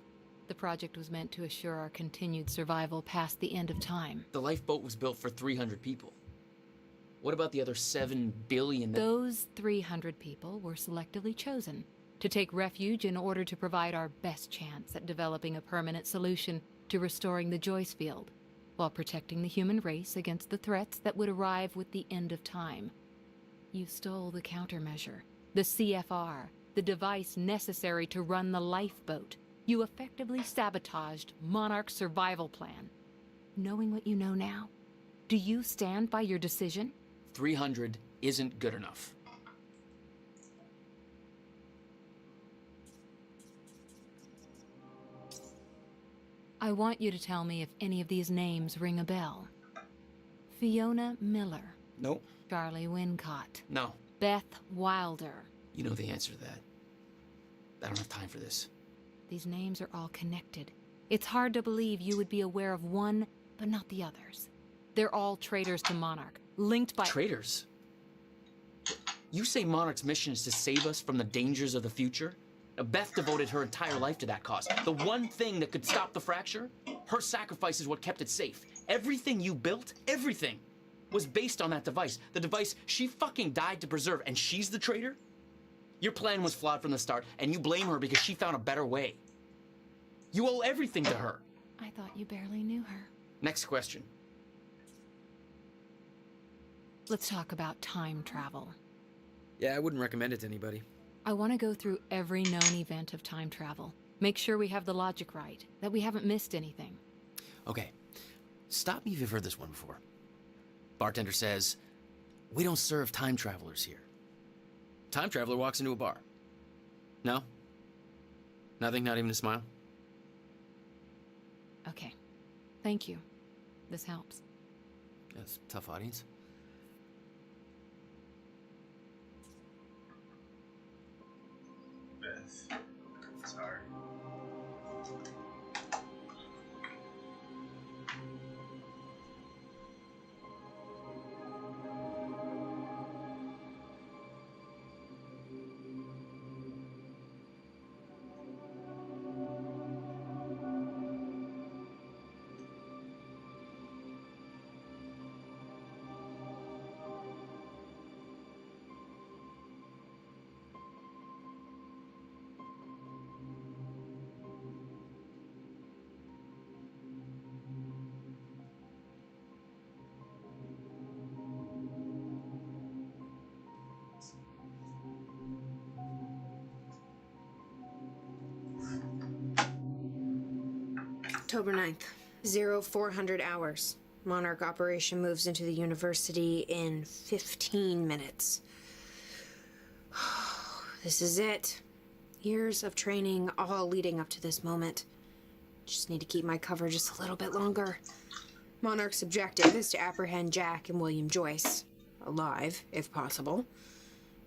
The project was meant to assure our continued survival past the end of time. The lifeboat was built for 300 people. What about the other 7 billion that... Those 300 people were selectively chosen to take refuge in order to provide our best chance at developing a permanent solution to restoring the Joyce Field, while protecting the human race against the threats that would arrive with the end of time. You stole the countermeasure, the CFR, the device necessary to run the lifeboat. You effectively sabotaged Monarch's survival plan. Knowing what you know now, do you stand by your decision? 300 isn't good enough. I want you to tell me if any of these names ring a bell. Fiona Miller. Nope. Charlie Wincott. No. Beth Wilder. You know the answer to that. I don't have time for this. These names are all connected. It's hard to believe you would be aware of one, but not the others. They're all traitors to Monarch, linked by— Traitors? You say Monarch's mission is to save us from the dangers of the future? Now, Beth devoted her entire life to that cause. The one thing that could stop the fracture? Her sacrifice is what kept it safe. Everything you built, everything, was based on that device. The device she fucking died to preserve, and she's the traitor? Your plan was flawed from the start, and you blame her because she found a better way. You owe everything to her. I thought you barely knew her. Next question. Let's talk about time travel. Yeah, I wouldn't recommend it to anybody. I want to go through every known event of time travel. Make sure we have the logic right, that we haven't missed anything. Okay, stop me if you've heard this one before. Bartender says, "We don't serve time travelers here." Time traveler walks into a bar. No? Nothing, not even a smile? Okay. Thank you. This helps. That's a tough audience. Beth. Sorry. October 9th, 0400 hours. Monarch operation moves into the university in 15 minutes. This is it. Years of training, all leading up to this moment. Just need to keep my cover just a little bit longer. Monarch's objective is to apprehend Jack and William Joyce. Alive, if possible.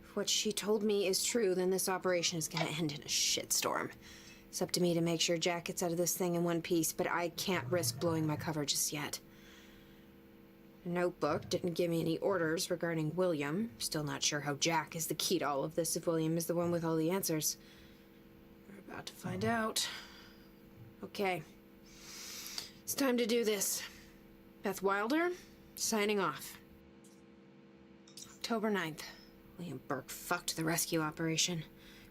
If what she told me is true, then this operation is gonna end in a shitstorm. It's up to me to make sure Jack gets out of this thing in one piece, but I can't risk blowing my cover just yet. The notebook didn't give me any orders regarding William. Still not sure how Jack is the key to all of this if William is the one with all the answers. We're about to find out. Okay. It's time to do this. Beth Wilder, signing off. October 9th. William Burke fucked the rescue operation.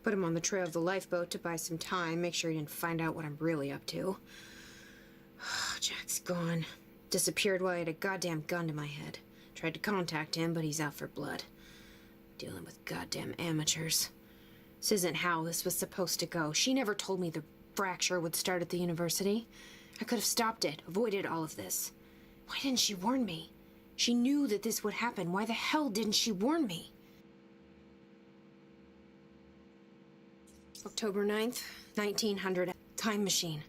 Put him on the trail of the lifeboat to buy some time, make sure he didn't find out what I'm really up to. Jack's gone. Disappeared while I had a goddamn gun to my head. Tried to contact him, but he's out for blood. Dealing with goddamn amateurs. This isn't how this was supposed to go. She never told me the fracture would start at the university. I could have stopped it, avoided all of this. Why didn't she warn me? She knew that this would happen. Why the hell didn't she warn me? October 9th, 1900. Time machine.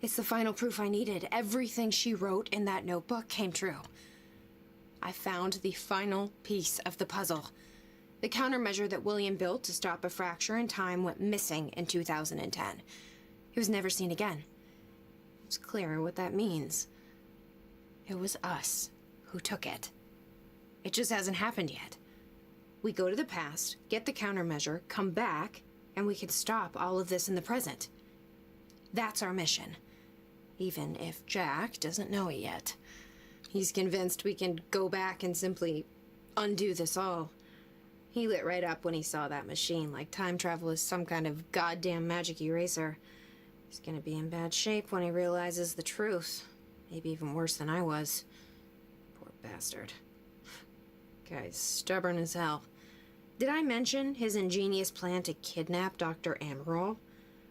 It's the final proof I needed. Everything she wrote in that notebook came true. I found the final piece of the puzzle. The countermeasure that William built to stop a fracture in time went missing in 2010. It was never seen again. It's clear what that means. It was us who took it. It just hasn't happened yet. We go to the past, get the countermeasure, come back, and we can stop all of this in the present. That's our mission. Even if Jack doesn't know it yet. He's convinced we can go back and simply undo this all. He lit right up when he saw that machine, like time travel is some kind of goddamn magic eraser. He's gonna be in bad shape when he realizes the truth. Maybe even worse than I was. Poor bastard. Guy's stubborn as hell. Did I mention his ingenious plan to kidnap Dr. Amaral?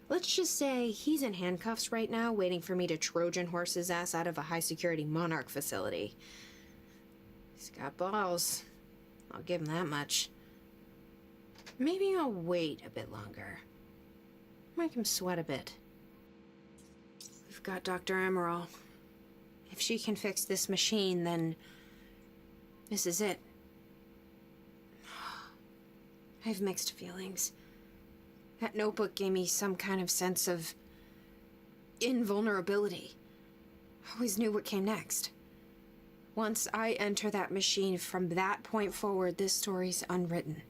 Let's just say he's in handcuffs right now, waiting for me to Trojan horse his ass out of a high-security Monarch facility. He's got balls. I'll give him that much. Maybe I'll wait a bit longer. Make him sweat a bit. We've got Dr. Amaral. If she can fix this machine, then this is it. I have mixed feelings. That notebook gave me some kind of sense of invulnerability. I always knew what came next. Once I enter that machine, from that point forward, this story's unwritten.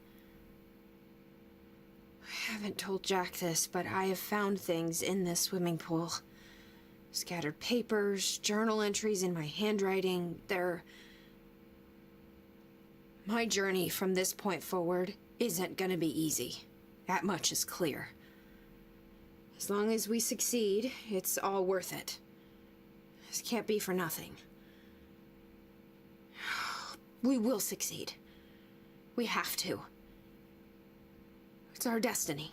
I haven't told Jack this, but I have found things in this swimming pool. Scattered papers, journal entries in my handwriting. My journey from this point forward isn't gonna be easy. That much is clear. As long as we succeed, it's all worth it. This can't be for nothing. We will succeed. We have to. It's our destiny.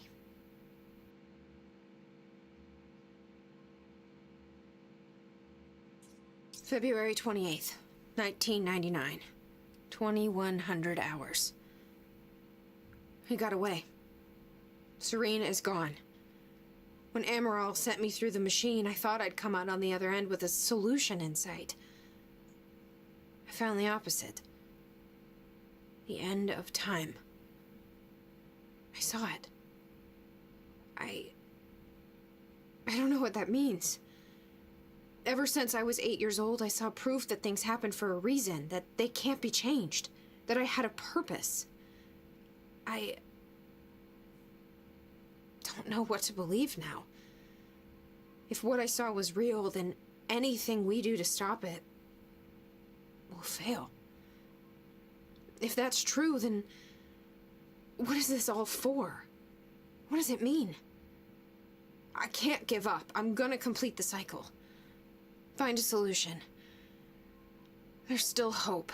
February 28th, 1999. 2100 hours. He got away. Serene is gone. When Amaral sent me through the machine, I thought I'd come out on the other end with a solution in sight. I found the opposite. The end of time. I saw it. I don't know what that means. Ever since I was 8 years old, I saw proof that things happen for a reason, that they can't be changed, that I had a purpose. I don't know what to believe now. If what I saw was real, then anything we do to stop it will fail. If that's true, then what is this all for? What does it mean? I can't give up. I'm gonna complete the cycle. Find a solution. There's still hope.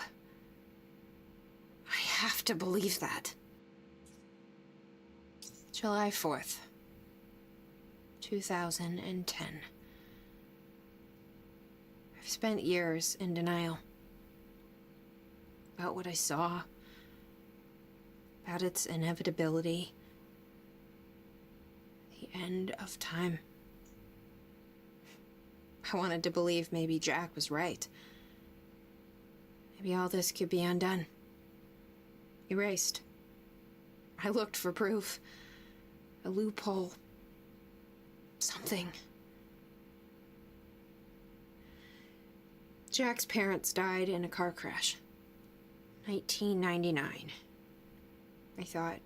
I have to believe that. July 4th, 2010. I've spent years in denial. About what I saw. About its inevitability. The end of time. I wanted to believe maybe Jack was right. Maybe all this could be undone. Erased. I looked for proof. A loophole. Something. Jack's parents died in a car crash. 1999. I thought,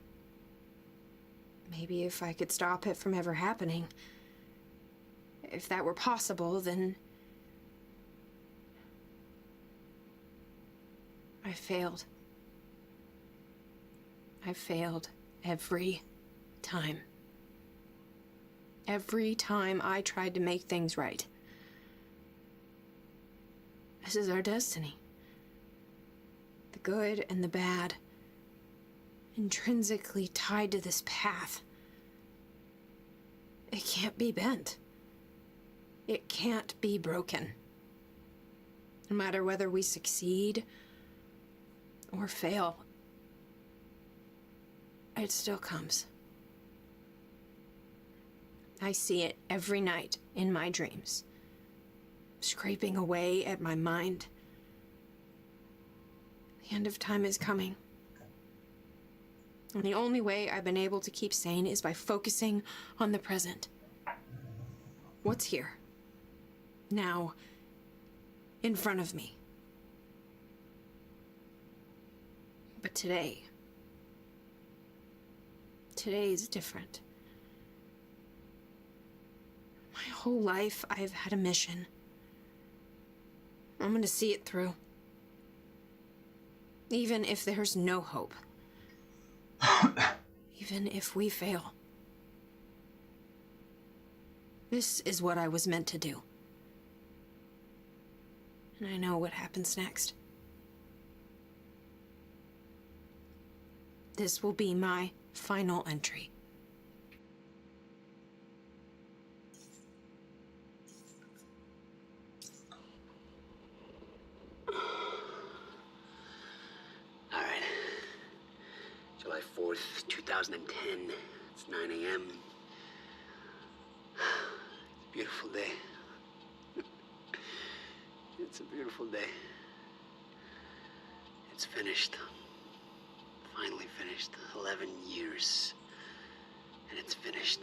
maybe if I could stop it from ever happening, if that were possible, then I failed. I failed every time. Every time I tried to make things right. This is our destiny. The good and the bad, intrinsically tied to this path. It can't be bent. It can't be broken. No matter whether we succeed or fail, it still comes. I see it every night in my dreams, scraping away at my mind. The end of time is coming. And the only way I've been able to keep sane is by focusing on the present. What's here? Now, in front of me. But today is different. My whole life, I've had a mission. I'm gonna see it through. Even if there's no hope. Even if we fail. This is what I was meant to do. And I know what happens next. This will be my final entry. All right. July 4th, 2010. It's 9 a.m. Beautiful day. It's a beautiful day. It's finished. Finally finished. 11 years. And it's finished.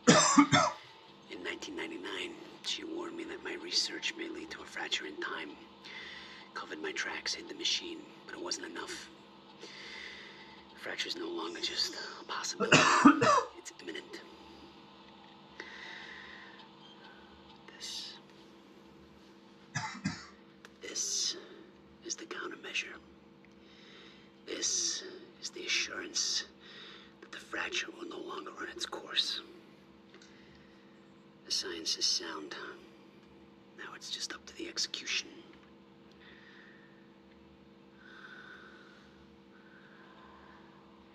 In 1999, she warned me that my research may lead to a fracture in time. Covered my tracks, hid the machine, but it wasn't enough. The fracture's no longer just a possibility. It's imminent. This is the countermeasure. This is the assurance that the fracture will no longer run its course. The science is sound. Now it's just up to the execution.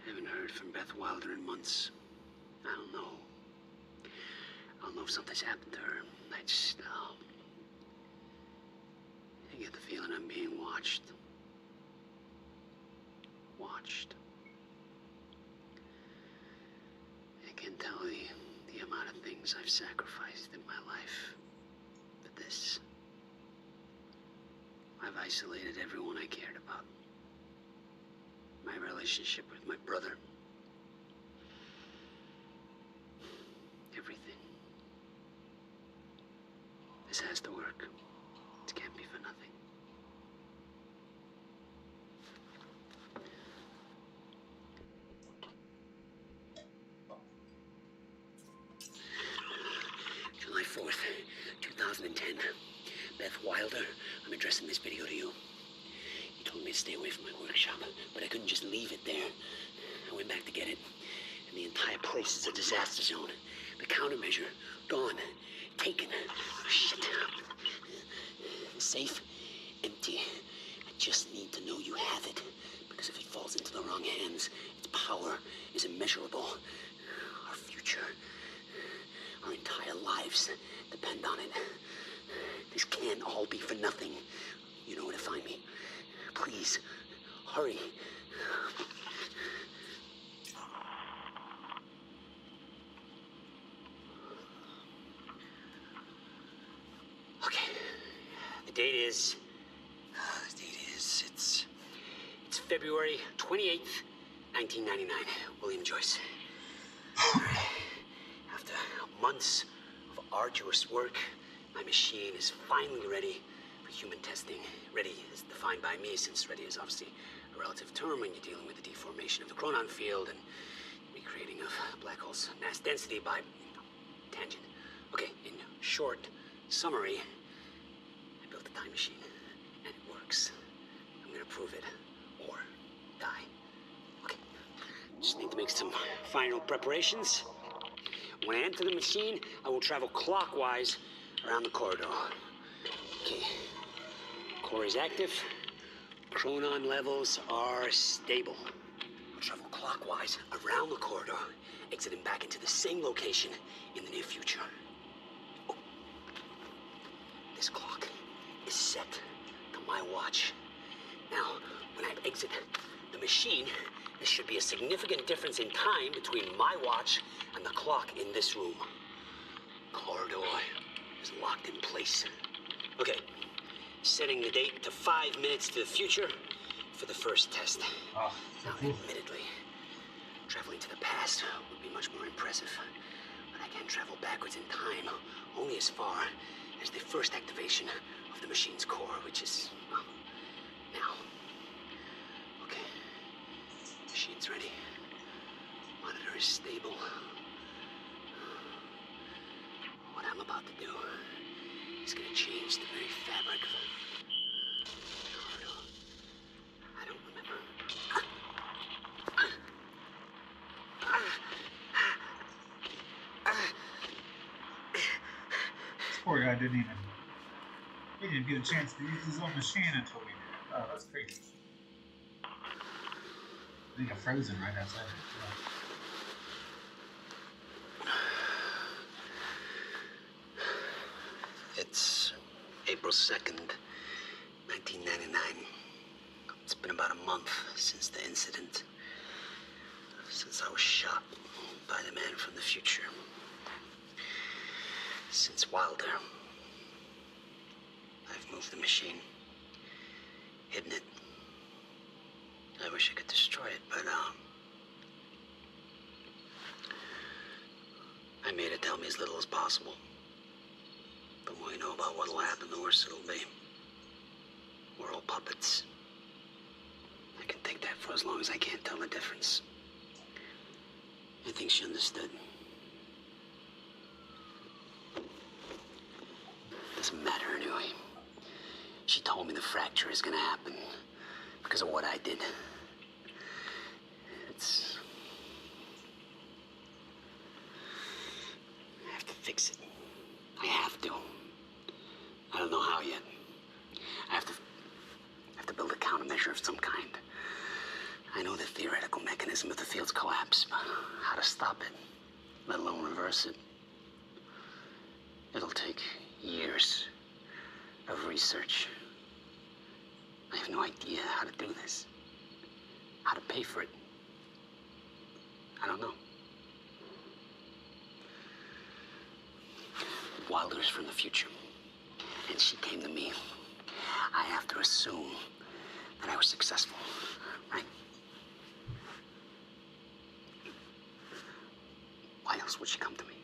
Haven't heard from Beth Wilder in months. I don't know. I don't know if something's happened to her. I get the feeling I'm being watched. Watched. I can't tell the amount of things I've sacrificed in my life for this. I've isolated everyone I cared about. My relationship with my brother. Everything. This has to work. It can't be for nothing. July 4th, 2010. Beth Wilder, I'm addressing this video to you. You told me to stay away from my workshop, but I couldn't just leave it there. I went back to get it, and the entire place is a disaster zone. The countermeasure, gone. Taken. Oh, shit. The safe, empty. I just need to know you have it, because if it falls into the wrong hands, its power is immeasurable. Our future, our entire lives depend on it. This can't all be for nothing. You know where to find me. Please, hurry. date is... It's February 28th, 1999. William Joyce. After months of arduous work, my machine is finally ready for human testing. Ready is defined by me, since ready is obviously a relative term when you're dealing with the deformation of the chronon field and recreating of black holes' mass density by tangent. Okay, in short summary, I built a time machine, and it works. I'm gonna prove it, or die. Okay, just need to make some final preparations. When I enter the machine, I will travel clockwise around the corridor. Okay, core is active. Chronon levels are stable. I'll travel clockwise around the corridor, exiting back into the same location in the near future. Oh. This clock is set to my watch. Now, when I exit the machine, there should be a significant difference in time between my watch and the clock in this room. Corridor is locked in place. Okay, setting the date to 5 minutes to the future for the first test. Now, admittedly, traveling to the past would be much more impressive, but I can travel backwards in time only as far as the first activation of the machine's core, which is, well, now. Okay, machine's ready. Monitor is stable. What I'm about to do is going to change the very fabric of the corridor. I don't remember. This poor guy didn't get a chance to use his own machine until we did. Oh, that's crazy. They got frozen right outside it. It's April 2nd, 1999. It's been about a month since the incident. Since I was shot by the man from the future. Since Wilder. I've moved the machine. Hidden it. I wish I could destroy it, but, I made it tell me as little as possible. The more you know about what'll happen, the worse it'll be. We're all puppets. I can take that for as long as I can't tell the difference. I think she understood. Doesn't matter anyway. She told me the fracture is gonna happen because of what I did. I have to fix it. I have to. I don't know how yet. I have to build a countermeasure of some kind. I know the theoretical mechanism of the field's collapse, but how to stop it, let alone reverse it. It'll take years of research. I have no idea how to do this. How to pay for it. I don't know. Wilder's from the future, and she came to me. I have to assume that I was successful, right? Why else would she come to me?